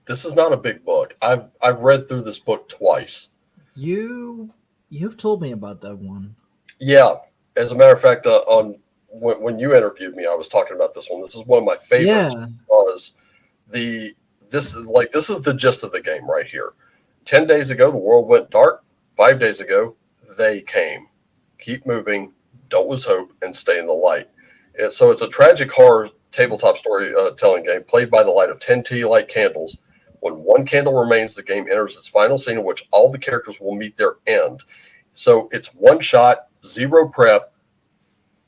This is not a big book. I've read through this book twice. You've told me about that one. Yeah, as a matter of fact, when you interviewed me, I was talking about this one. This is one of my favorites because this is the gist of the game right here. 10 days ago, the world went dark. 5 days ago, they came. Keep moving, don't lose hope, and stay in the light. And so it's a tragic horror tabletop storytelling game played by the light of 10 tea light candles. When one candle remains, the game enters its final scene in which all the characters will meet their end. So it's one shot, zero prep.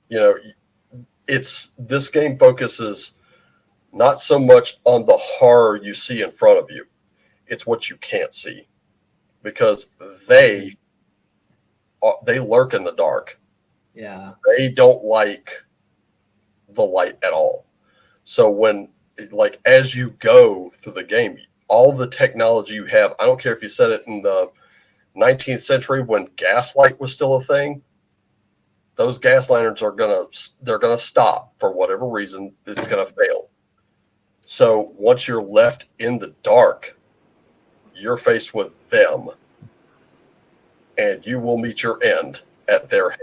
You know, this game focuses not so much on the horror you see in front of you. It's what you can't see, because they lurk in the dark. Yeah. They don't like the light at all. So when, like, as you go through the game, all the technology you have, I don't care if you said it in the 19th century when gaslight was still a thing, those gas lanterns they're gonna stop for whatever reason. It's gonna fail. So once you're left in the dark, you're faced with them, and you will meet your end at their hand.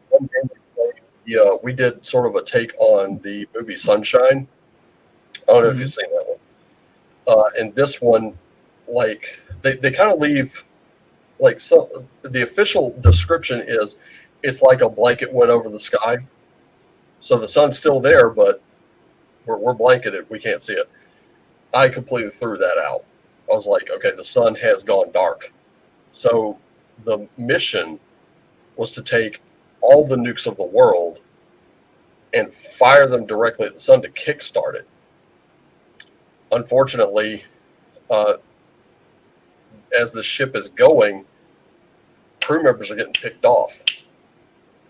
One game we did sort of a take on the movie Sunshine. I don't know if you've seen that one. And this one, like, they kind of leave, like, so the official description is it's like a blanket went over the sky. So the sun's still there, but we're blanketed. We can't see it. I completely threw that out. I was like, okay, the sun has gone dark. So the mission was to take all the nukes of the world and fire them directly at the sun to kickstart it. Unfortunately, as the ship is going, crew members are getting picked off.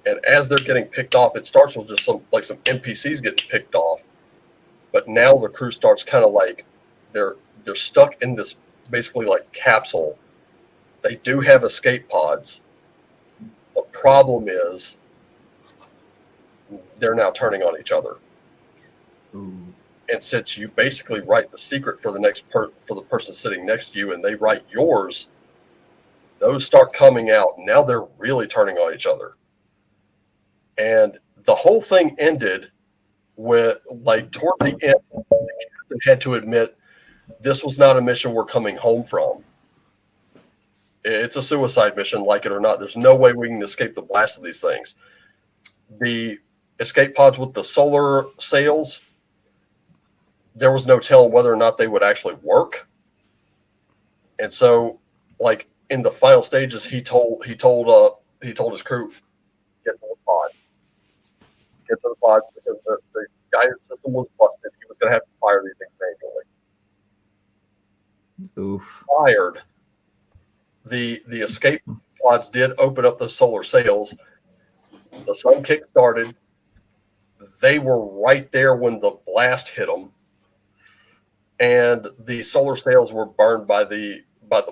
And as they're getting picked off, it starts with just some NPCs getting picked off. But now the crew starts kind of like they're stuck in this basically like capsule. They do have escape pods. The problem is they're now turning on each other. Ooh. And since you basically write the secret for the for the person sitting next to you, and they write yours, those start coming out. Now they're really turning on each other. And the whole thing ended with, like, toward the end, the captain had to admit this was not a mission we're coming home from. It's a suicide mission, like it or not. There's no way we can escape the blast of these things. The escape pods with the solar sails, there was no telling whether or not they would actually work. And so, like, in the final stages, he told his crew, get to the pod. Get to the pod, because the guidance system was busted. He was going to have to fire these things manually. Oof. Fired. The escape pods did open up the solar sails. The sun kick-started. They were right there when the blast hit them, and the solar sails were burned by the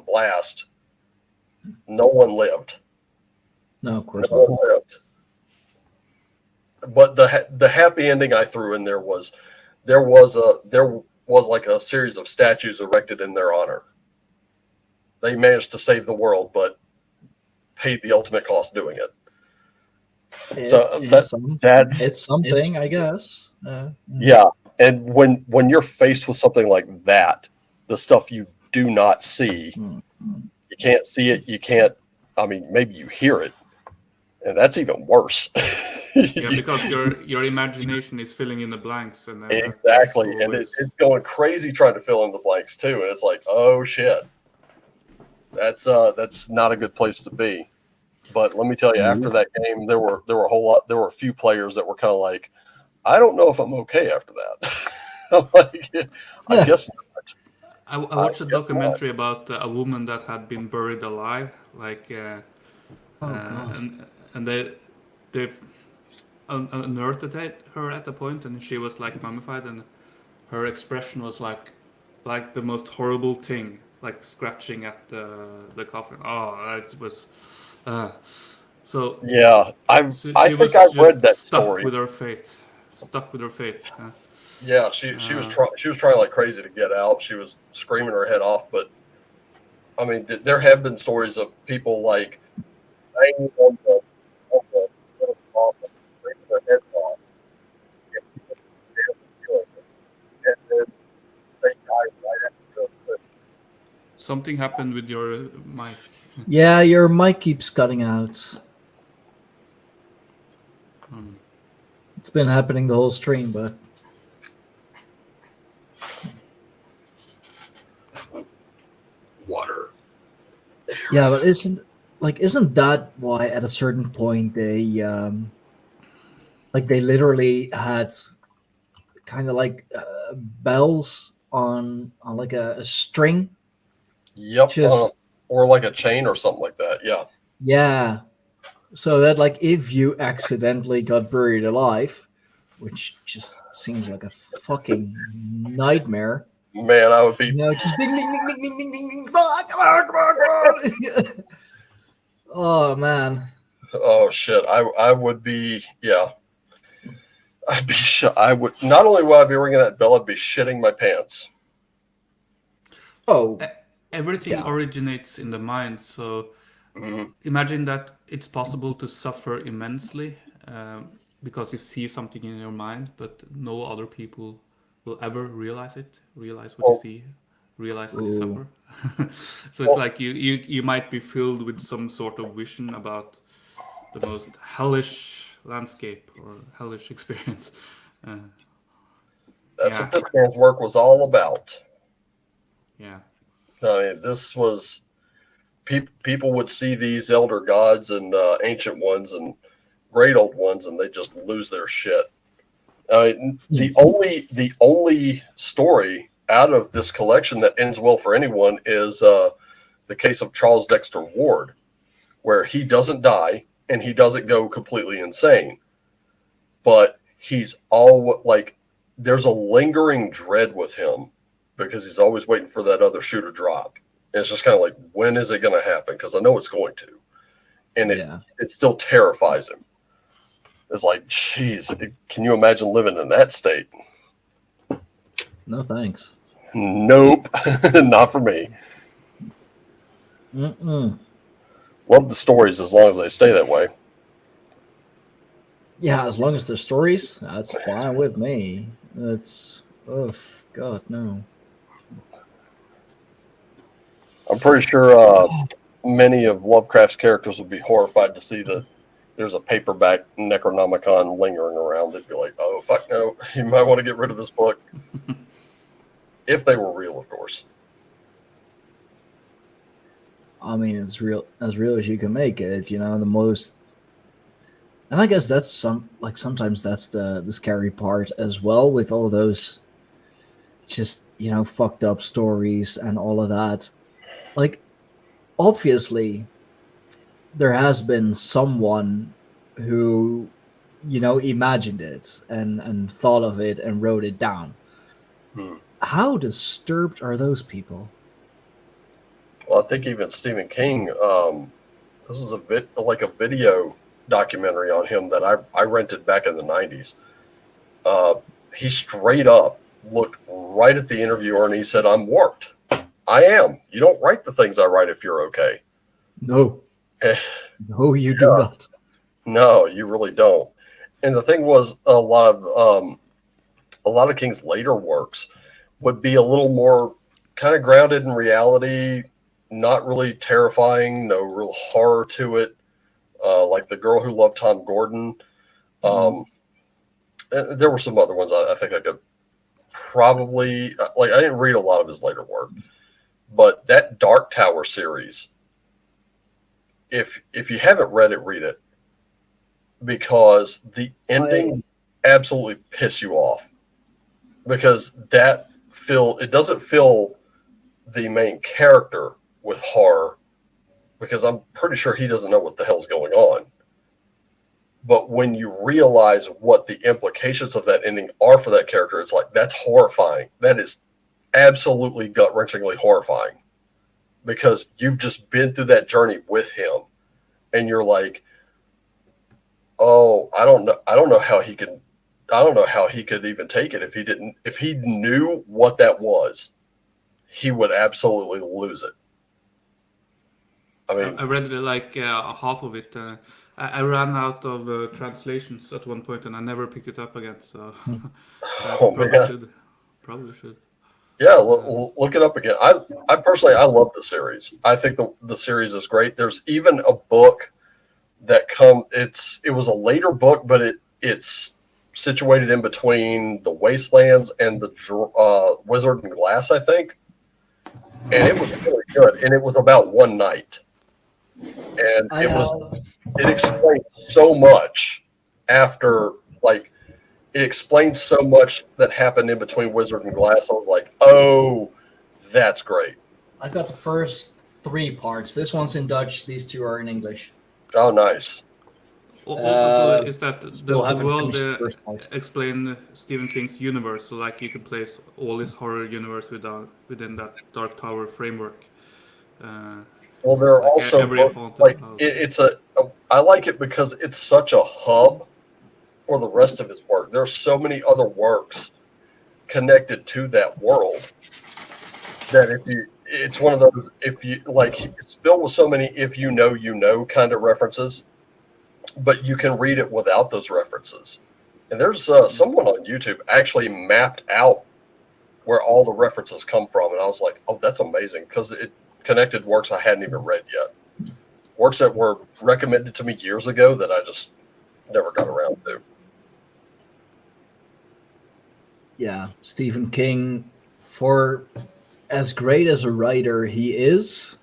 blast. No one lived. No, of course no one lived. But the happy ending I threw in there was there was like a series of statues erected in their honor. They managed to save the world, but paid the ultimate cost doing it. It's something, I guess. Yeah, and when you're faced with something like that, the stuff you do not see, you can't see it. You can't. I mean, maybe you hear it, and that's even worse. Yeah, because your imagination is filling in the blanks, and exactly, and it's going crazy trying to fill in the blanks too. And it's like, oh shit, that's not a good place to be. But let me tell you, after that game, there were a few players that were kind of like, I don't know if I'm okay after that. Like, I guess not. I watched a documentary about a woman that had been buried alive, like, and they've unearthed her at the point, and she was like mummified, and her expression was like the most horrible thing, like scratching at the coffin. Oh, it was. So yeah, I think I read that story. Stuck with her fate. Yeah, she was trying like crazy to get out. She was screaming her head off. But I mean, there have been stories of people like hanging on the coffin, screaming their heads off, and then they died right after. Something happened with your mic. Yeah, your mic keeps cutting out. been happening the whole stream, but Water. yeah, but isn't that why at a certain point they they literally had kind of bells on like a string? Yep. Just or like a chain or something like that. Yeah. yeah. So that if you accidentally got buried alive, which just seems like a fucking nightmare. Man, I would be. Just ding ding ding ding ding ding ding ding. Come on. Oh man. Oh shit. I would be. Yeah. I'd be. I would not only would I be ringing that bell, I'd be shitting my pants. Oh. Everything originates in the mind, so imagine that it's possible to suffer immensely because you see something in your mind, but no other people will ever realize what you see, realize that you suffer. So it's like you might be filled with some sort of vision about the most hellish landscape or hellish experience. That's what this man's work was all about. Yeah. I mean, this was people would see these elder gods and ancient ones and great old ones, and they just lose their shit. I mean, the only story out of this collection that ends well for anyone is the case of Charles Dexter Ward, where he doesn't die and he doesn't go completely insane, but he's all there's a lingering dread with him, because he's always waiting for that other shoe to drop. And it's just kind of like, when is it going to happen? Because I know it's going to. And it still terrifies him. It's like, geez, can you imagine living in that state? No thanks. Nope. Not for me. Love the stories as long as they stay that way. Yeah, as long as they're stories, that's fine with me. That's, oh, God, no. I'm pretty sure many of Lovecraft's characters would be horrified to see that there's a paperback Necronomicon lingering around. They'd be like, oh, fuck no, you might want to get rid of this book. If they were real, of course. I mean, it's as real as you can make it, the most. And I guess that's sometimes that's the scary part as well, with all those just, fucked up stories and all of that. Obviously, there has been someone who, imagined it and thought of it and wrote it down. How disturbed are those people? Well, I think even Stephen King, this was a video documentary on him that I rented back in the 90s. He straight up looked right at the interviewer and he said, I'm warped. I am. You don't write the things I write if you're okay. No. No, you do not. No, you really don't. And the thing was, a lot of King's later works would be a little more kind of grounded in reality, not really terrifying, no real horror to it. Like The Girl Who Loved Tom Gordon. There were some other ones I think I could probably, I didn't read a lot of his later work, but that Dark Tower series, if you haven't read it, read it, because the ending absolutely piss you off, because it doesn't fill the main character with horror, because I'm pretty sure he doesn't know what the hell's going on. But when you realize what the implications of that ending are for that character, it's like, that's horrifying. That is absolutely gut-wrenchingly horrifying, because you've just been through that journey with him, and you're like, oh, I don't know how he could even take it. If he knew what that was, he would absolutely lose it. I mean, I read half of it. I ran out of translations at one point, and I never picked it up again. So probably should. Yeah, look it up again. I personally, I love the series. I think the series is great. There's even a book that it was a later book, but it's situated in between the Wastelands and the Wizard and Glass, I think. And it was really good. And it was about one night. And it explained so much after, like, it explained so much that happened in between Wizard and Glass. I was like, oh, that's great. I got the first 3 parts. This one's in Dutch. These 2 are in English. Oh, nice. Also, is that the haven't world finished the first part. explain Stephen King's universe, so like you can place all his horror universe within that Dark Tower framework. Well, there are like also every haunted like house. it's I like it because it's such a hub for the rest of his work. There are so many other works connected to that world that it's one of those, if you like, it's filled with so many if you know kind of references, but you can read it without those references. And there's someone on YouTube actually mapped out where all the references come from, and I was like, oh, that's amazing, because it connected works I hadn't even read yet, works that were recommended to me years ago that I just never got around to. Yeah, Stephen King, for as great as a writer he is,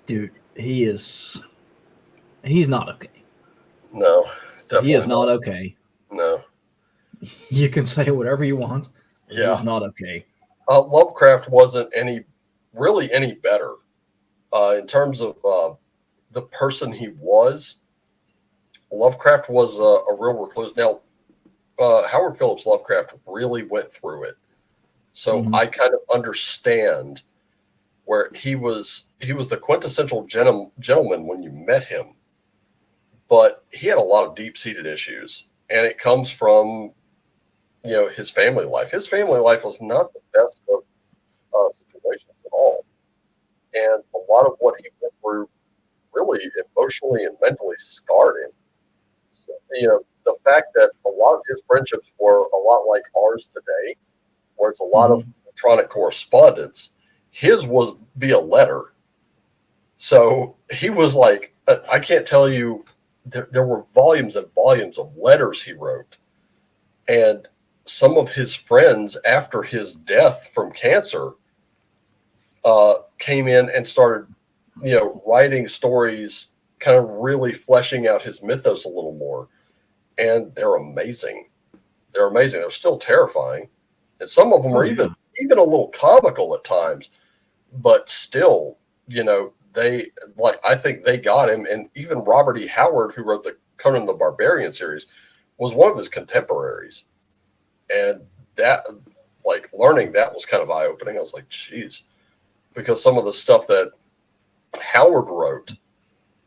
dude, he's not okay. No, definitely he is not okay. No. You can say whatever you want. Yeah. He's not okay. Lovecraft wasn't really any better in terms of the person he was. Lovecraft was a real recluse. Now, Howard Phillips Lovecraft really went through it, so I kind of understand where he was the quintessential gentleman when you met him, but he had a lot of deep-seated issues, and it comes from his family life. His family life was not the best of situations at all, and a lot of what he went through really emotionally and mentally scarred him. So, the fact that a lot of his friendships were a lot like ours today, where it's a lot of electronic correspondence, his was via letter. So he was like, I can't tell you, there were volumes and volumes of letters he wrote. And some of his friends, after his death from cancer, came in and started, writing stories, kind of really fleshing out his mythos a little more. And they're amazing. They're amazing. They're still terrifying. And some of them are even a little comical at times, but still, I think they got him. And even Robert E. Howard, who wrote the Conan the Barbarian series, was one of his contemporaries. And that, learning that was kind of eye-opening. I was like, geez, because some of the stuff that Howard wrote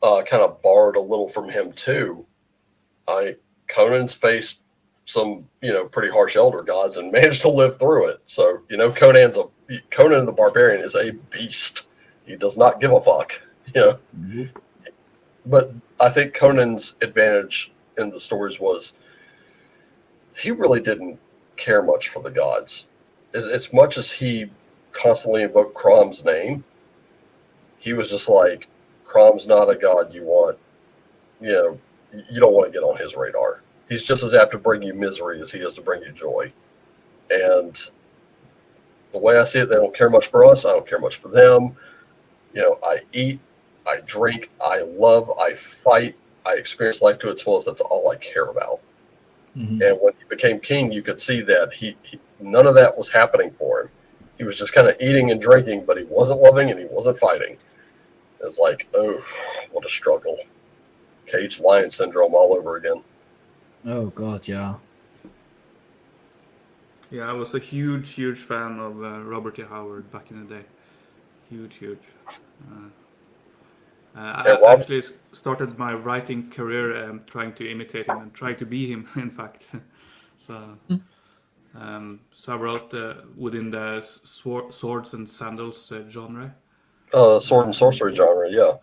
kind of borrowed a little from him too. Conan's faced some, pretty harsh elder gods and managed to live through it. So, Conan the Barbarian is a beast. He does not give a fuck, But I think Conan's advantage in the stories was he really didn't care much for the gods. As much as he constantly invoked Crom's name, he was just like, Crom's not a god you want, you don't want to get on his radar. He's just as apt to bring you misery as he is to bring you joy. And the way I see it, they don't care much for us. I don't care much for them. I eat, I drink, I love, I fight, I experience life to its fullest. That's all I care about. And when he became king, you could see that he none of that was happening for him. He was just kind of eating and drinking, but he wasn't loving and he wasn't fighting. It's like, oh, what a struggle. Caged lion syndrome all over again. Oh, God, yeah. Yeah, I was a huge fan of Robert E. Howard back in the day. Huge. I actually started my writing career trying to imitate him and try to be him, in fact. So I wrote within the swords and sandals genre. Sword and sorcery genre, yeah.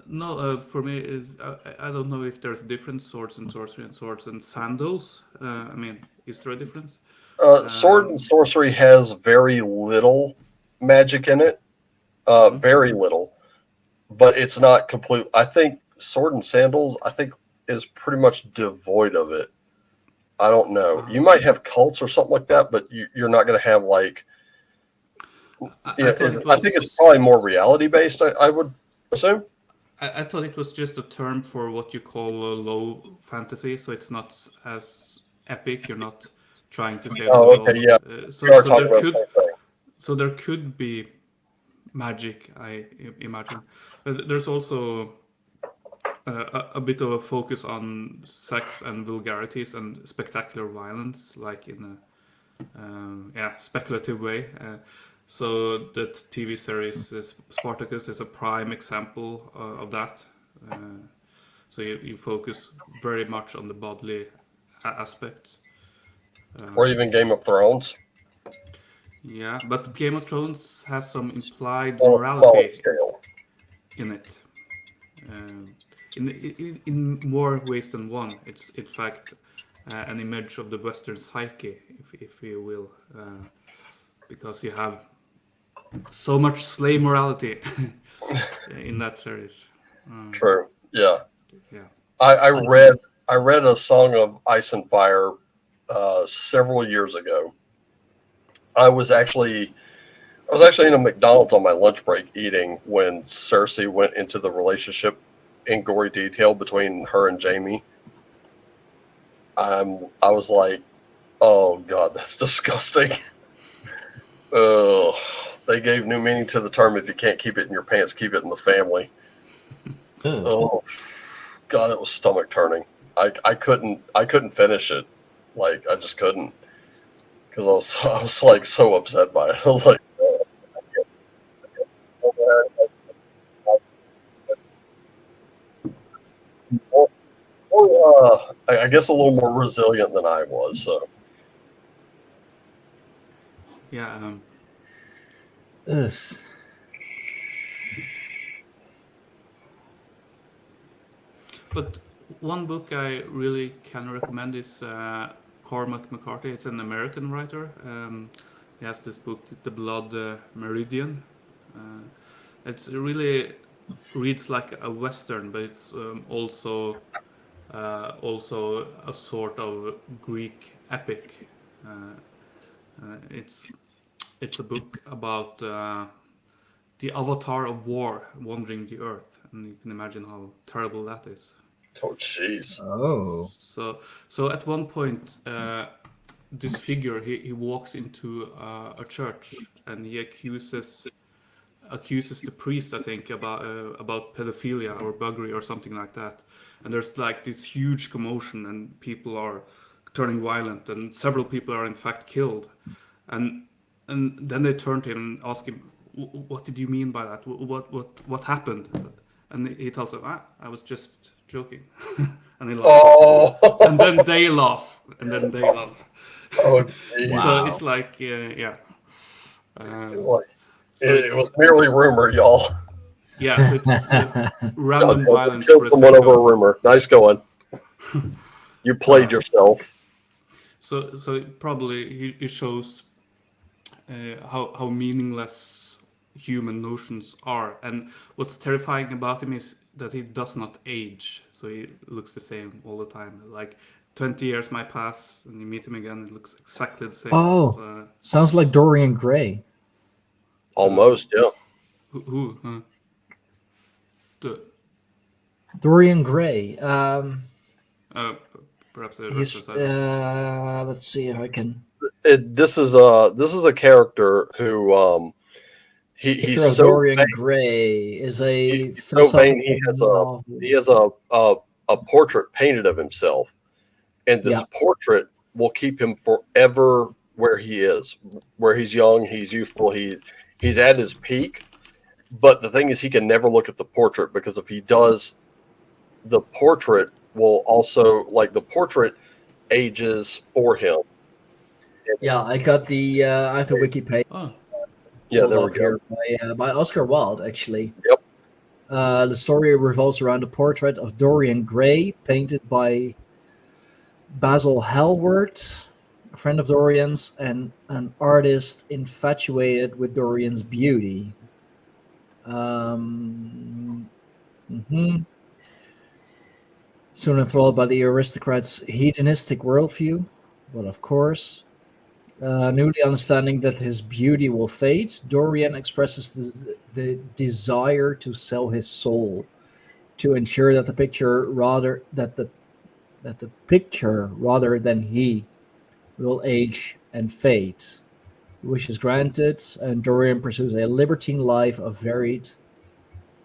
No, for me, I don't know if there's a difference, swords and sorcery and swords and sandals. Is there a difference? Sword and sorcery has very little magic in it. Very little. But it's not complete. I think sword and sandals, is pretty much devoid of it. I don't know. You might have cults or something like that, but you're not going to have like. I think it's probably more reality based. I would assume. I thought it was just a term for what you call a low fantasy, so it's not as epic. You're not trying to save the world. Okay, yeah. So there could be magic, I imagine. There's also a bit of a focus on sex and vulgarities and spectacular violence, like in a speculative way. So that TV series Spartacus is a prime example of that. So you focus very much on the bodily aspects. Or even Game of Thrones. Yeah, but Game of Thrones has some implied morality in it. In more ways than one. It's in fact an image of the Western psyche, if you will, because you have so much slave morality in that series. True. Yeah. Yeah. I read a Song of Ice and Fire several years ago. I was actually in a McDonald's on my lunch break eating when Cersei went into the relationship in gory detail between her and Jaime. I was like, oh God, that's disgusting. They gave new meaning to the term, if you can't keep it in your pants, keep it in the family. Oh God, it was stomach turning. I couldn't finish it. Like I just couldn't, because I was like so upset by it. I was like, I guess a little more resilient than I was. So yeah. But one book I really can recommend is Cormac McCarthy. It's an American writer. He has this book, The Blood Meridian. It's really reads like a Western, but it's also a sort of Greek epic. It's a book about the avatar of war wandering the earth, and you can imagine how terrible that is. oh jeez. Oh. So at one point, this figure he walks into a church and he accuses the priest, I think, about pedophilia or buggery or something like that. And there's like this huge commotion and people are turning violent and several people are in fact killed. And then they turn to him and ask him, "What did you mean by that? What happened?" And he tells them, "I was just joking." And he laughs. Oh. And then they laugh. Oh, geez. So it's like, yeah. It was merely rumor, y'all. Yeah, so it's random violence. Killed someone over a rumor. Nice going. You played yourself. So it probably he shows how meaningless human notions are, and what's terrifying about him is that he does not age. So he looks the same all the time. Like 20 years might pass, and you meet him again, it looks exactly the same. Oh, sounds like Dorian Gray. Almost, yeah. Who? Dorian Gray. Perhaps let's see if I can. This is a character who he's so Dorian vain. Gray is a He's so vain. He has a portrait painted of himself, and this portrait will keep him forever where he is, where he's young, he's youthful, he's at his peak. But the thing is, he can never look at the portrait, because if he does, the portrait will also, like, the portrait ages for him. Yeah, I got the I have the wiki page. Oh. Yeah, there we go. By Oscar Wilde, actually. Yep. The story revolves around a portrait of Dorian Gray, painted by Basil Hallward, a friend of Dorian's, and an artist infatuated with Dorian's beauty. Soon enthralled by the aristocrat's hedonistic worldview, but of course, newly understanding that his beauty will fade, Dorian expresses the desire to sell his soul to ensure that the picture rather than he will age and fade. The wish is granted, and Dorian pursues a libertine life of varied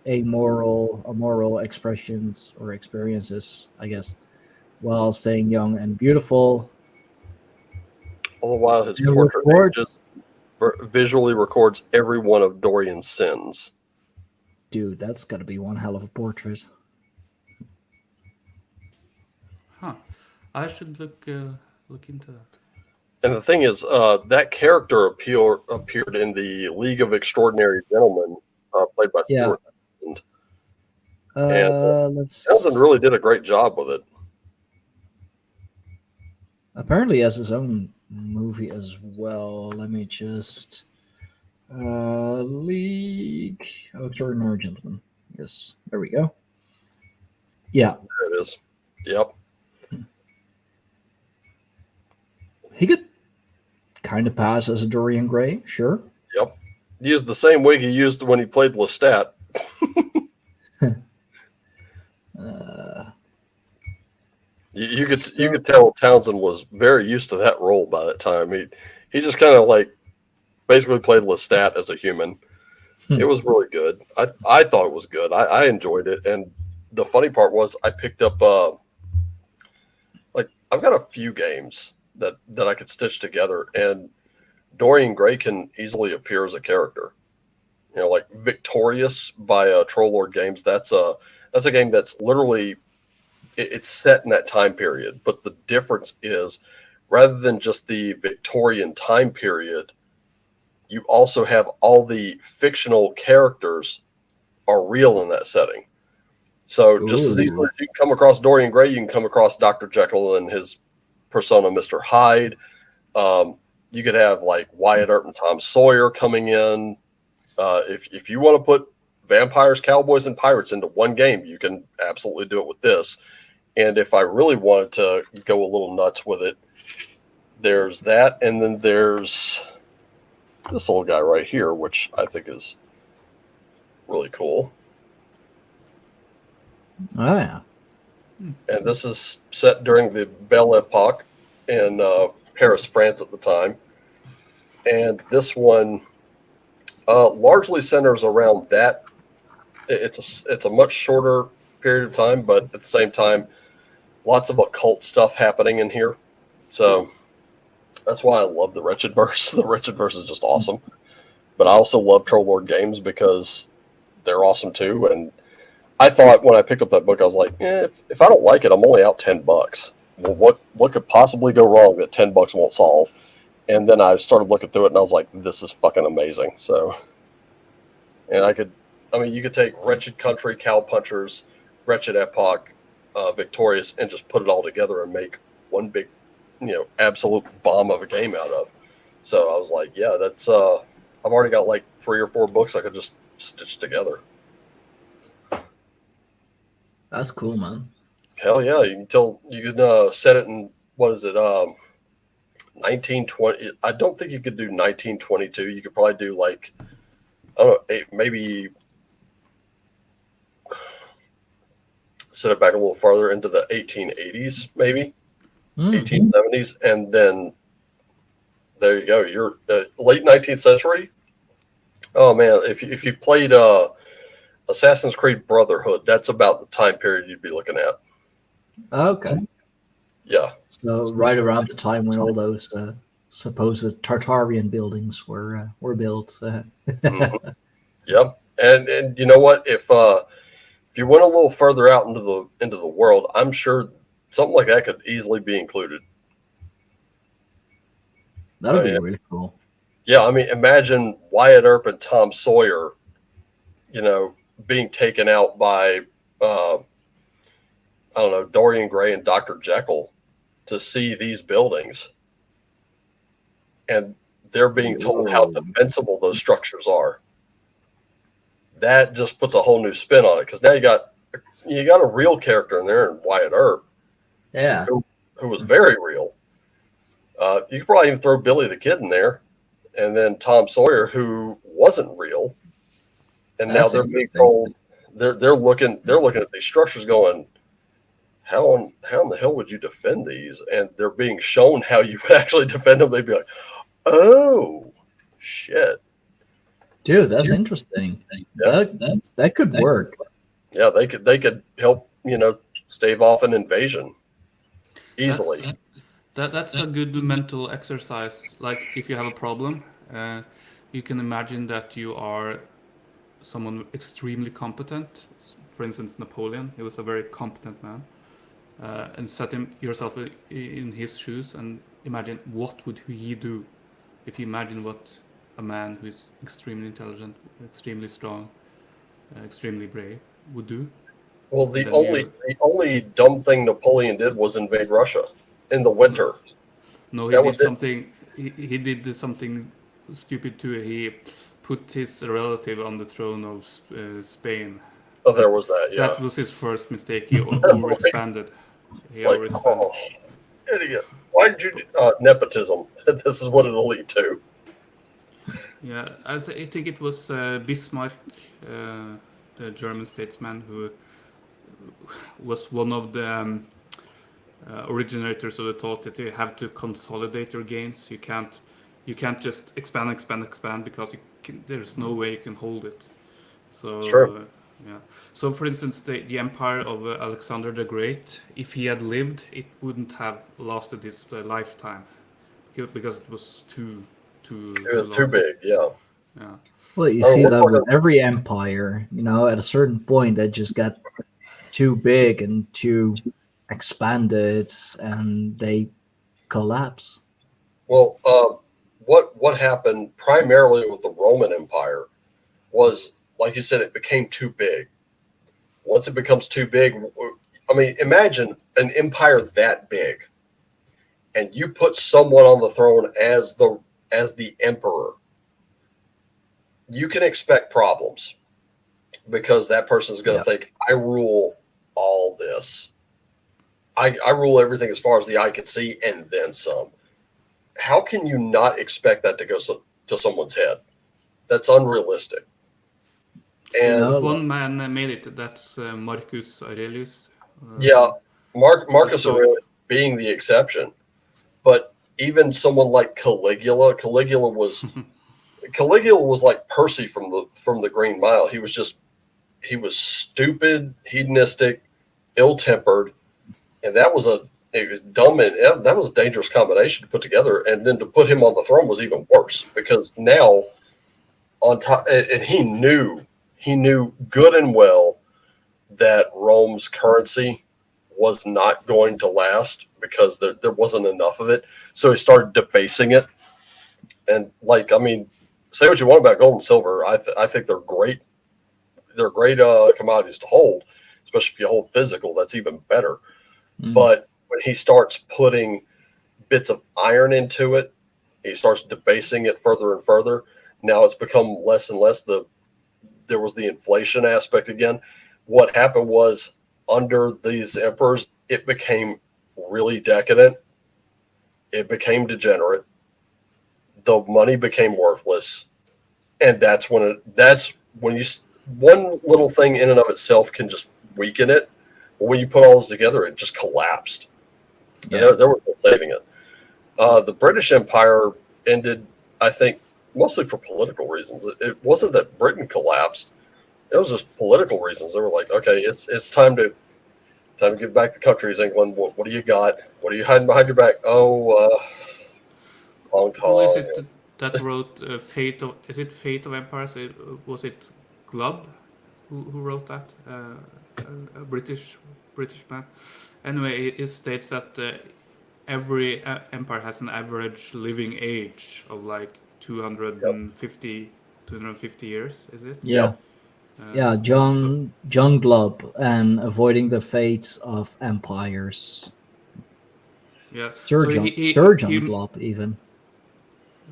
amoral expressions or experiences, I guess, while staying young and beautiful. All the while, his It portrait records- just visually records every one of Dorian's sins. Dude, that's got to be one hell of a portrait. Huh. I should look into that. And the thing is, that character appeared in the League of Extraordinary Gentlemen, played by Yeah. Stuart. Townsend really did a great job with it. Apparently, he has his own movie as well. Let me just League of Extraordinary Gentlemen. Yes, there we go. Yeah, There it is. Yep. he could kind of pass as a Dorian Gray, sure. Yep. He used the same wig he used when he played Lestat. You could tell Townsend was very used to that role by that time. He just kind of like basically played Lestat as a human. It was really good. I thought it was good. I enjoyed it. And the funny part was I picked up like I've got a few games that I could stitch together, and Dorian Gray can easily appear as a character. You know, like Victorious by Troll Lord Games. That's a game that's literally it's set in that time period, but the difference is rather than just the Victorian time period, you also have all the fictional characters are real in that setting. So just as easily as you can come across Dorian Gray, you can come across Dr. Jekyll and his persona, Mr. Hyde. You could have like Wyatt Earp and Tom Sawyer coming in. If you want to put vampires, cowboys, and pirates into one game, you can absolutely do it with this. And if I really wanted to go a little nuts with it, there's that, and then there's this little guy right here, which I think is really cool. Oh, yeah. And this is set during the Belle Epoque in Paris, France at the time. And this one largely centers around that. It's a much shorter period of time, but at the same time, lots of occult stuff happening in here. So that's why I love the Wretchedverse. The Wretchedverse is just awesome. But I also love Troll Lord Games because they're awesome too. And I thought when I picked up that book, I was like, if I don't like it, I'm only out $10. Well, what could possibly go wrong that $10 won't solve? And then I started looking through it, and I was like, this is fucking amazing. So, and you could take Wretched Country, Cowpunchers, Wretched Epoch, Victorious, and just put it all together and make one big, absolute bomb of a game out of. So I was like, yeah, that's I've already got like 3 or 4 books I could just stitch together. That's cool, man. Hell yeah, you can set it in, what is it, 1920. I don't think you could do 1922. You could probably do like, I don't know, maybe set it back a little farther into the 1880s, maybe 1870s, and then there you go. You're late 19th century. Oh man, if you played Assassin's Creed Brotherhood, that's about the time period you'd be looking at. Okay. Yeah. So right around the time when all those supposed Tartarian buildings were built. Mm-hmm. Yep. And you know what? If you went a little further out into the world, I'm sure something like that could easily be included. That'd be really cool. Yeah, I mean, imagine Wyatt Earp and Tom Sawyer, being taken out by I don't know, Dorian Gray and Dr. Jekyll to see these buildings. And they're being told how defensible those structures are. That just puts a whole new spin on it, because now you got a real character in there, in Wyatt Earp, Yeah. who was very real. You could probably even throw Billy the Kid in there, and then Tom Sawyer, who wasn't real, and now they're being told they're looking at these structures, going, how in the hell would you defend these? And they're being shown how you would actually defend them. They'd be like, oh shit, dude, that's interesting. Yeah. That could work. Yeah, they could help, stave off an invasion easily. That's a good mental exercise. Like, if you have a problem, you can imagine that you are someone extremely competent. For instance, Napoleon, he was a very competent man. And set yourself in his shoes and imagine what would he do if you imagine what a man who is extremely intelligent, extremely strong, extremely brave would do. Well, the only dumb thing Napoleon did was invade Russia in the winter. No, he did something. He did something stupid too. He put his relative on the throne of Spain. Oh, there was that. Yeah, that was his first mistake. He overexpanded. Idiot! Why did you nepotism? This is what it'll lead to. Yeah, I think it was Bismarck, the German statesman, who was one of the originators of the thought that you have to consolidate your gains. You can't just expand because there's no way you can hold it. So true. Yeah. So, for instance, the empire of Alexander the Great, if he had lived, it wouldn't have lasted his lifetime because it was too big. Yeah. Yeah. Well, you see that with every empire. At a certain point, that just got too big and too expanded, and they collapse. Well, what happened primarily with the Roman Empire was, like you said, it became too big. Once it becomes too big, I mean, imagine an empire that big, and you put someone on the throne as the emperor. You can expect problems because that person is going to think, I rule all this. I rule everything as far as the eye can see, and then some. How can you not expect that to go to someone's head? That's unrealistic. And one man made it. That's Marcus Aurelius. Marcus Aurelius being the exception, but even someone like Caligula was like Percy from the Green Mile. He was stupid, hedonistic, ill-tempered, and that was a dangerous combination to put together. And then to put him on the throne was even worse, because now on top, and he knew good and well that Rome's currency was not going to last because there wasn't enough of it. So he started debasing it. And say what you want about gold and silver. I think they're great. They're great commodities to hold, especially if you hold physical. That's even better. But when he starts putting bits of iron into it, he starts debasing it further and further. Now it's become less and less. There was the inflation aspect again. What happened was, under these emperors, it became really decadent. It became degenerate. The money became worthless. And that's when one little thing in and of itself can just weaken it. But when you put all this together, it just collapsed. Yeah. There was no saving it. The British Empire ended, I think, mostly for political reasons. It wasn't that Britain collapsed. It was just political reasons. They were like, okay, it's time to give back the countries, England. What do you got? What are you hiding behind your back? Oh, Hong Kong. Who is it that wrote Fate of Empires? Was it Glubb who wrote that? A British man. Anyway, it states that every empire has an average living age of like 250 years. Is it? Yeah. John Glubb, and Avoiding the Fates of Empires. Yeah, Sturgeon Glubb even.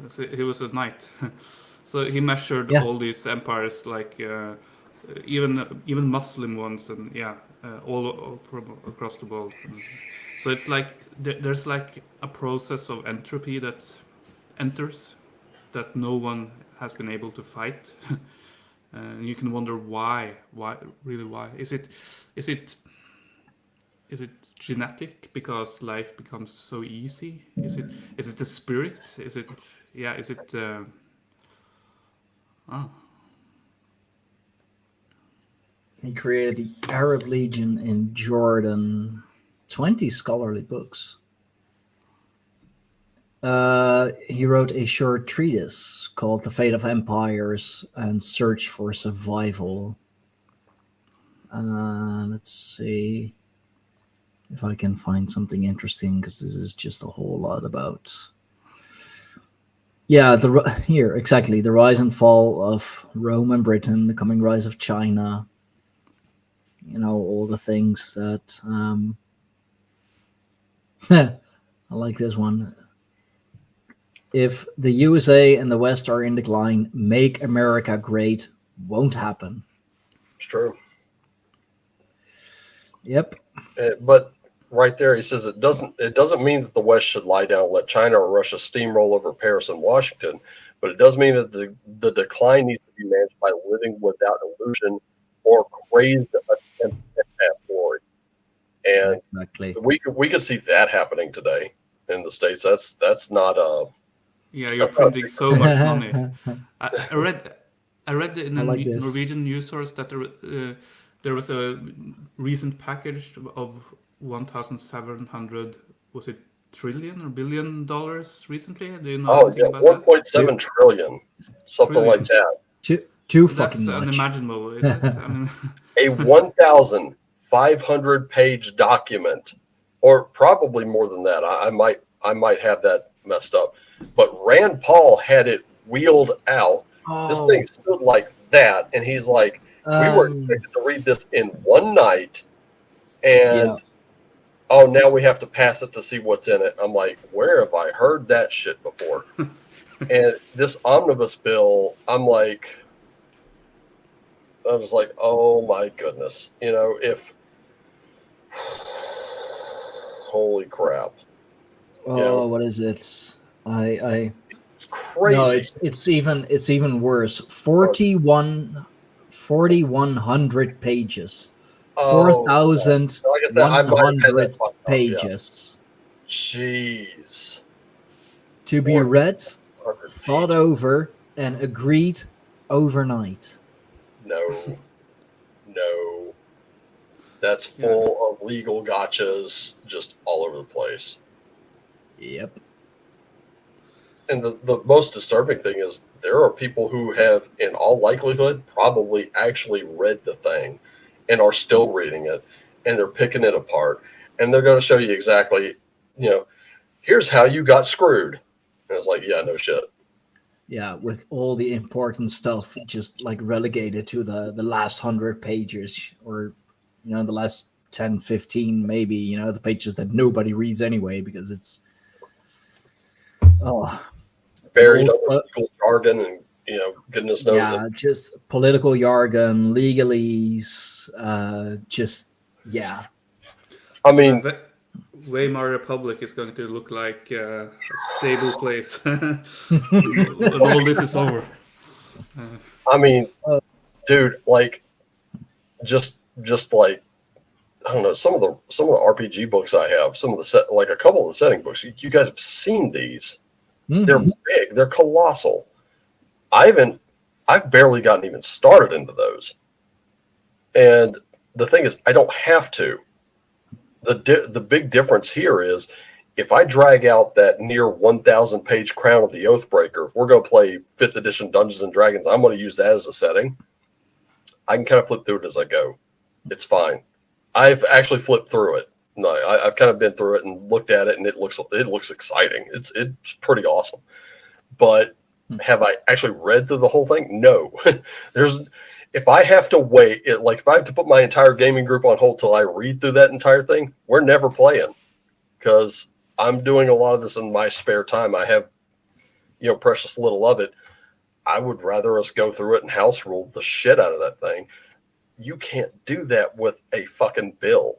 So he was a knight. So he measured all these empires, like even Muslim ones, and all from across the world. So it's like there's like a process of entropy that enters that no one has been able to fight. And you can wonder why really why is it genetic because life becomes so easy? Is it the spirit? Is it He created the Arab Legion in Jordan, 20 scholarly books. He wrote a short treatise called The Fate of Empires and Search for Survival. Let's see if I can find something interesting, because this is just a whole lot about... Yeah, here, exactly. The rise and fall of Rome and Britain, the coming rise of China. You know, all the things that... I like this one. If the USA and the West are in decline, make America great won't happen. It's true. Yep. But right there, he says it doesn't mean that the West should lie down and let China or Russia steamroll over Paris and Washington, but it does mean that the decline needs to be managed by living without illusion or crazed attempt at past glory. And exactly. we could see that happening today in the States. That's not a... Yeah, you're printing so much money. I read in a Norwegian news source that there was a recent package of 1,700, was it trillion or $billion recently? Do you know anything about that? 1.7 trillion, something like that. Too fucking much. That's unimaginable, is it? I mean, a 1,500 page document, or probably more than that. I might have that messed up. But Rand Paul had it wheeled out. Oh. This thing stood like that, and he's like, we were expected to read this in one night, and now we have to pass it to see what's in it. I'm like, where have I heard that shit before? And this omnibus bill, I was like, oh my goodness. You know, holy crap. Oh, what is it? It's crazy. No, it's even worse. 4,100 pages. 4,100 pages. Jeez. To be read, thought over, and agreed overnight. No. That's full of legal gotchas just all over the place. Yep. And the most disturbing thing is there are people who have, in all likelihood, probably actually read the thing and are still reading it, and they're picking it apart, and they're going to show you exactly, here's how you got screwed. And it's like, yeah, no shit. Yeah, with all the important stuff just like relegated to the last 100 pages, or the last 10, 15, maybe, the pages that nobody reads anyway, because it's buried under legal jargon and goodness knows. Yeah, just political jargon, legalese, I mean, Weimar Republic is going to look like a stable place when all this is over. I mean, dude, like, just like, I don't know, some of the RPG books I have, some of the a couple of the setting books. You guys have seen these. Mm-hmm. They're big. They're colossal. I've barely gotten even started into those. And the thing is, I don't have to. The big difference here is, if I drag out that near 1,000 page Crown of the Oathbreaker, if we're going to play 5th edition Dungeons and Dragons, I'm going to use that as a setting. I can kind of flip through it as I go. It's fine. I've actually flipped through it. No, I've kind of been through it and looked at it, and it looks exciting. It's pretty awesome. But have I actually read through the whole thing? No. If I have to wait, if I have to put my entire gaming group on hold till I read through that entire thing, we're never playing, because I'm doing a lot of this in my spare time. I have, precious little of it. I would rather us go through it and house rule the shit out of that thing. you can't do that with a fucking bill.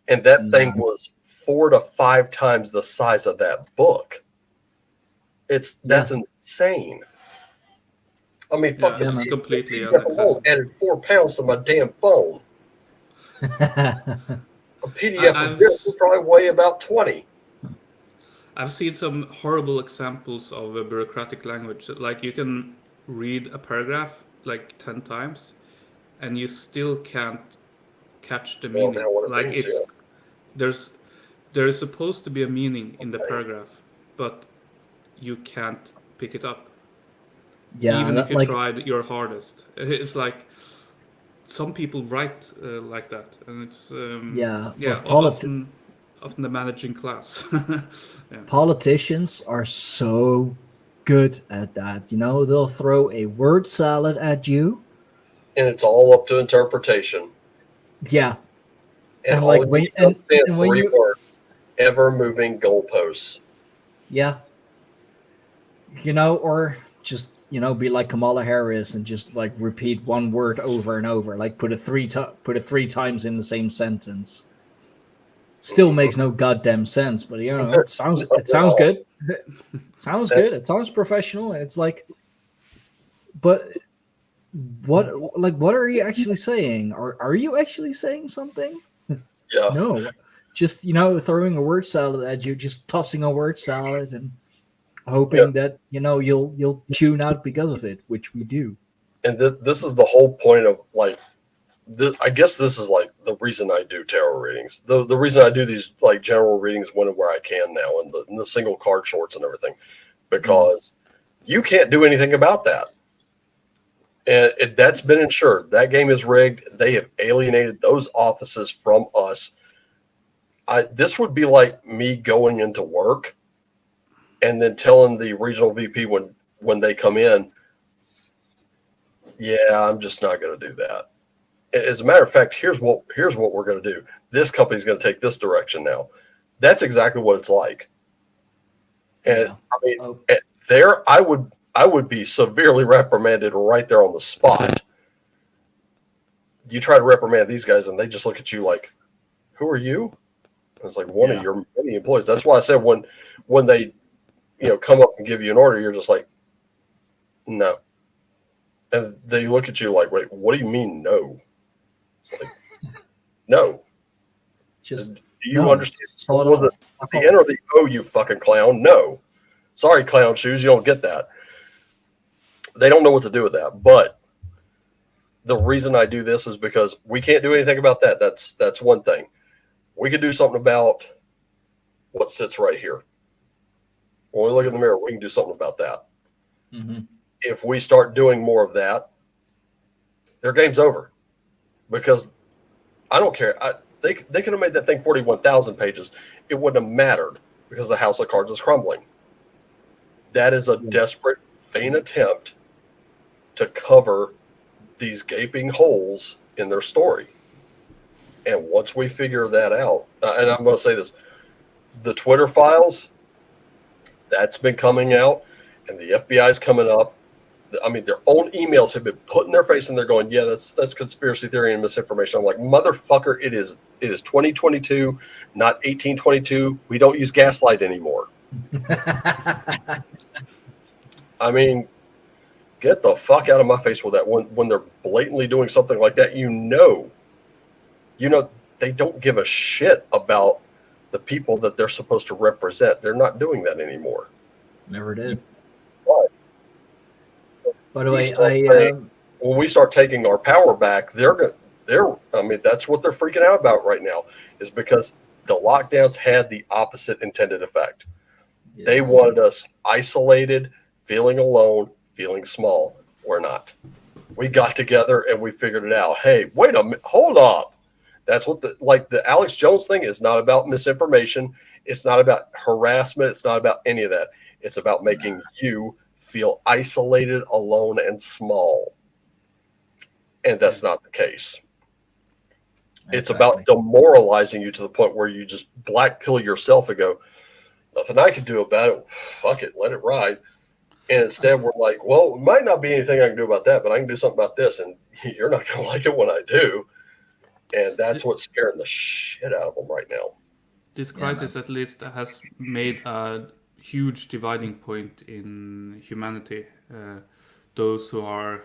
And that thing was 4 to 5 times the size of that book. That's insane. I mean, fuck it's completely added inaccessible. 4 pounds to my damn phone. A PDF of this will probably weigh about 20. I've seen some horrible examples of a bureaucratic language. Like you can read a paragraph like 10 times and you still can't catch the meaning. Like means, there is supposed to be a meaning in the paragraph, but you can't pick it up. Yeah, even if you tried your hardest. It's like some people write like that, and it's often the managing class. Politicians are so good at that. You know, they'll throw a word salad at you, and it's all up to interpretation. Yeah, and like when you ever moving goalposts. Yeah, you know, or just be like Kamala Harris and just like repeat one word over and over, like put it three times in the same sentence. Still makes no goddamn sense, but it sounds good. It sounds good. It sounds professional, and it's like, but what are you actually saying? Are you actually saying something? Yeah. No, just throwing a word salad at you, just tossing a word salad and hoping that you'll tune out because of it, which we do. And this is the whole point of like. I guess this is like the reason I do tarot readings. The reason I do these like general readings when and where I can now, and the single card shorts and everything, because you can't do anything about that, and that's been ensured. That game is rigged. They have alienated those offices from us. This would be like me going into work and then telling the regional VP when they come in, yeah, I'm just not going to do that. As a matter of fact, here's what we're going to do. This company's going to take this direction now. That's exactly what it's like. And I mean, there I would be severely reprimanded right there on the spot. You try to reprimand these guys, and they just look at you like, "Who are you?" And it's like one of your many employees. That's why I said when they come up and give you an order, you're just like, no. And they look at you like, wait, what do you mean no? Like, no. Just do you understand? Was it the N or the O, you fucking clown? No. Sorry, clown shoes, you don't get that. They don't know what to do with that. But the reason I do this is because we can't do anything about that. That's one thing. We could do something about what sits right here. When we look in the mirror, we can do something about that. Mm-hmm. If we start doing more of that, their game's over. Because I don't care. They could have made that thing 41,000 pages. It wouldn't have mattered because the house of cards is crumbling. That is a desperate, vain attempt to cover these gaping holes in their story. And once we figure that out, and I'm going to say this, the Twitter files, that's been coming out, and the FBI's coming up. I mean, their own emails have been put in their face, and they're going, "Yeah, that's conspiracy theory and misinformation." I'm like, motherfucker, it is 2022, not 1822. We don't use gaslight anymore. I mean, get the fuck out of my face with that. When they're blatantly doing something like that, they don't give a shit about the people that they're supposed to represent. They're not doing that anymore. Never did. But by the way, when we start taking our power back, I mean, that's what they're freaking out about right now, is because the lockdowns had the opposite intended effect. Yes. They wanted us isolated, feeling alone, feeling small. We're not. We got together and we figured it out. Hey, wait a minute, hold up. That's what the Alex Jones thing is not about misinformation. It's not about harassment. It's not about any of that. It's about making you feel isolated, alone, and small. And that's not the case. Exactly. It's about demoralizing you to the point where you just black pill yourself and go, nothing I can do about it. Fuck it. Let it ride. And instead we're like, well, it might not be anything I can do about that, but I can do something about this. And you're not going to like it when I do. And that's what's scaring the shit out of them right now. This crisis at least has made a huge dividing point in humanity. Those who are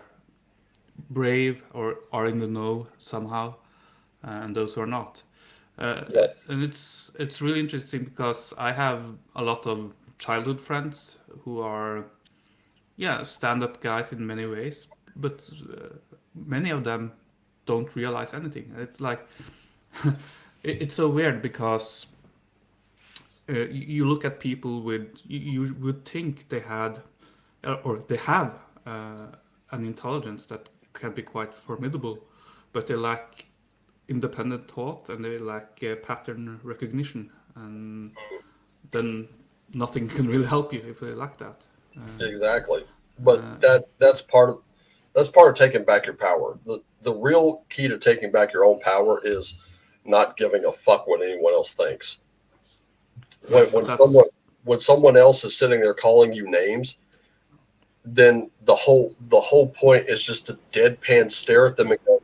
brave or are in the know somehow, and those who are not. And it's really interesting because I have a lot of childhood friends who are stand-up guys in many ways, but many of them don't realize anything. It's like it's so weird because you look at people with you would think they had or they have an intelligence that can be quite formidable, but they lack independent thought and they lack pattern recognition, and then nothing can really help you if they lack that. Exactly, but that's part of taking back your power. The real key to taking back your own power is not giving a fuck what anyone else thinks. When someone else is sitting there calling you names, then the whole point is just to deadpan stare at them and go,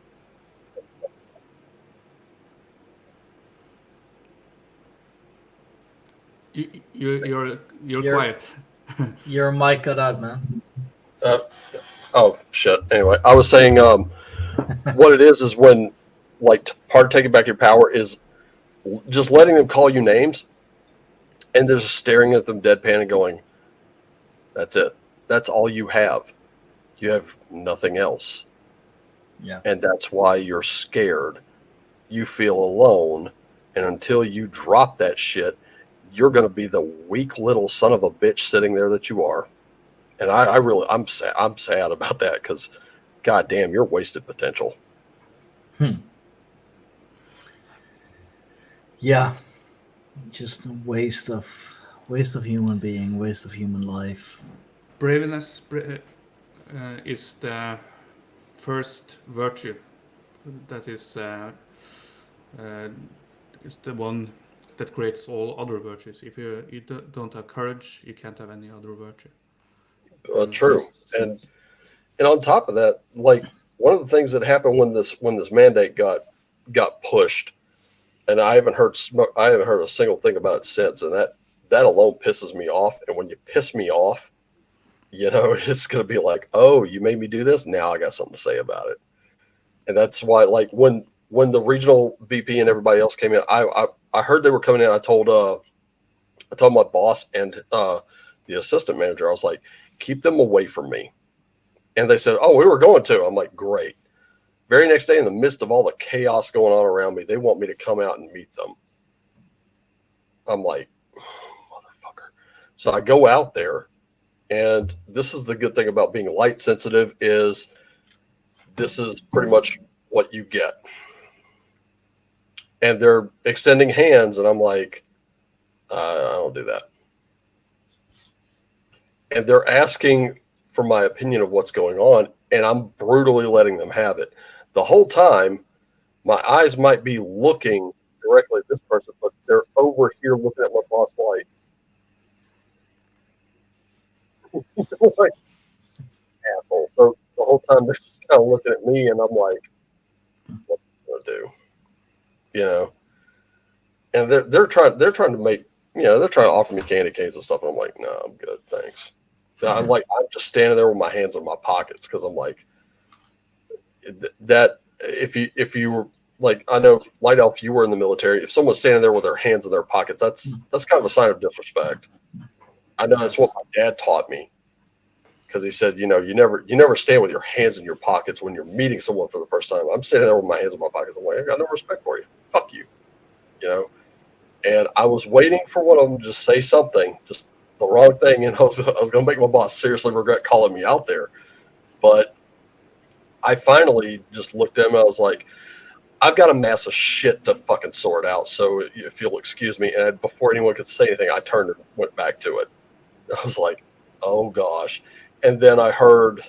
You're quiet. Your mic cut out, man. Oh shit. Anyway, I was saying what it is when like part of taking back your power is just letting them call you names and they're just staring at them deadpan and going, that's it. That's all you have. You have nothing else. Yeah. And that's why you're scared. You feel alone. And until you drop that shit, you're going to be the weak little son of a bitch sitting there that you are. And I'm sad about that because, goddamn, you're wasted potential. Yeah, just a waste of human being, waste of human life. Braveness is the first virtue. That is the one that creates all other virtues. If you don't have courage, you can't have any other virtue. True, and on top of that, like one of the things that happened when this mandate got pushed, and I haven't heard a single thing about it since, and that alone pisses me off. And when you piss me off, you know it's gonna be like, oh, you made me do this. Now I got something to say about it, and that's why, like when the regional VP and everybody else came in, I heard they were coming in. I told my boss and the assistant manager, I was like, keep them away from me. And they said, oh, we were going to. I'm like, great. Very next day, in the midst of all the chaos going on around me, they want me to come out and meet them. I'm like, motherfucker. So I go out there, and this is the good thing about being light sensitive is this is pretty much what you get. And they're extending hands, and I'm like, I don't do that. And they're asking for my opinion of what's going on, and I'm brutally letting them have it. The whole time, my eyes might be looking directly at this person, but they're over here looking at my boss like, like asshole. So the whole time they're just kind of looking at me, and I'm like, what am I gonna do? You know? And they're trying to make, you know, they're trying to offer me candy canes and stuff, and I'm like, no, I'm good, thanks. I'm just standing there with my hands in my pockets because I'm like, that if you were like, I know Light Elf, you were in the military. If someone's standing there with their hands in their pockets, that's kind of a sign of disrespect. I know that's what my dad taught me because he said, you know, you never stand with your hands in your pockets when you're meeting someone for the first time. I'm standing there with my hands in my pockets. I'm like, I got no respect for you. Fuck you, you know. And I was waiting for one of them to just say something, just the wrong thing, and I was going to make my boss seriously regret calling me out there. But I finally just looked at him and I was like, I've got a mass of shit to fucking sort out, so if you'll excuse me. And before anyone could say anything, I turned and went back to it. I was like, oh gosh. And then I heard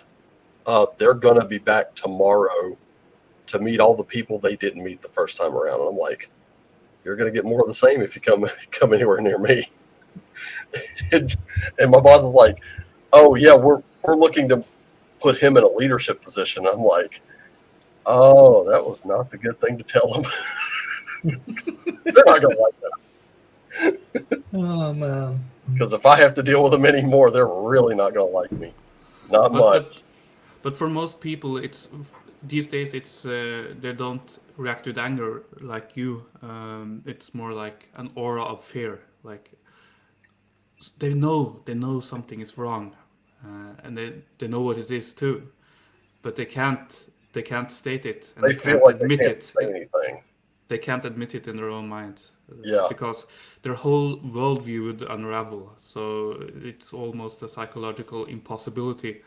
they're going to be back tomorrow to meet all the people they didn't meet the first time around. And I'm like, you're going to get more of the same if you come anywhere near me. And my boss is like, oh yeah, we're looking to put him in a leadership position. I'm like, oh, that was not the good thing to tell him. They're not gonna like that. Oh man. Because if I have to deal with them anymore, they're really not gonna like me. Not much. But for most people, it's these days it's they don't react with anger like you. It's more like an aura of fear. Like they know something is wrong, and they know what it is too, but they can't state it, and They feel can't like admit they can't it. say anything. They can't admit it in their own minds. Yeah. Because their whole worldview would unravel. So it's almost a psychological impossibility,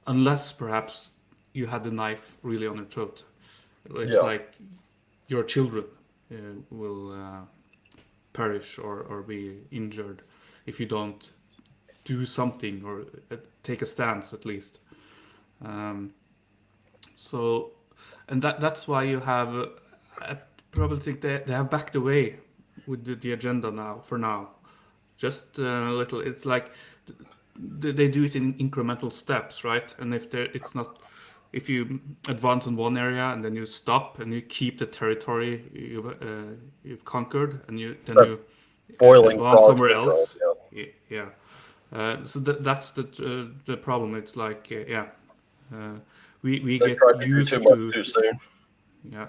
unless perhaps you had the knife really on your throat. It's like your children will perish or be injured if you don't do something or take a stance at least. So, and that's why you have. I probably think they have backed away with the agenda now. For now, just a little. It's like they do it in incremental steps, right? And if you advance in one area and then you stop and you keep the territory you've conquered, and you boiling advance somewhere control, else. So that's the problem. It's like we get used too much too soon. Yeah,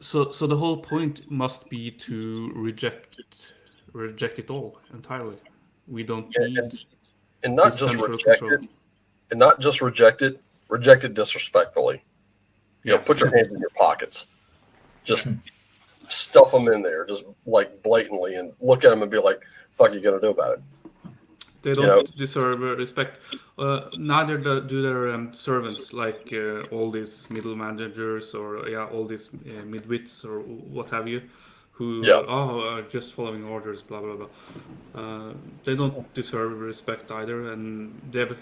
so the whole point must be to reject it all entirely. We don't need and not just reject it, and not just reject it disrespectfully. You know, put your hands in your pockets, just stuff them in there, just like blatantly, and look at them and be like, "Fuck, you gonna do about it?" They don't deserve respect. Neither do their servants, like all these middle managers or all these midwits or what have you, who are just following orders, blah blah blah. They don't deserve respect either, and they've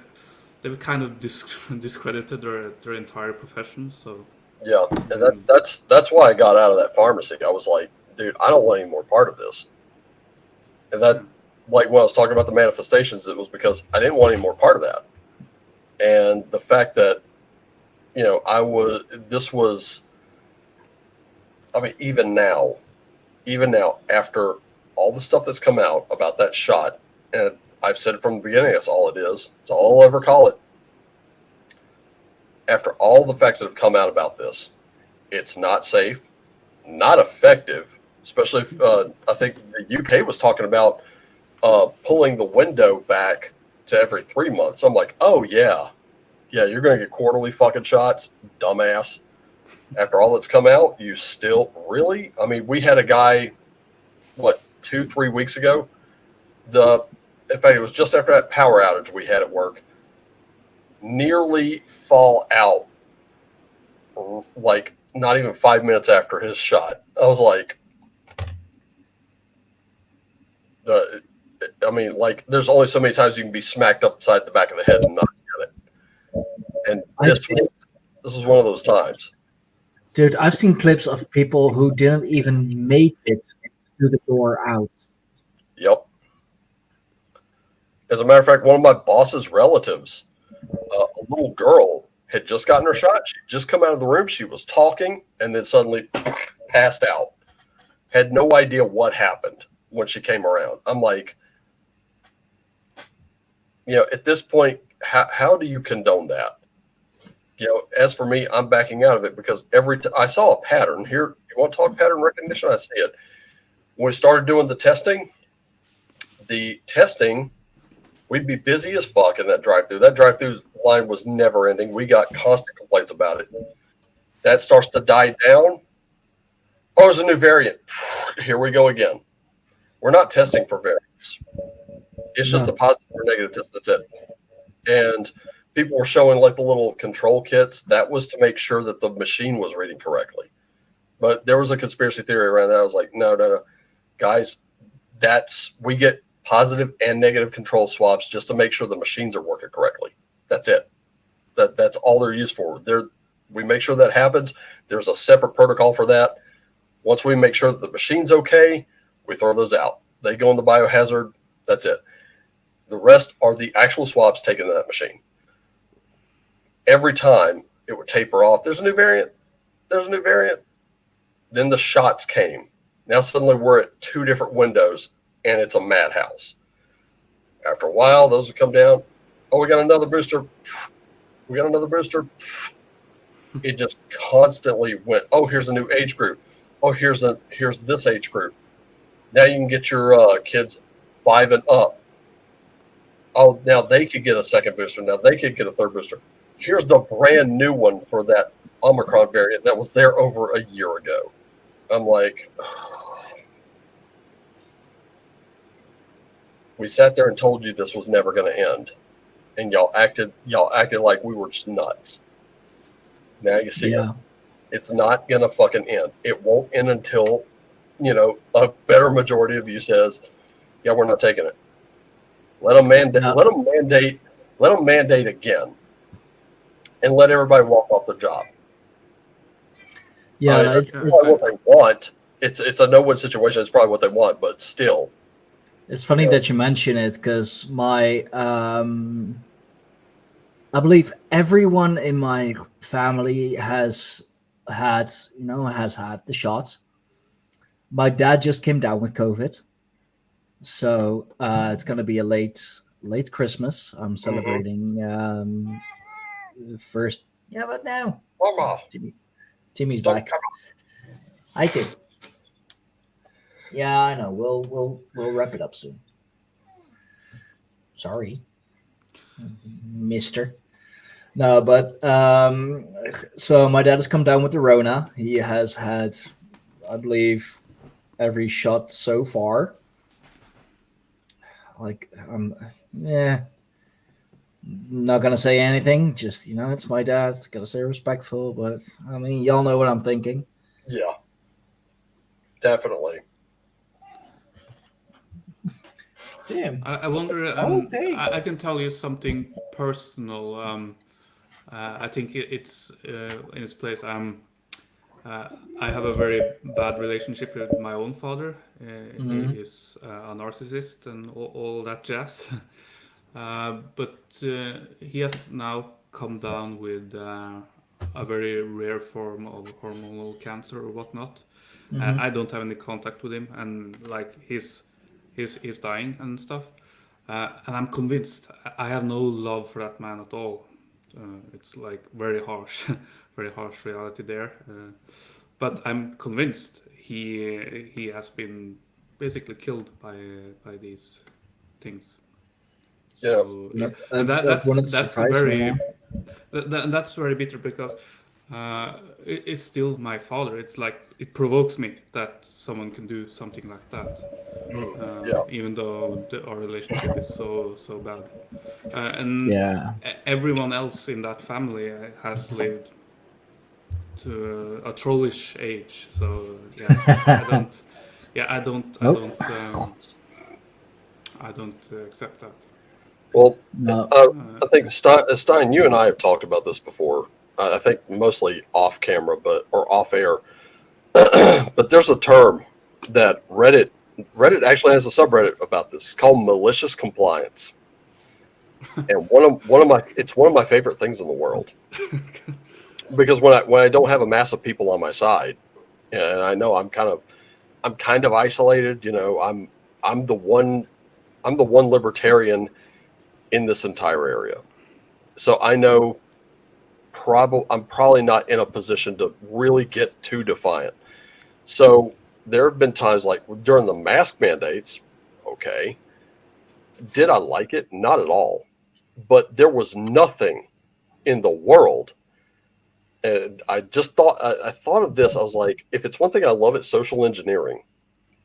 kind of discredited their entire profession. So and that's why I got out of that pharmacy. I was like, dude, I don't want any more part of this, and that. Like when I was talking about the manifestations, it was because I didn't want any more part of that. And the fact that, you know, even now, after all the stuff that's come out about that shot, and I've said it from the beginning, that's all it is. It's all I'll ever call it. After all the facts that have come out about this, it's not safe, not effective, especially if I think the UK was talking about pulling the window back to every 3 months. I'm like, oh yeah, you're gonna get quarterly fucking shots, dumbass. After all that's come out, you still really? I mean, we had a guy, 2-3 weeks ago. In fact, it was just after that power outage we had at work. Nearly fall out, like not even 5 minutes after his shot. I was like, I mean, like, there's only so many times you can be smacked upside the back of the head and not get it. And this is one of those times. Dude, I've seen clips of people who didn't even make it through the door out. Yep. As a matter of fact, one of my boss's relatives, a little girl, had just gotten her shot. She'd just come out of the room. She was talking and then suddenly passed out. Had no idea what happened when she came around. I'm like, you know, at this point, how do you condone that? You know, as for me, I'm backing out of it because I saw a pattern here. You want to talk pattern recognition? I see it. When we started doing the testing, we'd be busy as fuck in that drive-through. That drive-through line was never ending. We got constant complaints about it. That starts to die down. Oh, there's a new variant. Here we go again. We're not testing for variants. It's just a positive or negative test. That's it. And people were showing like the little control kits. That was to make sure that the machine was reading correctly. But there was a conspiracy theory around that. I was like, no. Guys, we get positive and negative control swaps just to make sure the machines are working correctly. That's it. That's all they're used for. We make sure that happens. There's a separate protocol for that. Once we make sure that the machine's okay, we throw those out. They go in the biohazard. That's it. The rest are the actual swabs taken in that machine. Every time it would taper off. There's a new variant. There's a new variant. Then the shots came. Now suddenly we're at 2 different windows, and it's a madhouse. After a while, those would come down. Oh, we got another booster. We got another booster. It just constantly went, oh, here's a new age group. Oh, here's this age group. Now you can get your kids 5 and up. Oh, now they could get a second booster. Now they could get a third booster. Here's the brand new one for that Omicron variant that was there over a year ago. I'm like, we sat there and told you this was never going to end, and y'all acted like we were just nuts. Now you see it. It's not going to fucking end. It won't end until, a better majority of you says, yeah, we're not taking it. Let them mandate again, and let everybody walk off their job. Yeah, that's probably what they want. It's a no-win situation. It's probably what they want, but still. It's funny that you mention it because my, I believe everyone in my family has had the shots. My dad just came down with COVID, so it's going to be a late Christmas. I'm celebrating first. Yeah, but now, Mama. Timmy's back. Hi, Tim. Yeah, I know. We'll wrap it up soon. Sorry, Mister. No, but so my dad has come down with the Rona. He has had, I believe, every shot so far. Like, not gonna say anything. Just it's my dad. Gotta stay respectful. But I mean, y'all know what I'm thinking. Yeah, definitely. Damn. I wonder. I can tell you something personal. I think it's in its place. I have a very bad relationship with my own father. He is a narcissist and all that jazz. But he has now come down with a very rare form of hormonal cancer or whatnot. I don't have any contact with him, and like he's dying and stuff. And I'm convinced. I have no love for that man at all. It's like very harsh reality there. But I'm convinced he has been basically killed by these things. Yeah, so, that's very bitter because it's still my father. It's like it provokes me that someone can do something like that, even though our relationship is so bad. And everyone else in that family has lived to a trollish age. So I don't accept that. Well, I think Stein, you and I have talked about this before. I think mostly off camera, or off air. But there's a term that Reddit actually has a subreddit about this. It's called malicious compliance, and it's one of my favorite things in the world. Because when I don't have a mass of people on my side, and I know I'm kind of isolated. I'm the one libertarian in this entire area, so I know I'm probably not in a position to really get too defiant. So there have been times like during the mask mandates. Okay, did I like it? Not at all. But there was nothing in the world. And I just thought of this. I was like, if it's one thing I love, it's social engineering.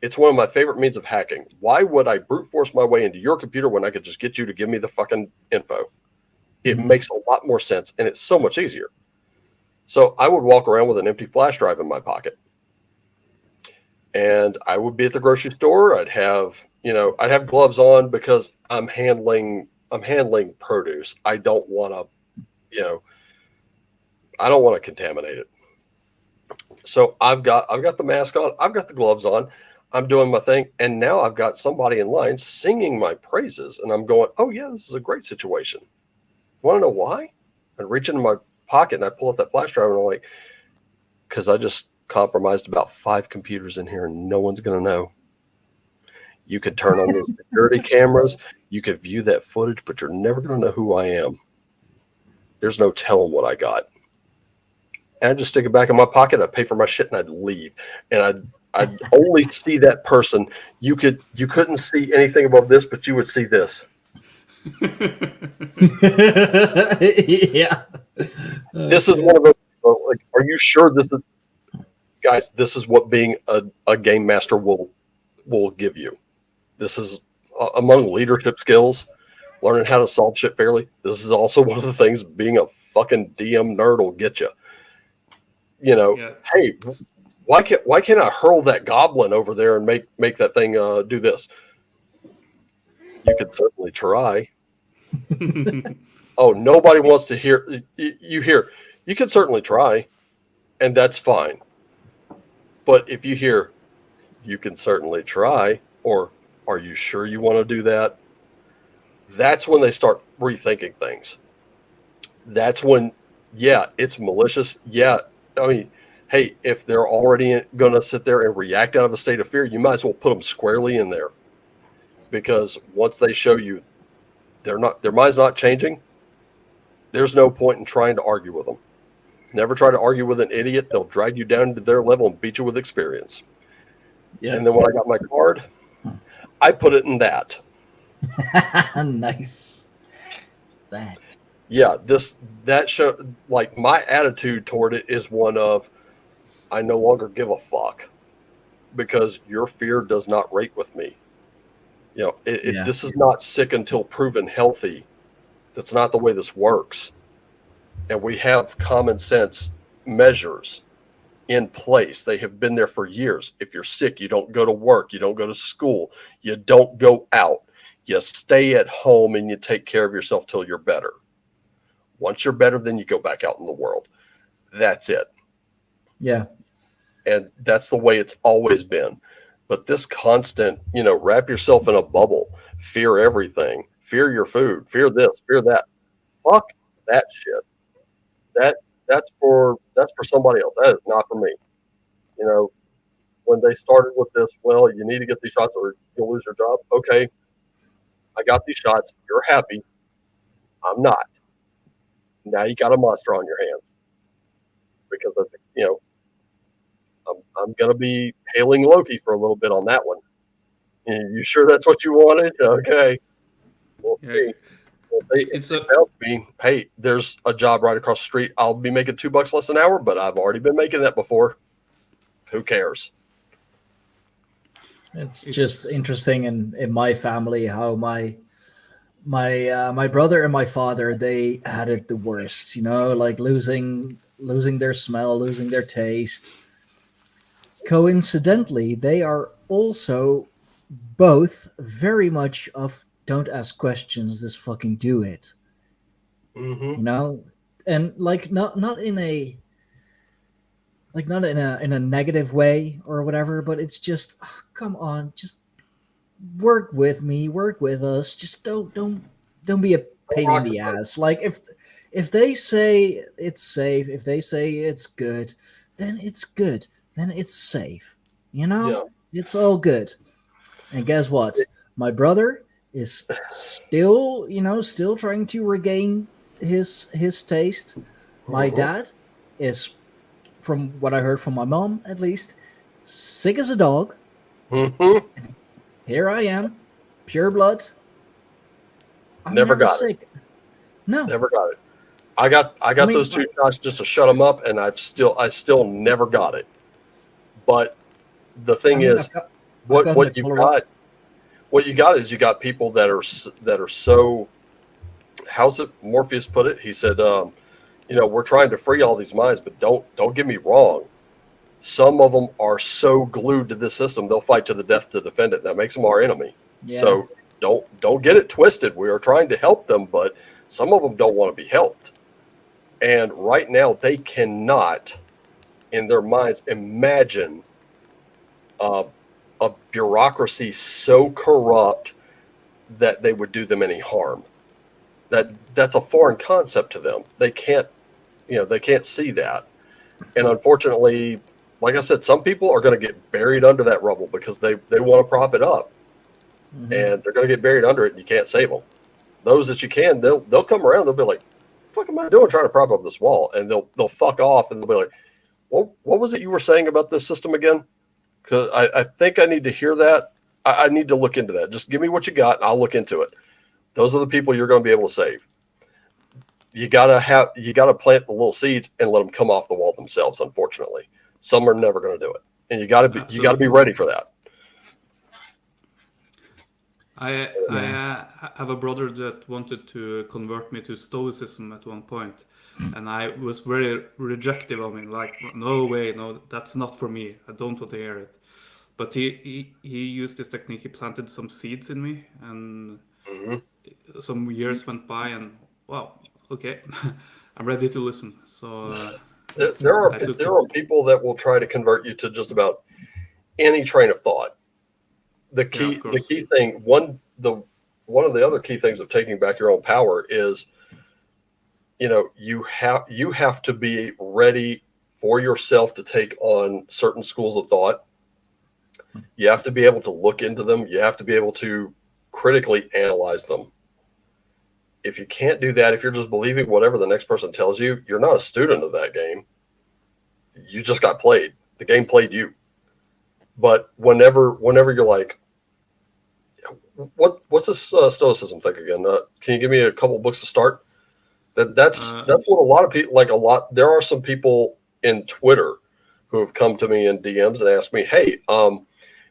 It's one of my favorite means of hacking. Why would I brute force my way into your computer when I could just get you to give me the fucking info? It makes a lot more sense, and it's so much easier. So I would walk around with an empty flash drive in my pocket, and I would be at the grocery store. I'd have gloves on because I'm handling produce. I don't want to contaminate it. So I've got the mask on. I've got the gloves on. I'm doing my thing, and now I've got somebody in line singing my praises, and I'm going, oh yeah, this is a great situation. Want to know why? I reach into my pocket and I pull up that flash drive, and I'm like, because I just compromised about 5 computers in here, and no one's going to know. You could turn on those security cameras, you could view that footage, but you're never going to know who I am. There's no telling what I got. And I'd just stick it back in my pocket, I'd pay for my shit, and I'd leave. And I'd only see that person. You couldn't see anything above this, but you would see this. Yeah. This is one of those, like, are you sure this is, guys, this is what being a game master will give you. This is among leadership skills, learning how to solve shit fairly. This is also one of the things being a fucking DM nerd will get you. You know, hey, why can't I hurl that goblin over there and make that thing do this? You could certainly try. Oh, nobody wants to hear you hear. You could certainly try, and that's fine. But if you hear, you can certainly try, or are you sure you want to do that? That's when they start rethinking things. That's when, yeah, it's malicious. Yeah, I mean, hey, if they're already going to sit there and react out of a state of fear, you might as well put them squarely in there. Because once they show you their mind's not changing, there's no point in trying to argue with them. Never try to argue with an idiot. They'll drag you down to their level and beat you with experience. Yeah. And then when I got my card, I put it in that. Nice. That. Yeah, that show, like, my attitude toward it is one of, I no longer give a fuck because your fear does not rate with me. You know, this is not sick until proven healthy. That's not the way this works. And we have common sense measures in place. They have been there for years. If you're sick, you don't go to work, you don't go to school, you don't go out. You stay at home and you take care of yourself till you're better. Once you're better, then you go back out in the world. That's it. Yeah. And that's the way it's always been. But this constant, wrap yourself in a bubble, fear everything, fear your food, fear this, fear that. Fuck that shit. That's for somebody else. That is not for me. When they started with this, well, you need to get these shots or you'll lose your job. Okay. I got these shots. You're happy. I'm not. Now you got a monster on your hands. Because that's, I'm going to be hailing Loki for a little bit on that one. You sure that's what you wanted? Okay. We'll see. If they tell me, hey, there's a job right across the street. I'll be making $2 less an hour, but I've already been making that before. Who cares? It's just interesting in my family how my brother and my father, they had it the worst, like losing their smell, losing their taste. Coincidentally, they are also both very much of don't ask questions, just fucking do it. Mm-hmm. And like not in a negative way or whatever, but it's just come on, just work with me, work with us. Just don't be a pain in the ass. Like if they say it's safe, if they say it's good, then it's good. Then it's safe. It's all good. And guess what? My brother is still trying to regain his taste. My dad is, from what I heard from my mom at least, sick as a dog. Here I am, pure blood. I'm never got sick. it. No, never got it. I got those 2 shots just to shut them up, and I still never got it. But the thing is, what you got is you got people that are so. How's it? Morpheus put it. He said, we're trying to free all these minds, but don't get me wrong. Some of them are so glued to this system they'll fight to the death to defend it. That makes them our enemy. Yeah. So don't get it twisted. We are trying to help them, but some of them don't want to be helped. And right now they cannot, in their minds, imagine a bureaucracy so corrupt that they would do them any harm. That's a foreign concept to them. They can't see that. And unfortunately, like I said, some people are going to get buried under that rubble because they want to prop it up, and they're going to get buried under it, and you can't save them. Those that you can, they'll come around. They'll be like, "What the fuck am I doing trying to prop up this wall?" And they'll fuck off, and they'll be like, "Well, what was it you were saying about this system again? Because I think I need to hear that. I need to look into that. Just give me what you got, and I'll look into it." Those are the people you're going to be able to save. You gotta plant the little seeds and let them come off the wall themselves. Unfortunately, some are never going to do it, and you gotta be ready for that. I have a brother that wanted to convert me to Stoicism at one point, and I was very rejective of him. Like, no way, no, that's not for me. I don't want to hear it. But he used this technique. He planted some seeds in me, and some years went by, and wow, okay, I'm ready to listen. So there are people that will try to convert you to just about any train of thought. The key thing, one of the other key things of taking back your own power is, you have to be ready for yourself to take on certain schools of thought. You have to be able to look into them. You have to be able to critically analyze them. If you can't do that, if you're just believing whatever the next person tells you, you're not a student of that game. You just got played. The game played you. But whenever you're like, what's this Stoicism thing again? Can you give me a couple books to start? That's what a lot of people there are some people in Twitter who have come to me in DMs and asked me, hey,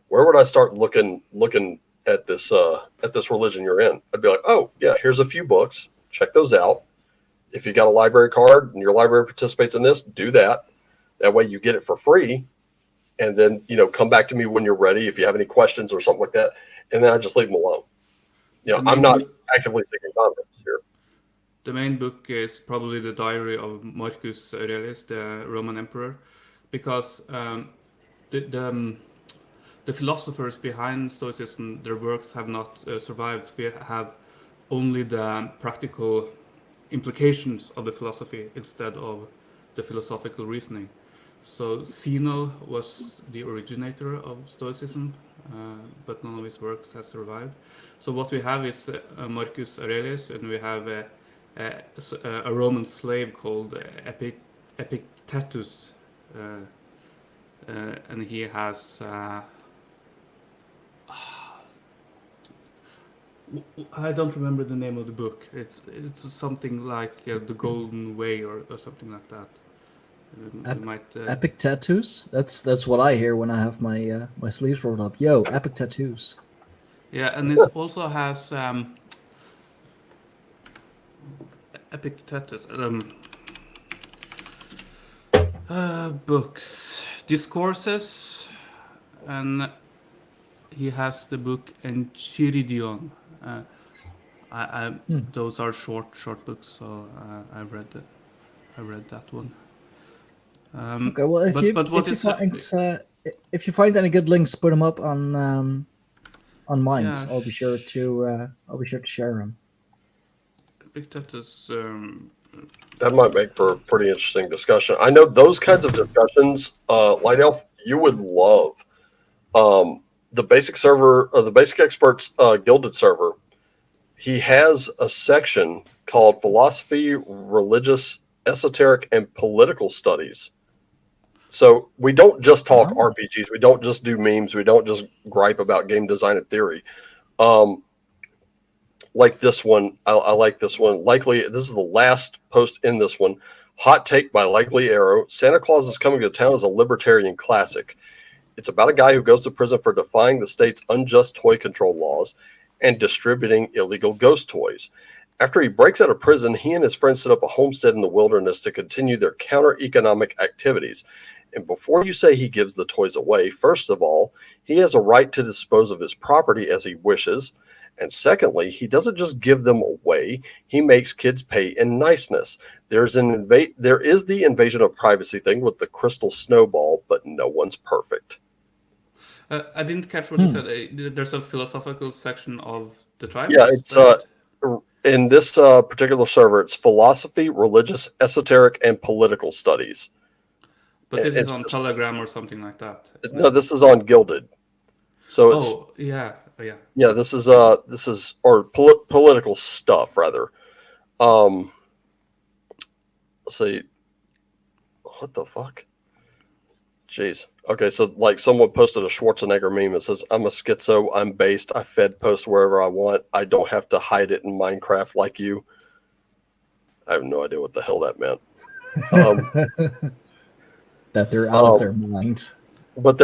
where would I start looking at this religion you're in? I'd be like, oh yeah, here's a few books. Check those out. If you got a library card and your library participates in this, do that. That way you get it for free. And then, come back to me when you're ready if you have any questions or something like that. And then I just leave them alone. I'm not actively seeking converts here. The main book is probably the diary of Marcus Aurelius, the Roman emperor, because the philosophers behind Stoicism, their works have not survived. We have only the practical implications of the philosophy instead of the philosophical reasoning. So Zeno was the originator of Stoicism, but none of his works has survived. So what we have is Marcus Aurelius, and we have a Roman slave called Epictetus, and he has I don't remember the name of the book. It's something like The Golden Way or something like that. Epic tattoos. That's what I hear when I have my my sleeves rolled up. Yo, epic tattoos. Yeah, and this also has epic tattoos. Books, discourses, and he has the book Enchiridion. Those are short books, so I read that one. Okay, well, if you find any good links, put them up on Minds. Yeah. I'll be sure to share them. That might make for a pretty interesting discussion. I know those kinds of discussions, Light Elf, you would love. The basic server, the Basic Experts Gilded server, he has a section called Philosophy, Religious, Esoteric, and Political Studies. So we don't just talk RPGs. We don't just do memes. We don't just gripe about game design and theory. Like this one, I like this one. Likely, this is the last post in this one. Hot take by Likely Arrow. Santa Claus is Coming to Town is a libertarian classic. It's about a guy who goes to prison for defying the state's unjust toy control laws and distributing illegal ghost toys. After he breaks out of prison, he and his friends set up a homestead in the wilderness to continue their counter-economic activities. And before you say he gives the toys away, first of all, he has a right to dispose of his property as he wishes. And secondly, he doesn't just give them away. He makes kids pay in niceness. There is the invasion of privacy thing with the crystal snowball, but no one's perfect. I didn't catch what you said. There's a philosophical section of the tribe. Yeah, it's in this particular server, it's philosophy, religious, esoteric, and political studies. But this is on Telegram or something like that. No, this is on Gilded. So it's yeah. this is political stuff rather. Let's see. What the fuck? Jeez. Okay, so like someone posted a Schwarzenegger meme that says, "I'm a schizo. I'm based. I fed post wherever I want. I don't have to hide it in Minecraft like you." I have no idea what the hell that meant. That they're out of their minds. But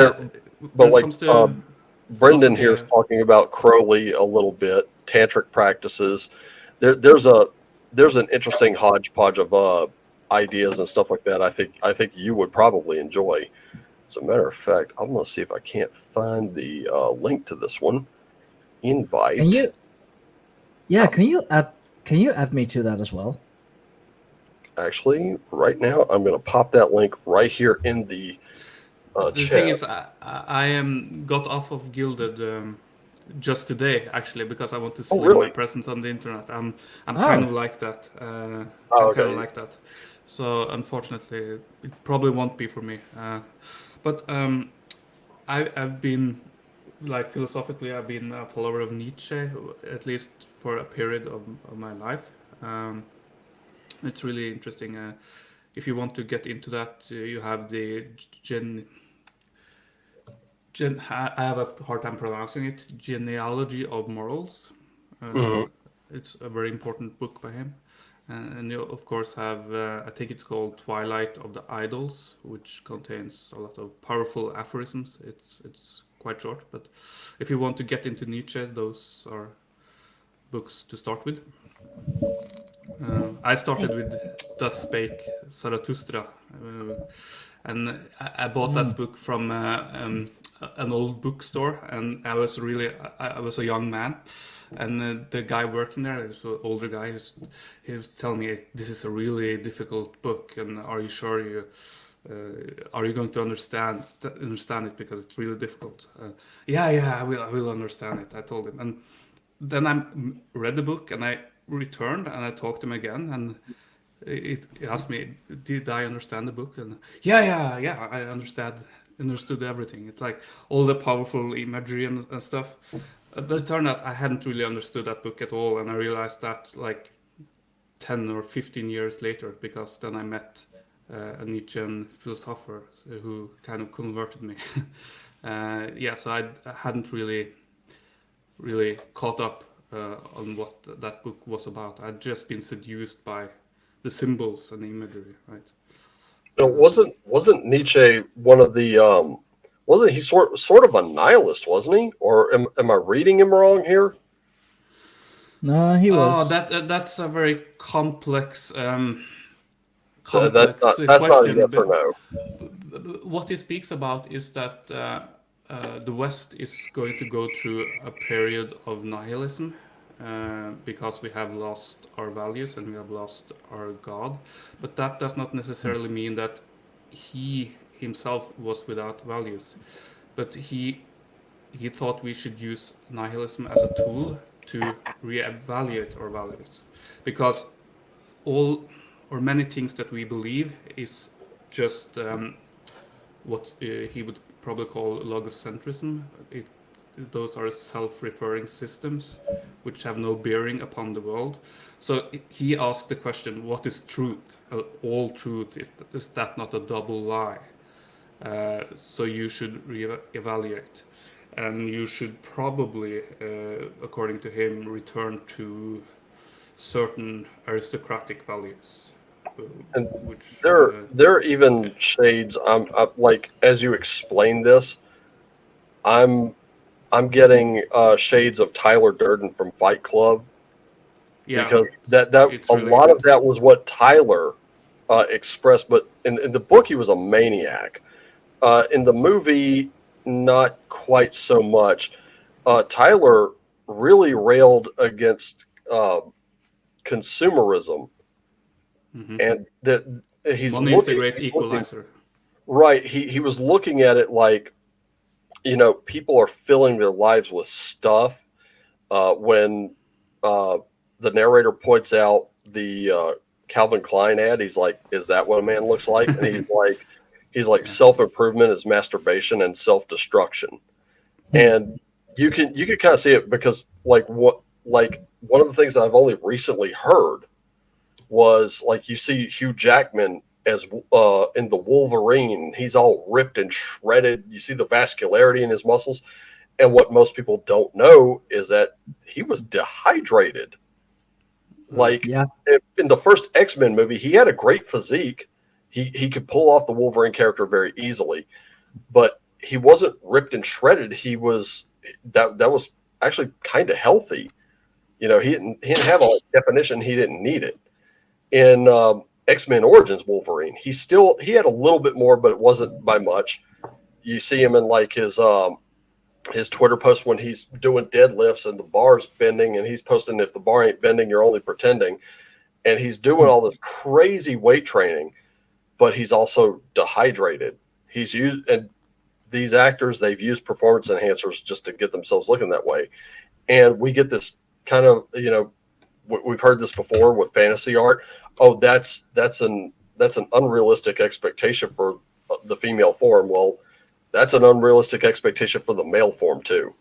Brendan here is talking about Crowley a little bit, tantric practices. There's an interesting hodgepodge of ideas and stuff like that. I think you would probably enjoy. As a matter of fact, I'm gonna see if I can't find the link to this one. Invite. Can you add me to that as well? Actually, right now I'm gonna pop that link right here in the The chat. thing is, I am got off of Gilded just today, actually, because I want to slim my presence on the internet. I'm kind of like that. I'm kind of like that. So unfortunately, it probably won't be for me. But I've been, like, philosophically, I've been a follower of Nietzsche, at least for a period of my life. It's really interesting. If you want to get into that, you have the I have a hard time pronouncing it. Genealogy of Morals. It's a very important book by him. And you, of course, have, I think it's called Twilight of the Idols, which contains a lot of powerful aphorisms. It's quite short, but if you want to get into Nietzsche, those are books to start with. I started with Thus Spake Zarathustra, and I bought that book from an old bookstore, and I was a young man, and the guy working there, this older guy, he was telling me, this is a really difficult book, and are you sure are you going to understand it, because it's really difficult? Yeah, I will understand it, I told him. And then I read the book, and I returned, and I talked to him again, and it asked me, did I understand the book? And yeah, I understood everything. It's like all the powerful imagery and stuff. But it turned out I hadn't really understood that book at all, and I realized that like 10 or 15 years later, because then I met a Nietzschean philosopher who kind of converted me. So I hadn't really caught up on what that book was about. I'd just been seduced by the symbols and the imagery, right? Wasn't Nietzsche one of the wasn't he sort of a nihilist, wasn't he? Or am I reading him wrong here? No, he was. That's a very complex so that's question. Not a yes or no. What he speaks about is that the West is going to go through a period of nihilism because we have lost our values and we have lost our God. But that does not necessarily mean that he himself was without values. But he thought we should use nihilism as a tool to reevaluate our values. Because all or many things that we believe is just what he would probably call logocentrism. Those are self-referring systems which have no bearing upon the world. So he asked the question, what is truth? All truth, is that not a double lie? So you should reevaluate. And you should probably, according to him, return to certain aristocratic values. And there are even shades. I'm like, as you explain this, I'm getting shades of Tyler Durden from Fight Club. Yeah, because that a really lot good. Of that was what Tyler expressed. But in the book, he was a maniac. In the movie, not quite so much. Tyler really railed against consumerism. Mm-hmm. And that he's money is the great equalizer. Right. He was looking at it like people are filling their lives with stuff. When the narrator points out the Calvin Klein ad, he's like, "Is that what a man looks like?" And he's like, self-improvement is masturbation and self-destruction. And you can kind of see it because one of the things that I've only recently heard was like you see Hugh Jackman as in the Wolverine, he's all ripped and shredded. You see the vascularity in his muscles. And what most people don't know is that he was dehydrated. Like in the first X-Men movie, he had a great physique. He could pull off the Wolverine character very easily, but he wasn't ripped and shredded. He was that was actually kind of healthy. He didn't have all that definition. He didn't need it. In X-Men Origins Wolverine, he had a little bit more, but it wasn't by much. You see him in like his Twitter post when he's doing deadlifts and the bar's bending, and he's posting, "If the bar ain't bending, you're only pretending." And he's doing all this crazy weight training, but he's also dehydrated. And these actors, they've used performance enhancers just to get themselves looking that way. And we get this kind of, we've heard this before with fantasy art. Oh, that's an unrealistic expectation for the female form. Well, that's an unrealistic expectation for the male form too.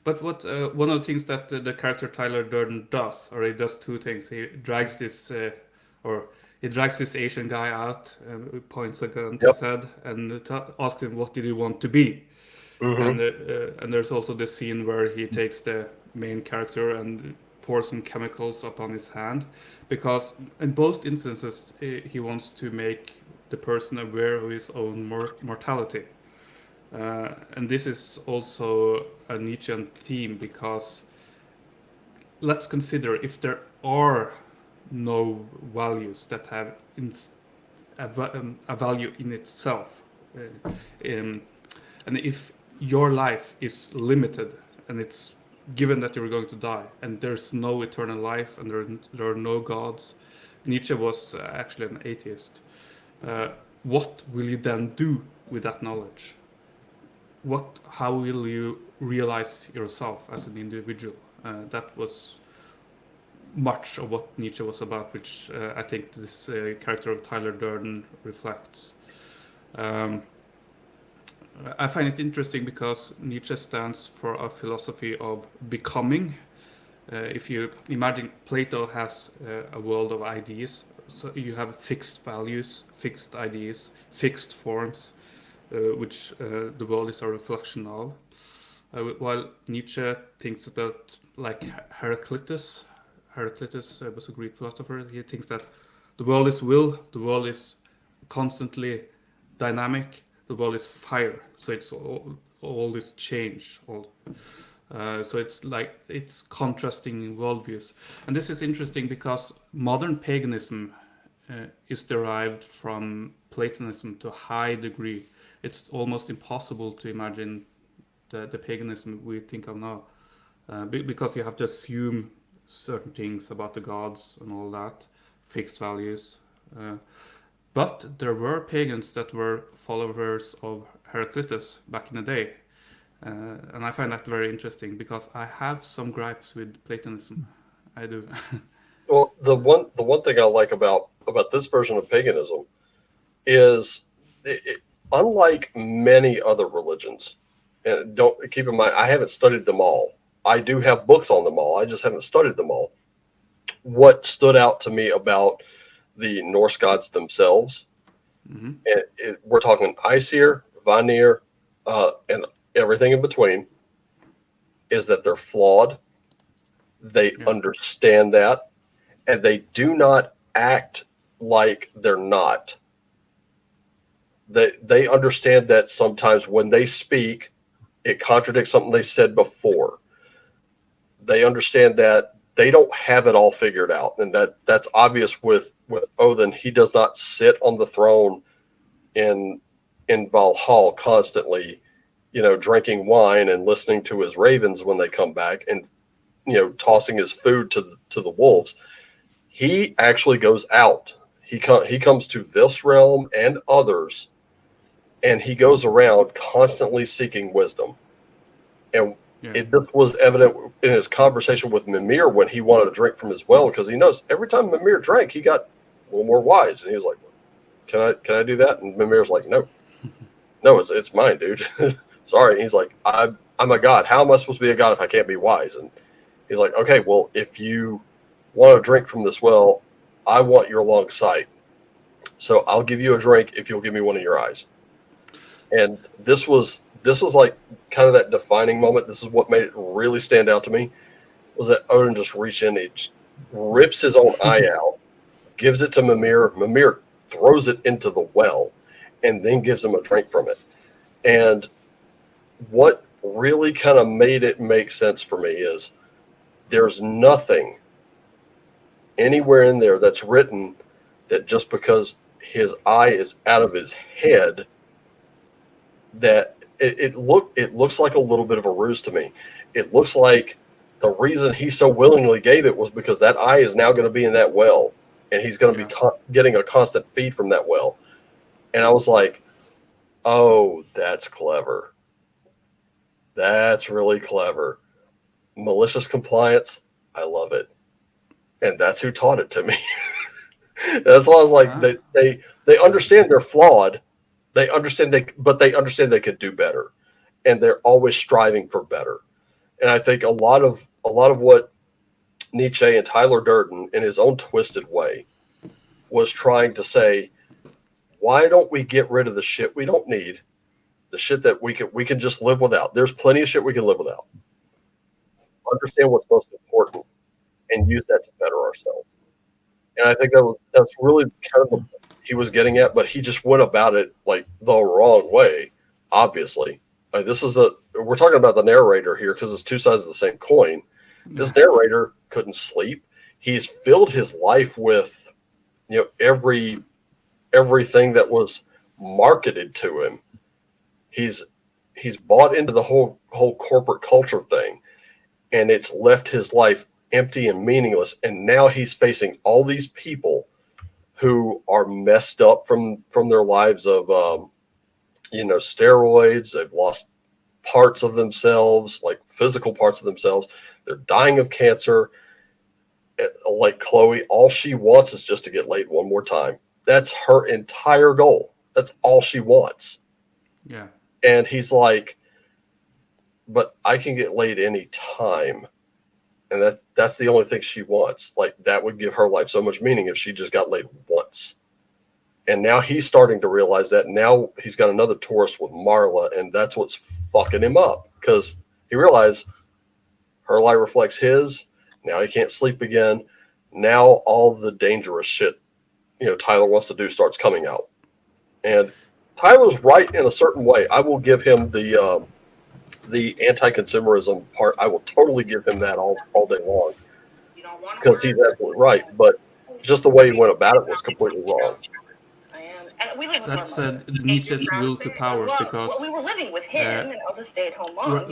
But what one of the things that the character Tyler Durden does, or he does two things. He drags this Asian guy out, points a gun to his head, and asks him, "What did you want to be?" And there's also this scene where he takes the main character and pours some chemicals upon his hand, because in both instances he wants to make the person aware of his own mortality. And this is also a Nietzschean theme, because let's consider if there are no values that have a value in itself, and if your life is limited and it's given that you're going to die and there's no eternal life and there are no gods. Nietzsche was actually an atheist. What will you then do with that knowledge? How will you realize yourself as an individual? That was much of what Nietzsche was about, which I think this character of Tyler Durden reflects. I find it interesting because Nietzsche stands for a philosophy of becoming. If you imagine, Plato has a world of ideas, so you have fixed values, fixed ideas, fixed forms, which the world is a reflection of. While Nietzsche thinks that, like Heraclitus was a Greek philosopher, he thinks that the world is will, the world is constantly dynamic, the world is fire, so it's all this change. So it's contrasting worldviews. And this is interesting because modern paganism is derived from Platonism to a high degree. It's almost impossible to imagine the paganism we think of now, because you have to assume certain things about the gods and all that, fixed values. But there were pagans that were followers of Heraclitus back in the day. And I find that very interesting because I have some gripes with Platonism. I do. Well, the one thing I like about this version of paganism is unlike many other religions, and don't keep in mind, I haven't studied them all. I do have books on them all. I just haven't studied them all. What stood out to me about the Norse gods themselves, and we're talking Aesir, Vanir, and everything in between, is that they're flawed. They understand that, and they do not act like they're not. They understand that sometimes when they speak, it contradicts something they said before. They understand that they don't have it all figured out, and that's obvious with Odin. He does not sit on the throne in Valhalla constantly, drinking wine and listening to his ravens when they come back, and tossing his food to the wolves. He actually goes out. He comes to this realm and others, and he goes around constantly seeking wisdom. And this was evident in his conversation with Mimir when he wanted a drink from his well, because he knows every time Mimir drank, he got a little more wise. And he was like, can I do that? And Mimir's like, no, it's mine, dude. Sorry. And he's like, I'm a god. How am I supposed to be a god if I can't be wise? And he's like, okay, well, if you want a drink from this well, I want your long sight. So I'll give you a drink if you'll give me one of your eyes. And this was like kind of that defining moment. This is what made it really stand out to me, was that Odin just reached in, he just rips his own eye out, gives it to Mimir. Mimir throws it into the well and then gives him a drink from it. And what really kind of made it make sense for me is there's nothing anywhere in there that's written that just because his eye is out of his head, that it looks like a little bit of a ruse to me. It looks like the reason he so willingly gave it was because that eye is now going to be in that well, and he's going to be getting a constant feed from that well. And I was like, oh, that's clever. That's really clever. Malicious compliance, I love it. And that's who taught it to me. That's why I was like, they understand they're flawed. They understand but they understand they could do better, and they're always striving for better. And I think a lot of what Nietzsche and Tyler Durden, in his own twisted way, was trying to say, why don't we get rid of the shit we don't need, the shit that we can just live without? There's plenty of shit we can live without. Understand what's most important and use that to better ourselves. And I think that's really kind of what he was getting at, but he just went about it like the wrong way, obviously. Like, we're talking about the narrator here because it's two sides of the same coin. This narrator couldn't sleep. He's filled his life with, everything that was marketed to him. He's bought into the whole corporate culture thing, and it's left his life empty and meaningless. And now he's facing all these people who are messed up from their lives of, steroids. They've lost parts of themselves, like physical parts of themselves. They're dying of cancer. Like Chloe, all she wants is just to get laid one more time. That's her entire goal. That's all she wants. Yeah. And he's like, but I can get laid any time. And that's the only thing she wants. Like, that would give her life so much meaning if she just got laid once. And now he's starting to realize that. Now he's got another Taurus with Marla, and that's what's fucking him up, because he realized her light reflects his. Now he can't sleep again. Now all the dangerous shit, Tyler wants to do starts coming out. And Tyler's right in a certain way. I will give him the anti-consumerism part. I will totally give him that all day long, because he's absolutely right. But just the way he went about it was completely wrong. That's Nietzsche's will to power, because we were living with him, and I was a stay-at-home mom.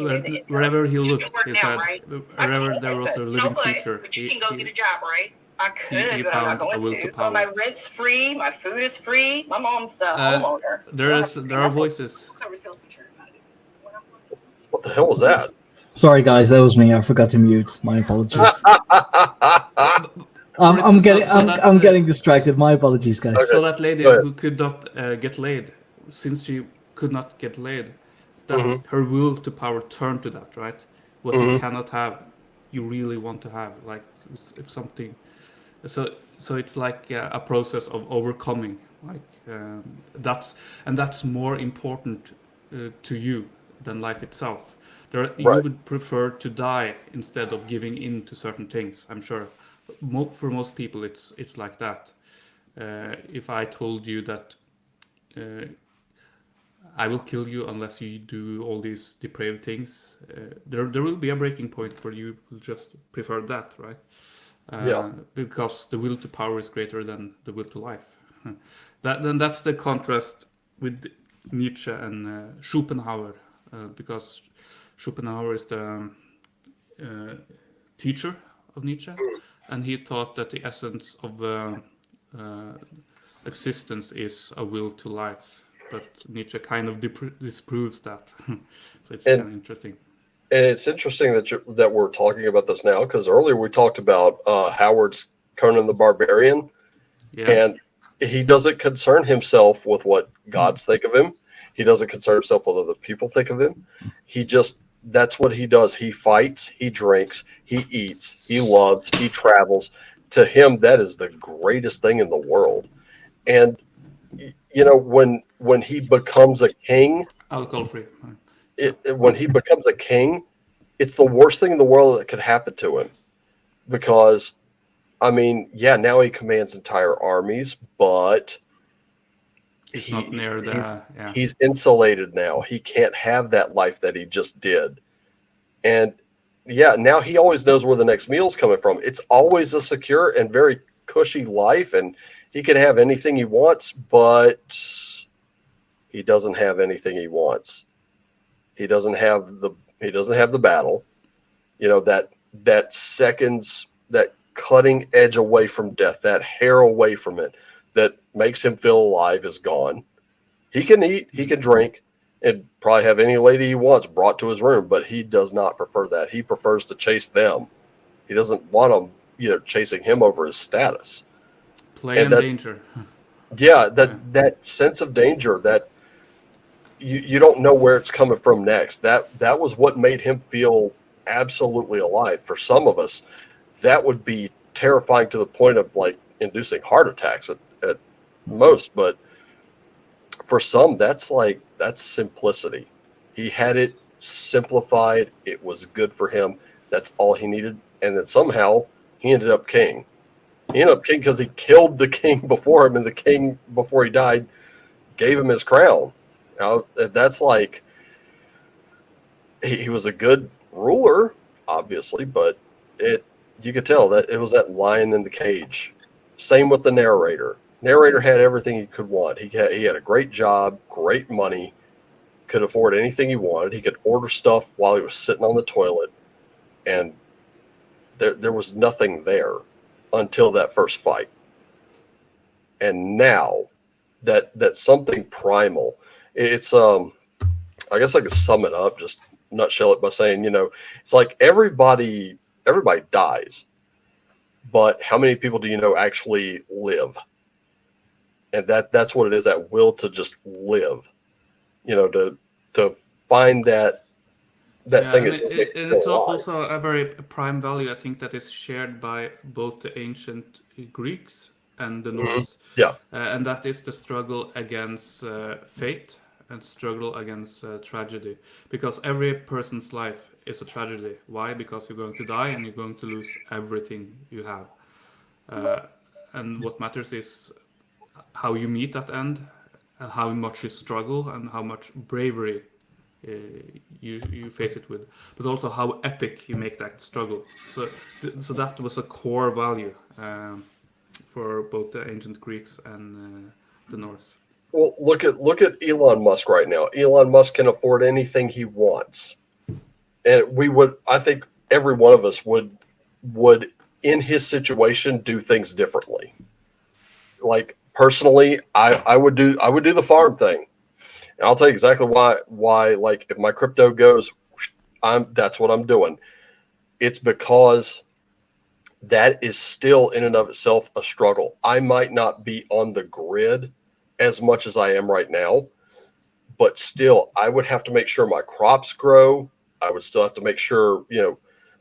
Wherever he looked, he said, wherever there was a living creature, but you can go get a job, right? I could, he but I'm not found a will going to to. power. My rent's free. My food is free. My mom's the homeowner. There are voices. What the hell was that? Sorry, guys, that was me. I forgot to mute. My apologies. I'm getting distracted. My apologies, guys. So that lady who could not get laid, since she could not get laid, that her will to power turned to that, right? What you cannot have, you really want to have. Like, if something. So it's like a process of overcoming. Like that's more important to you than life itself. You would prefer to die instead of giving in to certain things, I'm sure. For most people, it's like that. If I told you that I will kill you unless you do all these depraved things, there will be a breaking point where you will just prefer that, right? Because the will to power is greater than the will to life. That's the contrast with Nietzsche and Schopenhauer, because Schopenhauer is the teacher of Nietzsche, and he thought that the essence of existence is a will to life. but Nietzsche kind of disproves that. So it's kind of interesting. And it's interesting that we're talking about this now, because earlier we talked about Howard's Conan the Barbarian, and he doesn't concern himself with what gods think of him. He doesn't concern himself with what other people think of him. That's what he does. He fights, he drinks, he eats, he loves, he travels. To him, that is the greatest thing in the world. And when he becomes a king, alcohol free. When he becomes a king, it's the worst thing in the world that could happen to him, because, I mean, now he commands entire armies, but he's insulated now. He can't have that life that he just did. And now he always knows where the next meal's coming from. It's always a secure and very cushy life, and he can have anything he wants, but he doesn't have anything he wants. He doesn't have the battle. That seconds, that cutting edge away from death, that hair away from it, that makes him feel alive is gone. He can eat, he can drink, and probably have any lady he wants brought to his room, but he does not prefer that. He prefers to chase them. He doesn't want them, chasing him over his status. Play and danger. Yeah, that sense of danger, that you don't know where it's coming from next. That was what made him feel absolutely alive. For some of us, that would be terrifying to the point of like inducing heart attacks at most. But for some, that's simplicity. He had it simplified. It was good for him. That's all he needed. And then somehow he ended up king. He ended up king because he killed the king before him, and the king, before he died, gave him his crown. Now, that's like, he was a good ruler, obviously, but you could tell that it was that lion in the cage. Same with the narrator. Narrator had everything he could want. He had a great job, great money, could afford anything he wanted. He could order stuff while he was sitting on the toilet, and there was nothing there until that first fight. And now that something primal, it's I guess I could sum it up, just nutshell it by saying, it's like everybody dies, but how many people do you know actually live? And that's what it is, that will to just live, to find that thing. And it's also a very prime value, I think, that is shared by both the ancient Greeks and the Norse. And that is the struggle against fate and struggle against tragedy. Because every person's life is a tragedy. Why? Because you're going to die and you're going to lose everything you have. And what matters is how you meet that end, and how much you struggle, and how much bravery you face it with, but also how epic you make that struggle. So that was a core value for both the ancient Greeks and the Norse. Well, look at Elon Musk right now. Elon Musk can afford anything he wants, and I think every one of us would in his situation do things differently. Like personally, I would do the farm thing. And I'll tell you exactly why, like, if my crypto goes, that's what I'm doing. It's because that is still in and of itself a struggle. I might not be on the grid as much as I am right now, but still I would have to make sure my crops grow. I would still have to make sure,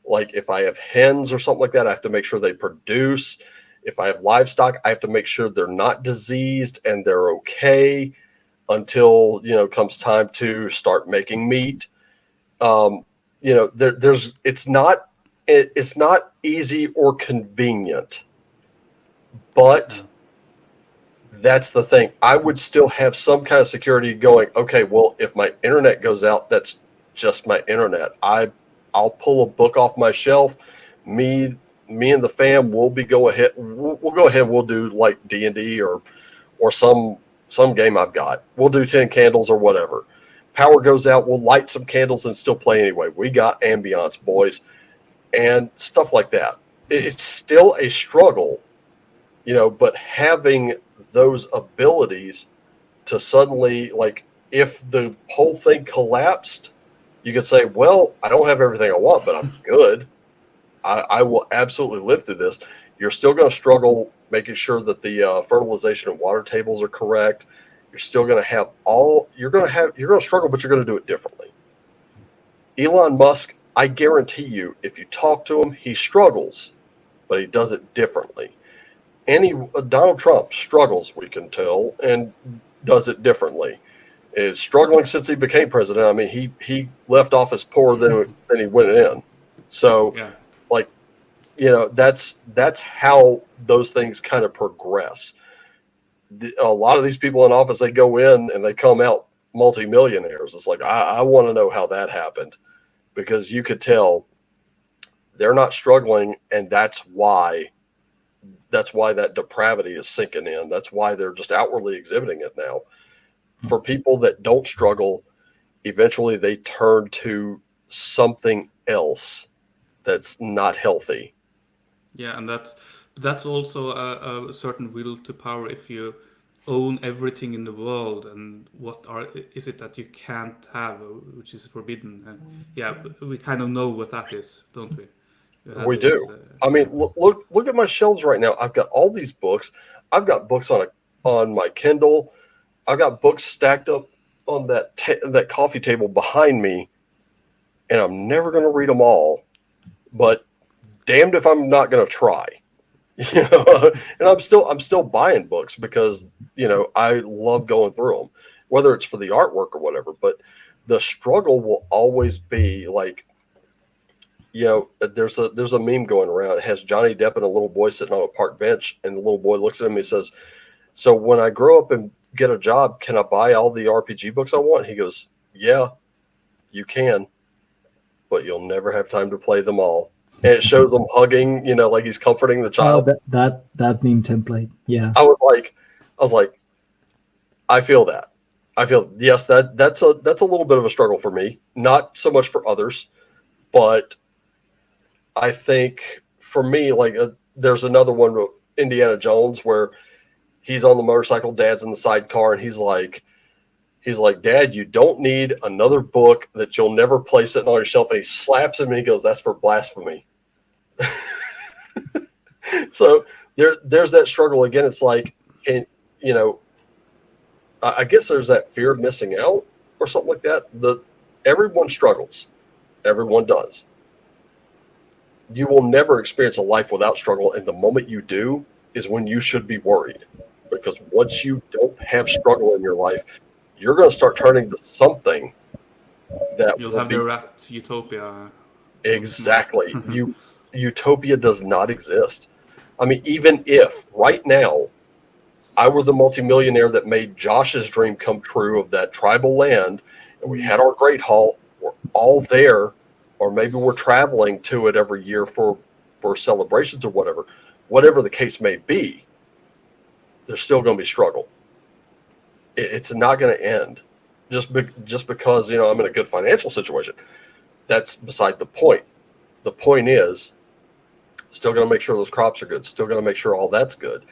like if I have hens or something like that, I have to make sure they produce. If I have livestock, I have to make sure they're not diseased and they're okay until, comes time to start making meat. It's not easy or convenient, but that's the thing. I would still have some kind of security going, okay, well, if my internet goes out, that's just my internet. I'll pull a book off my shelf. Me and the fam will go ahead. We'll do like D&D or some game I've got. We'll do 10 candles or whatever. Power goes out, we'll light some candles and still play anyway. We got ambiance, boys, and stuff like that. It's still a struggle, but having those abilities to suddenly, like, if the whole thing collapsed, you could say, well, I don't have everything I want, but I'm good. I will absolutely live through this. You're still going to struggle making sure that the fertilization and water tables are correct. You're still going to have you're going to struggle, but you're going to do it differently. Elon Musk, I guarantee you, if you talk to him, he struggles, but he does it differently. Donald Trump struggles, we can tell, and does it differently. Is struggling since he became president. I mean, he left office poorer than he went in. So, like, you know, that's how those things kind of progress. A lot of these people in office, they go in and they come out multimillionaires. It's like, I want to know how that happened, because you could tell they're not struggling, and that's why that depravity is sinking in. That's why they're just outwardly exhibiting it now. For people that don't struggle, eventually they turn to something else that's not healthy. Yeah, and that's also a certain will to power. If you own everything in the world, and what is it that you can't have, which is forbidden? Yeah, we kind of know what that is, don't we? We do. I mean, look at my shelves right now. I've got all these books. I've got books on my Kindle. I've got books stacked up on that coffee table behind me, and I'm never going to read them all. But damned if I'm not going to try. You know, and I'm still buying books because, you know, I love going through them, whether it's for the artwork or whatever. But the struggle will always be like, you know, there's a meme going around. It has Johnny Depp and a little boy sitting on a park bench, and the little boy looks at him and he says, "So when I grow up and get a job, can I buy all the RPG books I want?" He goes, "Yeah, you can, but you'll never have time to play them all." And it shows them hugging, you know, like he's comforting the child. Oh, that meme template. Yeah. I was like, I feel that. I feel, yes, that's a little bit of a struggle for me. Not so much for others, but I think for me, like there's another one with Indiana Jones where he's on the motorcycle, Dad's in the sidecar, and he's like, "Dad, you don't need another book that you'll never play sitting on your shelf." And he slaps him and he goes, "That's for blasphemy." So there's that struggle again. It's like, and you know, I guess there's that fear of missing out or something like that. Everyone struggles. Everyone does. You will never experience a life without struggle, and the moment you do is when you should be worried. Because once you don't have struggle in your life, you're going to start turning to something that you'll have the rat utopia. Exactly. Utopia does not exist. I mean, even if right now I were the multimillionaire that made Josh's dream come true of that tribal land, and we had our Great Hall, we're all there, or maybe we're traveling to it every year for celebrations or whatever the case may be, there's still going to be struggle. It's not going to end just because, you know, I'm in a good financial situation. That's beside the point. The point is still going to make sure those crops are good. Still going to make sure all that's good,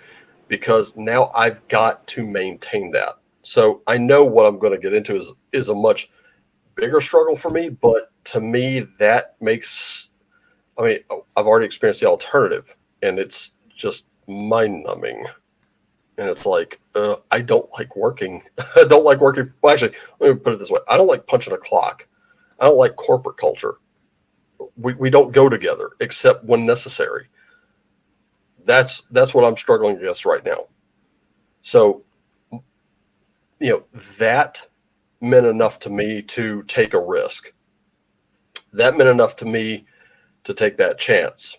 because now I've got to maintain that. So I know what I'm going to get into is a much bigger struggle for me, but to me that makes, I mean, I've already experienced the alternative, and it's just mind numbing. And it's like, I don't like working. I don't like working. Well, actually, let me put it this way. I don't like punching a clock. I don't like corporate culture. We don't go together except when necessary. That's what I'm struggling against right now. So, you know, that meant enough to me to take a risk. That meant enough to me to take that chance.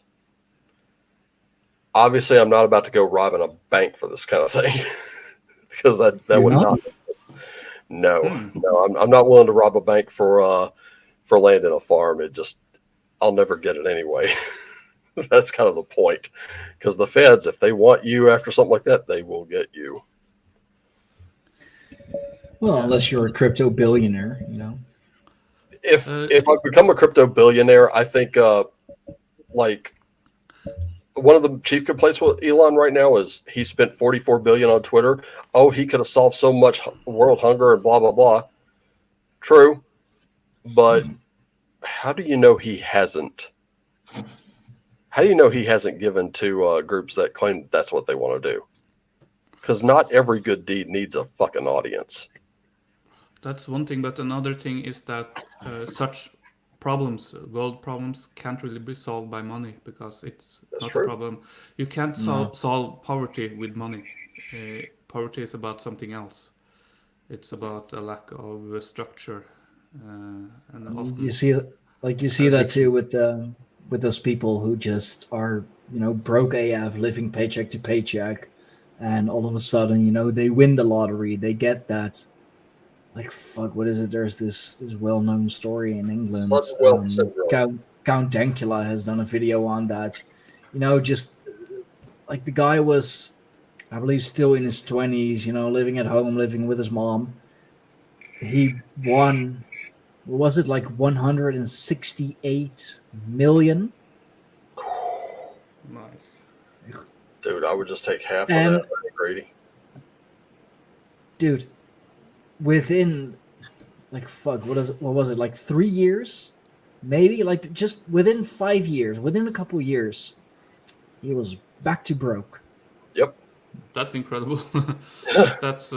Obviously, I'm not about to go robbing a bank for this kind of thing, because that would not. No, I'm not willing to rob a bank for land in a farm. I'll never get it anyway. That's kind of the point, because the feds, if they want you after something like that, they will get you. Well, unless you're a crypto billionaire, you know. If I become a crypto billionaire, I think like one of the chief complaints with Elon right now is he spent $44 billion on Twitter. Oh, he could have solved so much world hunger and blah blah blah. True, but how do you know he hasn't? How do you know he hasn't given to groups that claim that's what they want to do? Because not every good deed needs a fucking audience. That's one thing, but another thing is that such problems, world problems, can't really be solved by money because it's That's not true. a problem. You can't solve poverty with money. Poverty is about something else. It's about a lack of structure, and often You see that too with those people who just are, you know, broke AF, living paycheck to paycheck, and all of a sudden, you know, they win the lottery. They get that, like, fuck, what is it? There's this well-known story in England. Sudden wealth syndrome. Count Dankula has done a video on that. You know, just like the guy was, I believe, still in his 20s, you know, living at home, living with his mom. He won, what was it, like 168 million? nice. Dude, I would just take half And- of that, Grady. Dude, within, like, fuck, what was it, like 3 years? Maybe, like, just within 5 years, within a couple years, he was back to broke. Yep. That's incredible. That's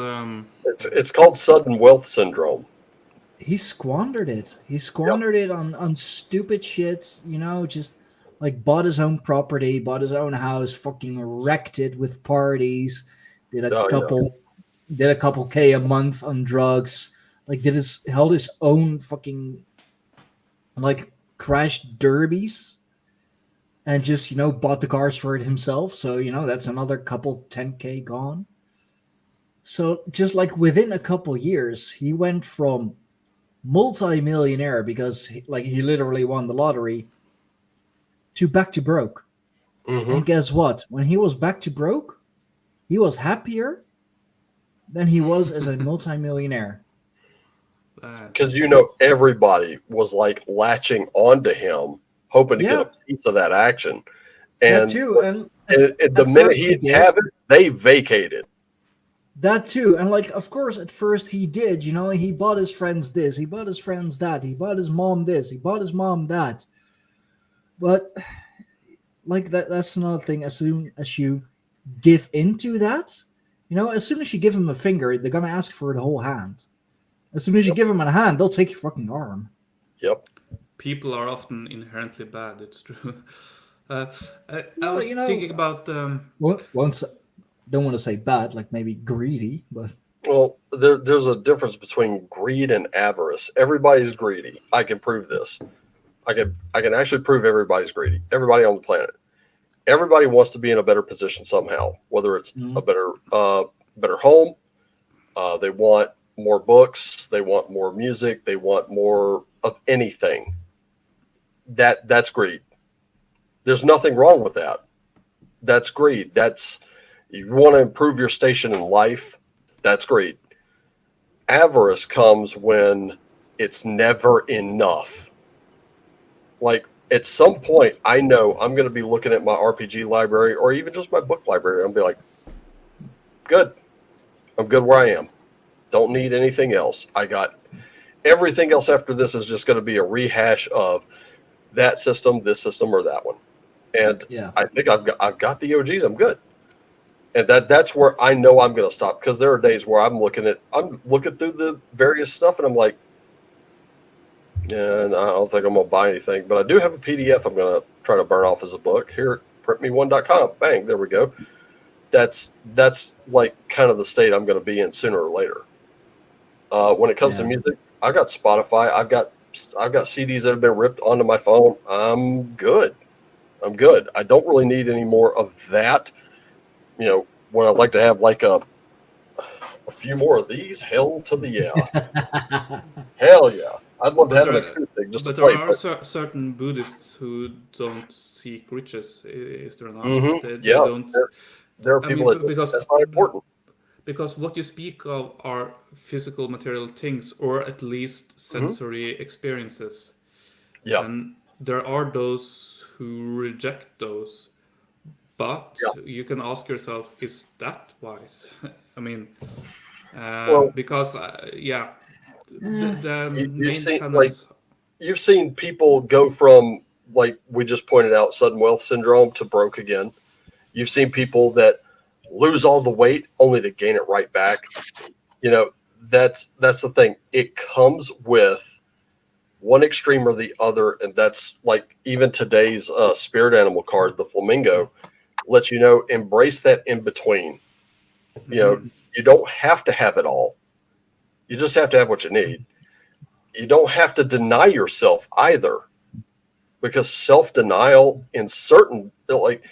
It's called sudden wealth syndrome. He squandered it. He squandered it on stupid shit, you know, just like bought his own property, bought his own house, fucking wrecked it with parties, did a couple K a month on drugs, like held his own fucking like crashed derbies and just, you know, bought the cars for it himself. So, you know, that's another couple 10K gone. So just like within a couple years, he went from multi-millionaire because he literally won the lottery to back to broke. Mm-hmm. And guess what? When he was back to broke, he was happier than he was as a multi-millionaire. Because, you know, everybody was like latching onto him, hoping to get a piece of that action. And that too. And the minute he didn't have it, they vacated. That too. And like, of course, at first he did, you know, he bought his friends this, he bought his friends that, he bought his mom this, he bought his mom that. But like that's another thing. As soon as you give into that, you know, as soon as you give him a finger, they're gonna ask for the whole hand. As soon as you give him a hand, they'll take your fucking arm. Yep. People are often inherently bad. It's true. I was thinking about once. Don't want to say bad, like maybe greedy, but well, there's a difference between greed and avarice. Everybody's greedy. I can prove this. I can actually prove everybody's greedy. Everybody on the planet. Everybody wants to be in a better position somehow. Whether it's a better home, they want more books, they want more music, they want more of anything. That's greed. There's nothing wrong with that. That's greed. You want to improve your station in life, that's great. Avarice comes when it's never enough. Like, at some point, I know I'm going to be looking at my RPG library or even just my book library. I'm going to be like, good. I'm good where I am. Don't need anything else. I got everything else after this is just going to be a rehash of that system, this system, or that one. And I think I've got the OGs. I'm good. And that's where I know I'm going to stop, because there are days where I'm looking through the various stuff and I'm like, yeah, no, I don't think I'm going to buy anything, but I do have a PDF I'm going to try to burn off as a book here, printme1.com. Bang, there we go. That's like kind of the state I'm going to be in sooner or later. When it comes to music, I got Spotify. I've got CDs that have been ripped onto my phone. I'm good. I don't really need any more of that. You know, when I'd like to have like a few more of these, hell to the yeah. Hell yeah. I'd love to have an acoustic just to play. But there are certain Buddhists who don't seek riches, is there not? Mm-hmm. They don't. There are people that's not important. Because what you speak of are physical material things, or at least sensory experiences. Yeah. And there are those who reject those. but you can ask yourself, is that wise? I mean, because the main tenets. You've seen people go from, like we just pointed out, sudden wealth syndrome to broke again. You've seen people that lose all the weight only to gain it right back. You know, that's the thing. It comes with one extreme or the other, and that's like even today's spirit animal card, the flamingo, lets you know, embrace that in between. You know, you don't have to have it all. You just have to have what you need. You don't have to deny yourself either, because self-denial in certain, like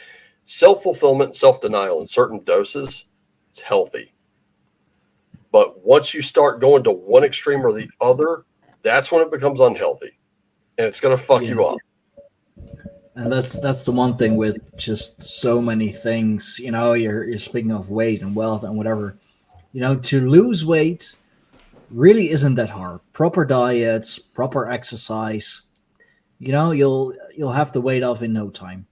self-fulfillment, self-denial in certain doses, it's healthy. But once you start going to one extreme or the other, that's when it becomes unhealthy, and it's going to fuck you up. And that's the one thing with just so many things. You know, you're speaking of weight and wealth and whatever. You know, to lose weight really isn't that hard. Proper diets, proper exercise, you know, you'll have the weight off in no time.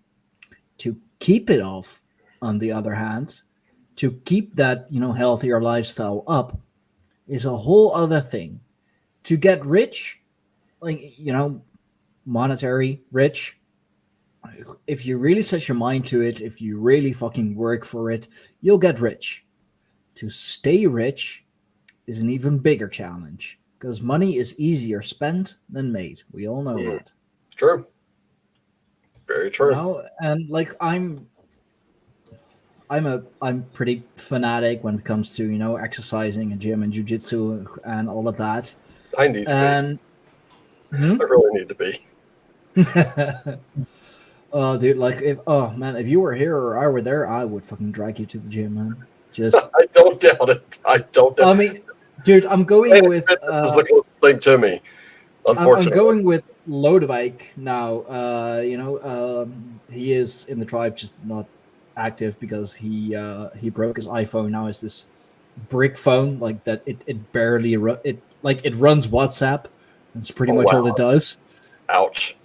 To keep it off, on the other hand, to keep that, you know, healthier lifestyle up is a whole other thing. To get rich, like, you know, monetary rich, if you really set your mind to it, if you really fucking work for it, you'll get rich. To stay rich is an even bigger challenge, because money is easier spent than made. We all know that. True. Very true. You know? And like I'm pretty fanatic when it comes to, you know, exercising and gym and jiu-jitsu and all of that. I need to be. I really need to be. Oh, dude, like if you were here or I were there, I would fucking drag you to the gym, man. Just I don't doubt it. I mean, dude, I'm going with this is the closest thing to me. Unfortunately, I'm going with Lodewijk now. You know, he is in the tribe, just not active because he broke his iPhone. Now it's this brick phone, like that. It barely it runs WhatsApp. That's pretty much all it does. Ouch.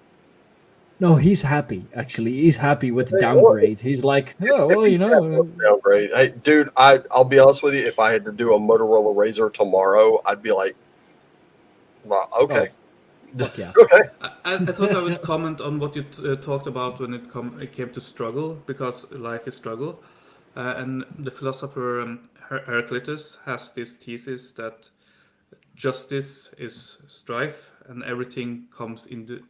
No, he's happy. Actually, he's happy with the downgrade. He's like, oh, well, you know, downgrade. Hey, dude, I'll be honest with you. If I had to do a Motorola Razr tomorrow, I'd be like, well, okay. Yeah. Okay. I thought I would comment on what you talked about when it came to struggle, because life is struggle. And the philosopher Heraclitus has this thesis that justice is strife, and everything comes into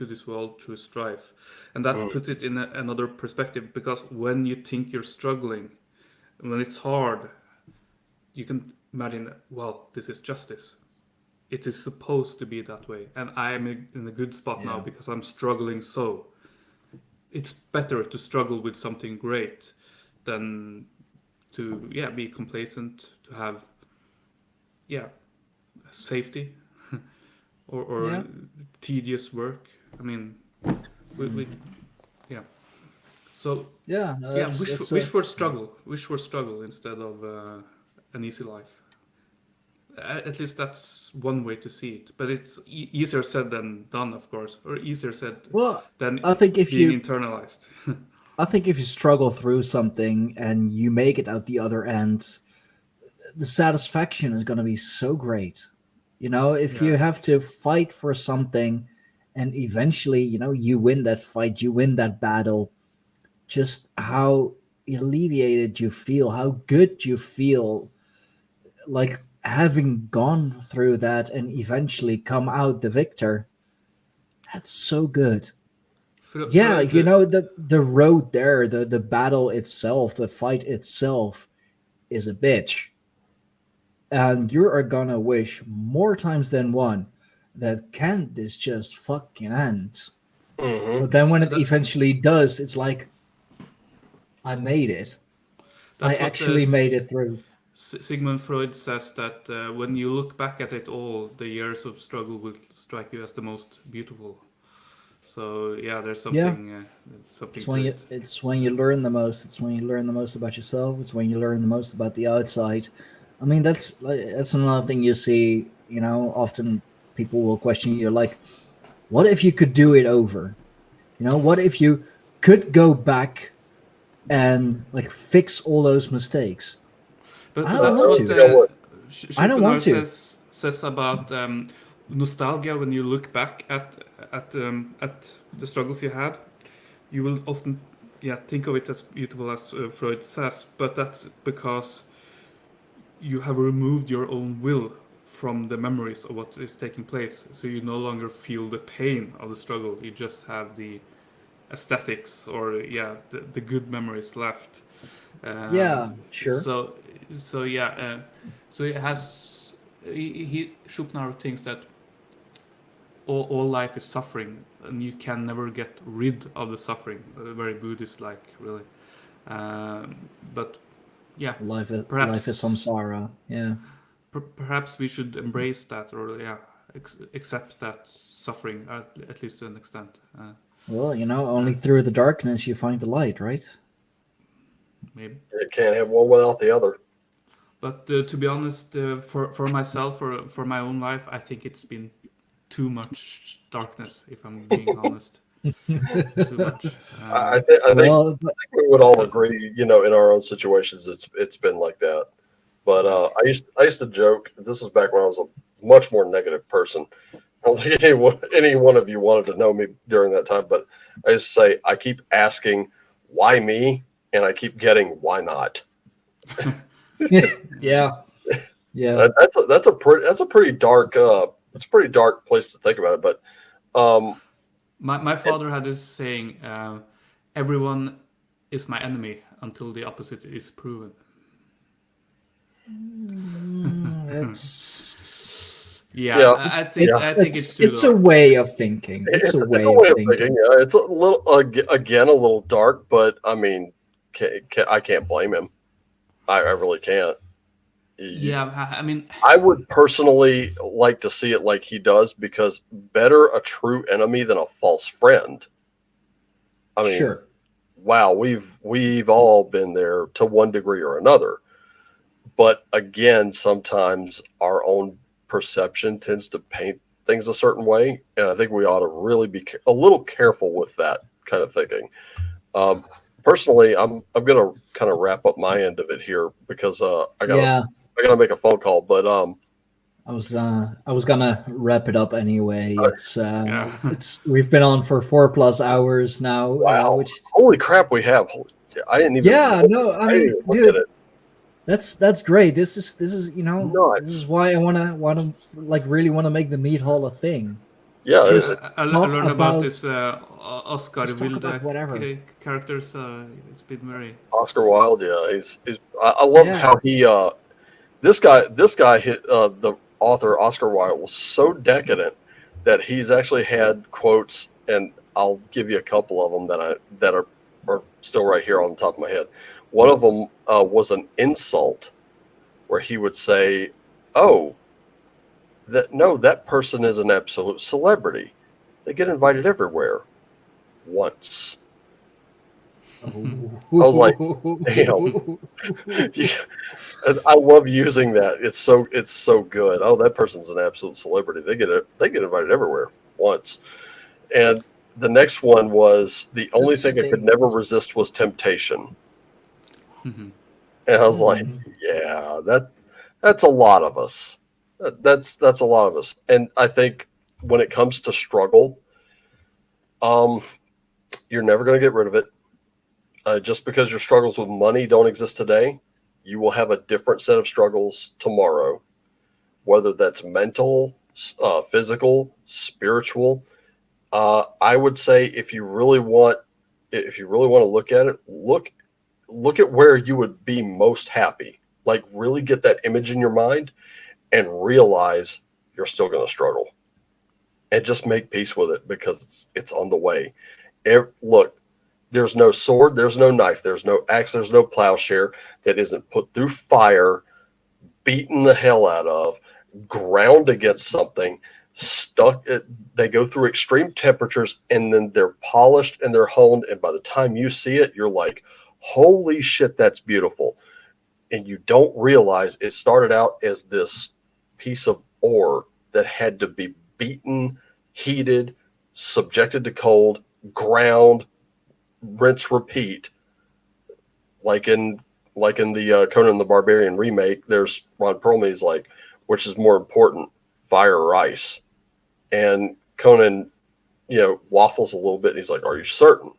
this world through strife. And that puts it in another perspective, because when you think you're struggling, when it's hard, you can imagine, well, this is justice. It is supposed to be that way, and I am in a good spot now because I'm struggling. So it's better to struggle with something great than to be complacent, to have safety or tedious work. I mean, we so wish for struggle instead of an easy life. At least that's one way to see it, but it's easier said than done, of course, or easier said than I think if being you internalized. I think if you struggle through something and you make it out the other end, the satisfaction is going to be so great. You know, if you have to fight for something and eventually, you know, you win that fight, you win that battle, just how alleviated you feel, how good you feel, like having gone through that and eventually come out the victor. That's so good. You know, the road there, the battle itself, the fight itself is a bitch. And you are gonna wish more times than one that can this just fucking end. But then when it eventually does, it's like, I made it. I actually made it through. Sigmund Freud says that when you look back at it all, the years of struggle will strike you as the most beautiful. So there's something. Something. It's when you learn the most. It's when you learn the most about yourself. It's when you learn the most about the outside. I mean, that's another thing you see. You know, often people will question you, like, "What if you could do it over? You know, what if you could go back and like fix all those mistakes. But I don't want to. I don't want to. Says about nostalgia. When you look back at the struggles you had, you will often think of it as beautiful, as Freud says. But that's because you have removed your own will from the memories of what is taking place. So you no longer feel the pain of the struggle. You just have the aesthetics or the good memories left. Yeah, sure. So it has. Schopenhauer thinks that all life is suffering, and you can never get rid of the suffering. Very Buddhist-like, really. But yeah, life is perhaps samsara. Yeah. Perhaps we should embrace that, or accept that suffering at least to an extent. Well, only through the darkness you find the light, right? Maybe it can't have one without the other. But to be honest, for myself, for my own life, I think it's been too much darkness. If I'm being honest, too much. I think we would all agree. In our own situations, it's been like that. But I used to joke. This was back when I was a much more negative person. I don't think any one of you wanted to know me during that time. But I used to say, I keep asking, why me? And I keep getting, why not? Yeah. That's a pretty dark place to think about it. But my father had this saying, everyone is my enemy until the opposite is proven. I think it's a way of thinking. It's a way of thinking. Yeah, it's a little dark, but I mean, I can't blame him. I really can't. I mean, I would personally like to see it like he does, because better a true enemy than a false friend. I mean, sure. Wow, we've all been there to one degree or another. But again, sometimes our own perception tends to paint things a certain way, and I think we ought to really be a little careful with that kind of thinking. Personally, I'm going to kind of wrap up my end of it here, because I gotta make a phone call. But I was gonna wrap it up anyway. It's we've been on for 4+ hours now. Wow! Holy crap, we have. I didn't even. Yeah, no, I mean, dude, that's great. This is this is why I wanna like really want to make the Mead Hall a thing. Yeah, I learned about this Oscar Wilde characters. It's been very Oscar Wilde. Yeah, he's I love how he this guy hit the author Oscar Wilde was so decadent that he's actually had quotes, and I'll give you a couple of them that are still right here on the top of my head. One of them was an insult where he would say, "Oh, that person is an absolute celebrity. They get invited everywhere once." I was like, damn. I love using that. It's so good. Oh, that person's an absolute celebrity. They get invited everywhere once. And the next one was, the only thing I could never resist was temptation. Mm-hmm. And I was like, yeah, that's a lot of us. That's a lot of us. And I think when it comes to struggle, you're never going to get rid of it. Just because your struggles with money don't exist today, you will have a different set of struggles tomorrow, whether that's mental, physical, spiritual. I would say if you really want to look at it, look at where you would be most happy. Like, really get that image in your mind and realize you're still going to struggle, and just make peace with it, because it's on the way. Look, there's no sword, there's no knife, there's no axe, there's no plowshare that isn't put through fire, beaten the hell out of, ground against something, stuck. They go through extreme temperatures, and then they're polished and they're honed. And by the time you see it, you're like, holy shit, that's beautiful. And you don't realize it started out as this piece of ore that had to be beaten, heated, subjected to cold, ground, rinse, repeat like in the Conan the Barbarian remake, there's Ron Perlman's like, which is more important, fire or ice? And Conan, waffles a little bit. And he's like, "Are you certain?"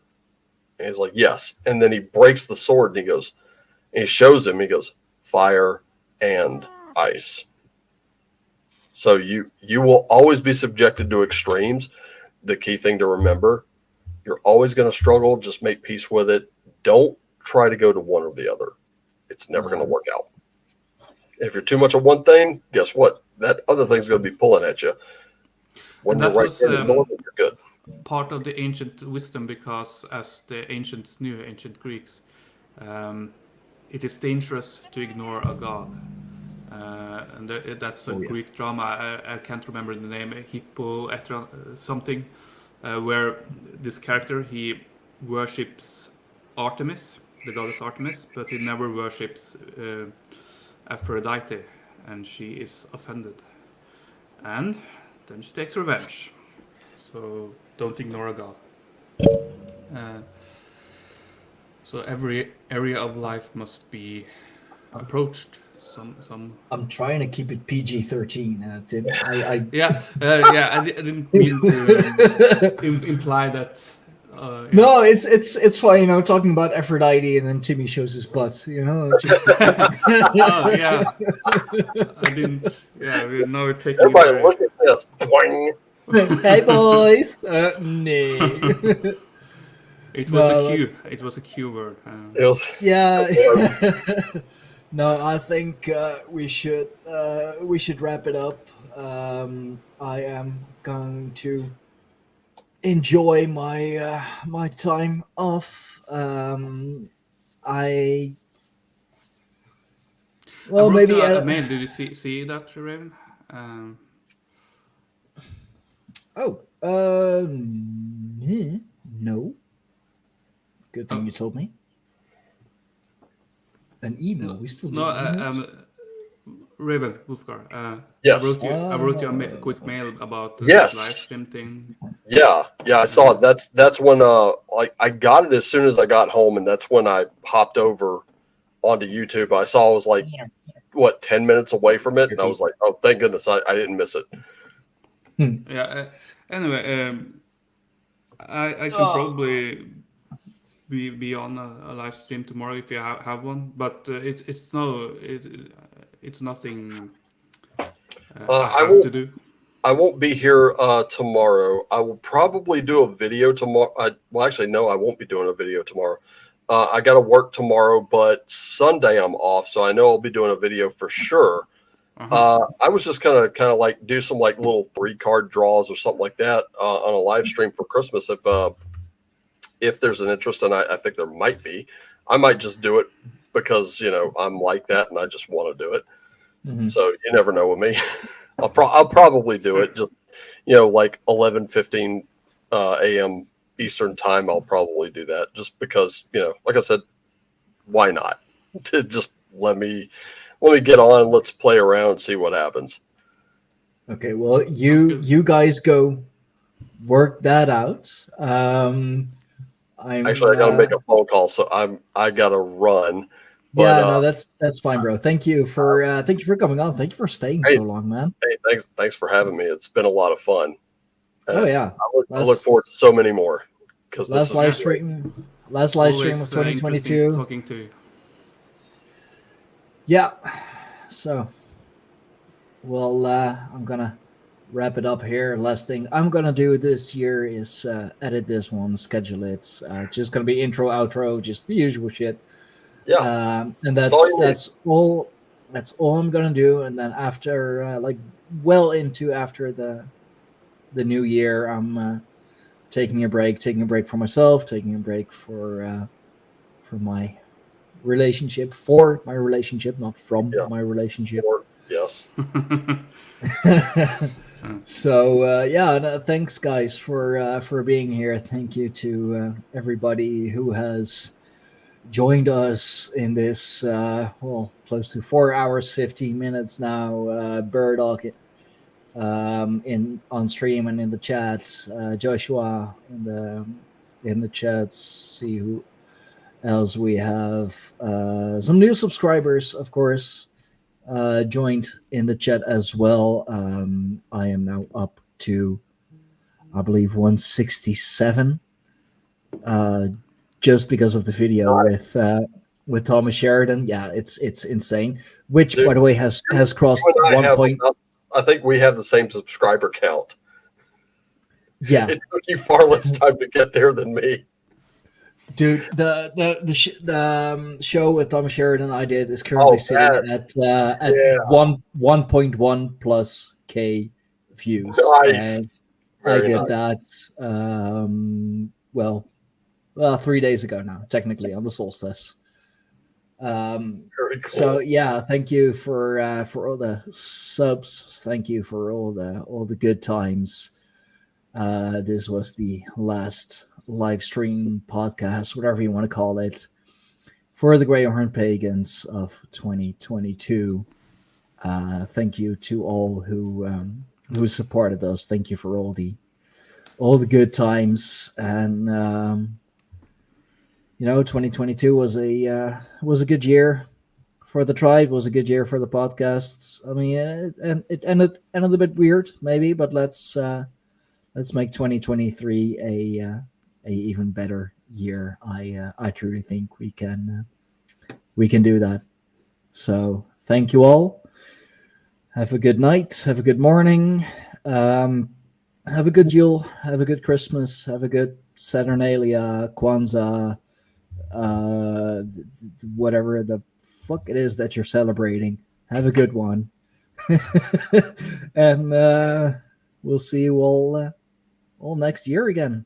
And he's like, "Yes." And then he breaks the sword and he goes, and he shows him. He goes, "Fire and ice." So you will always be subjected to extremes. The key thing to remember, you're always going to struggle. Just make peace with it. Don't try to go to one or the other. It's never going to work out. If you're too much of one thing, guess what? That other thing's going to be pulling at you. When you're right in the normal, you're good. Part of the ancient wisdom, because as the ancients knew, ancient Greeks, it is dangerous to ignore a god. And that's a Greek drama. I can't remember the name, Hippo something, where this character, he worships Artemis, the goddess Artemis, but he never worships Aphrodite, and she is offended. And then she takes revenge. So don't ignore a god. So every area of life must be approached. I'm trying to keep it PG-13, Tim. I didn't mean to imply that. No, it's fine. Talking about Aphrodite and then Timmy shows his butt. Just... Oh yeah, I didn't. Yeah, now we're taking. Everybody, look at this. Boing. Hey boys. No. It was a Q. It was a Q word. Yeah. No, I think we should wrap it up. I am going to enjoy my my time off. Maybe mail. Did you see that, Raven? No. Good thing you told me. An email. We still do Raven Wolfgar. Yes. I wrote you a quick mail about the live stream thing. Yeah, I saw it. That's when I got it as soon as I got home, and that's when I hopped over onto YouTube. I saw it was like 10 minutes away from it, and I was like, oh, thank goodness I didn't miss it. Yeah. Anyway, I could probably be on a live stream tomorrow if you have one, but it's nothing I have to do. I won't be here tomorrow. I will probably do a video tomorrow. Well, actually, no, I won't be doing a video tomorrow. I got to work tomorrow, but Sunday I'm off, so I know I'll be doing a video for sure. I was just gonna kind of like do some like little 3-card draws or something like that on a live stream for Christmas. If there's an interest, and I think there might be, I might just do it because I'm like that and I just want to do it. Mm-hmm. So you never know with me. I'll probably do it just like 11:15 a.m. Eastern time. I'll probably do that just because like I said, why not? Just let me get on and let's play around and see what happens. Okay, well you guys go work that out. I gotta make a phone call, so I gotta run. But, no, that's fine, bro. Thank you for coming on. Thank you for staying so long, man. Hey, thanks for having me. It's been a lot of fun. Yeah, I look forward to so many more. Because last live stream of 2022. Talking to you. Yeah. So, well, I'm gonna wrap it up here. Last thing I'm gonna do this year is edit this one, schedule it. Just gonna be intro, outro, just the usual shit. Yeah. And that's all. That's all I'm gonna do. And then after, after the new year, I'm taking a break for myself, taking a break for my relationship, not from my relationship. Yes. So thanks guys for being here. Thank you to everybody who has joined us in this close to 4 hours 15 minutes now. Burdock on stream and in the chats, Joshua in the chats, see who as we have some new subscribers, of course, joined in the chat as well. I am now up to, I believe, 167, just because of the video with Thomas Sheridan. Yeah, it's insane. Which, Dude, by the way, has crossed you and I 1 point. I think we have the same subscriber count. Yeah, It took you far less time to get there than me. dude. The show with Thomas Sheridan I did is currently sitting at 1.1 plus K views. Nice. And I Very did nice. that well 3 days ago now, technically, on the solstice. Very cool. So yeah, thank you for all the subs. Thank you for all the good times. This was the last live stream podcast, whatever you want to call it, for the Greyhorn Pagans of 2022. Thank you to all who supported us. Thank you for all the good times. And 2022 was a good year for the tribe. Was a good year for the podcasts. I mean, it ended a bit weird, maybe, but let's make 2023 a even better year. I truly think we can do that. So thank you all. Have a good night. Have a good morning. Have a good Yule. Have a good Christmas. Have a good Saturnalia, Kwanzaa, whatever the fuck it is that you're celebrating. Have a good one. And we'll see you all next year again.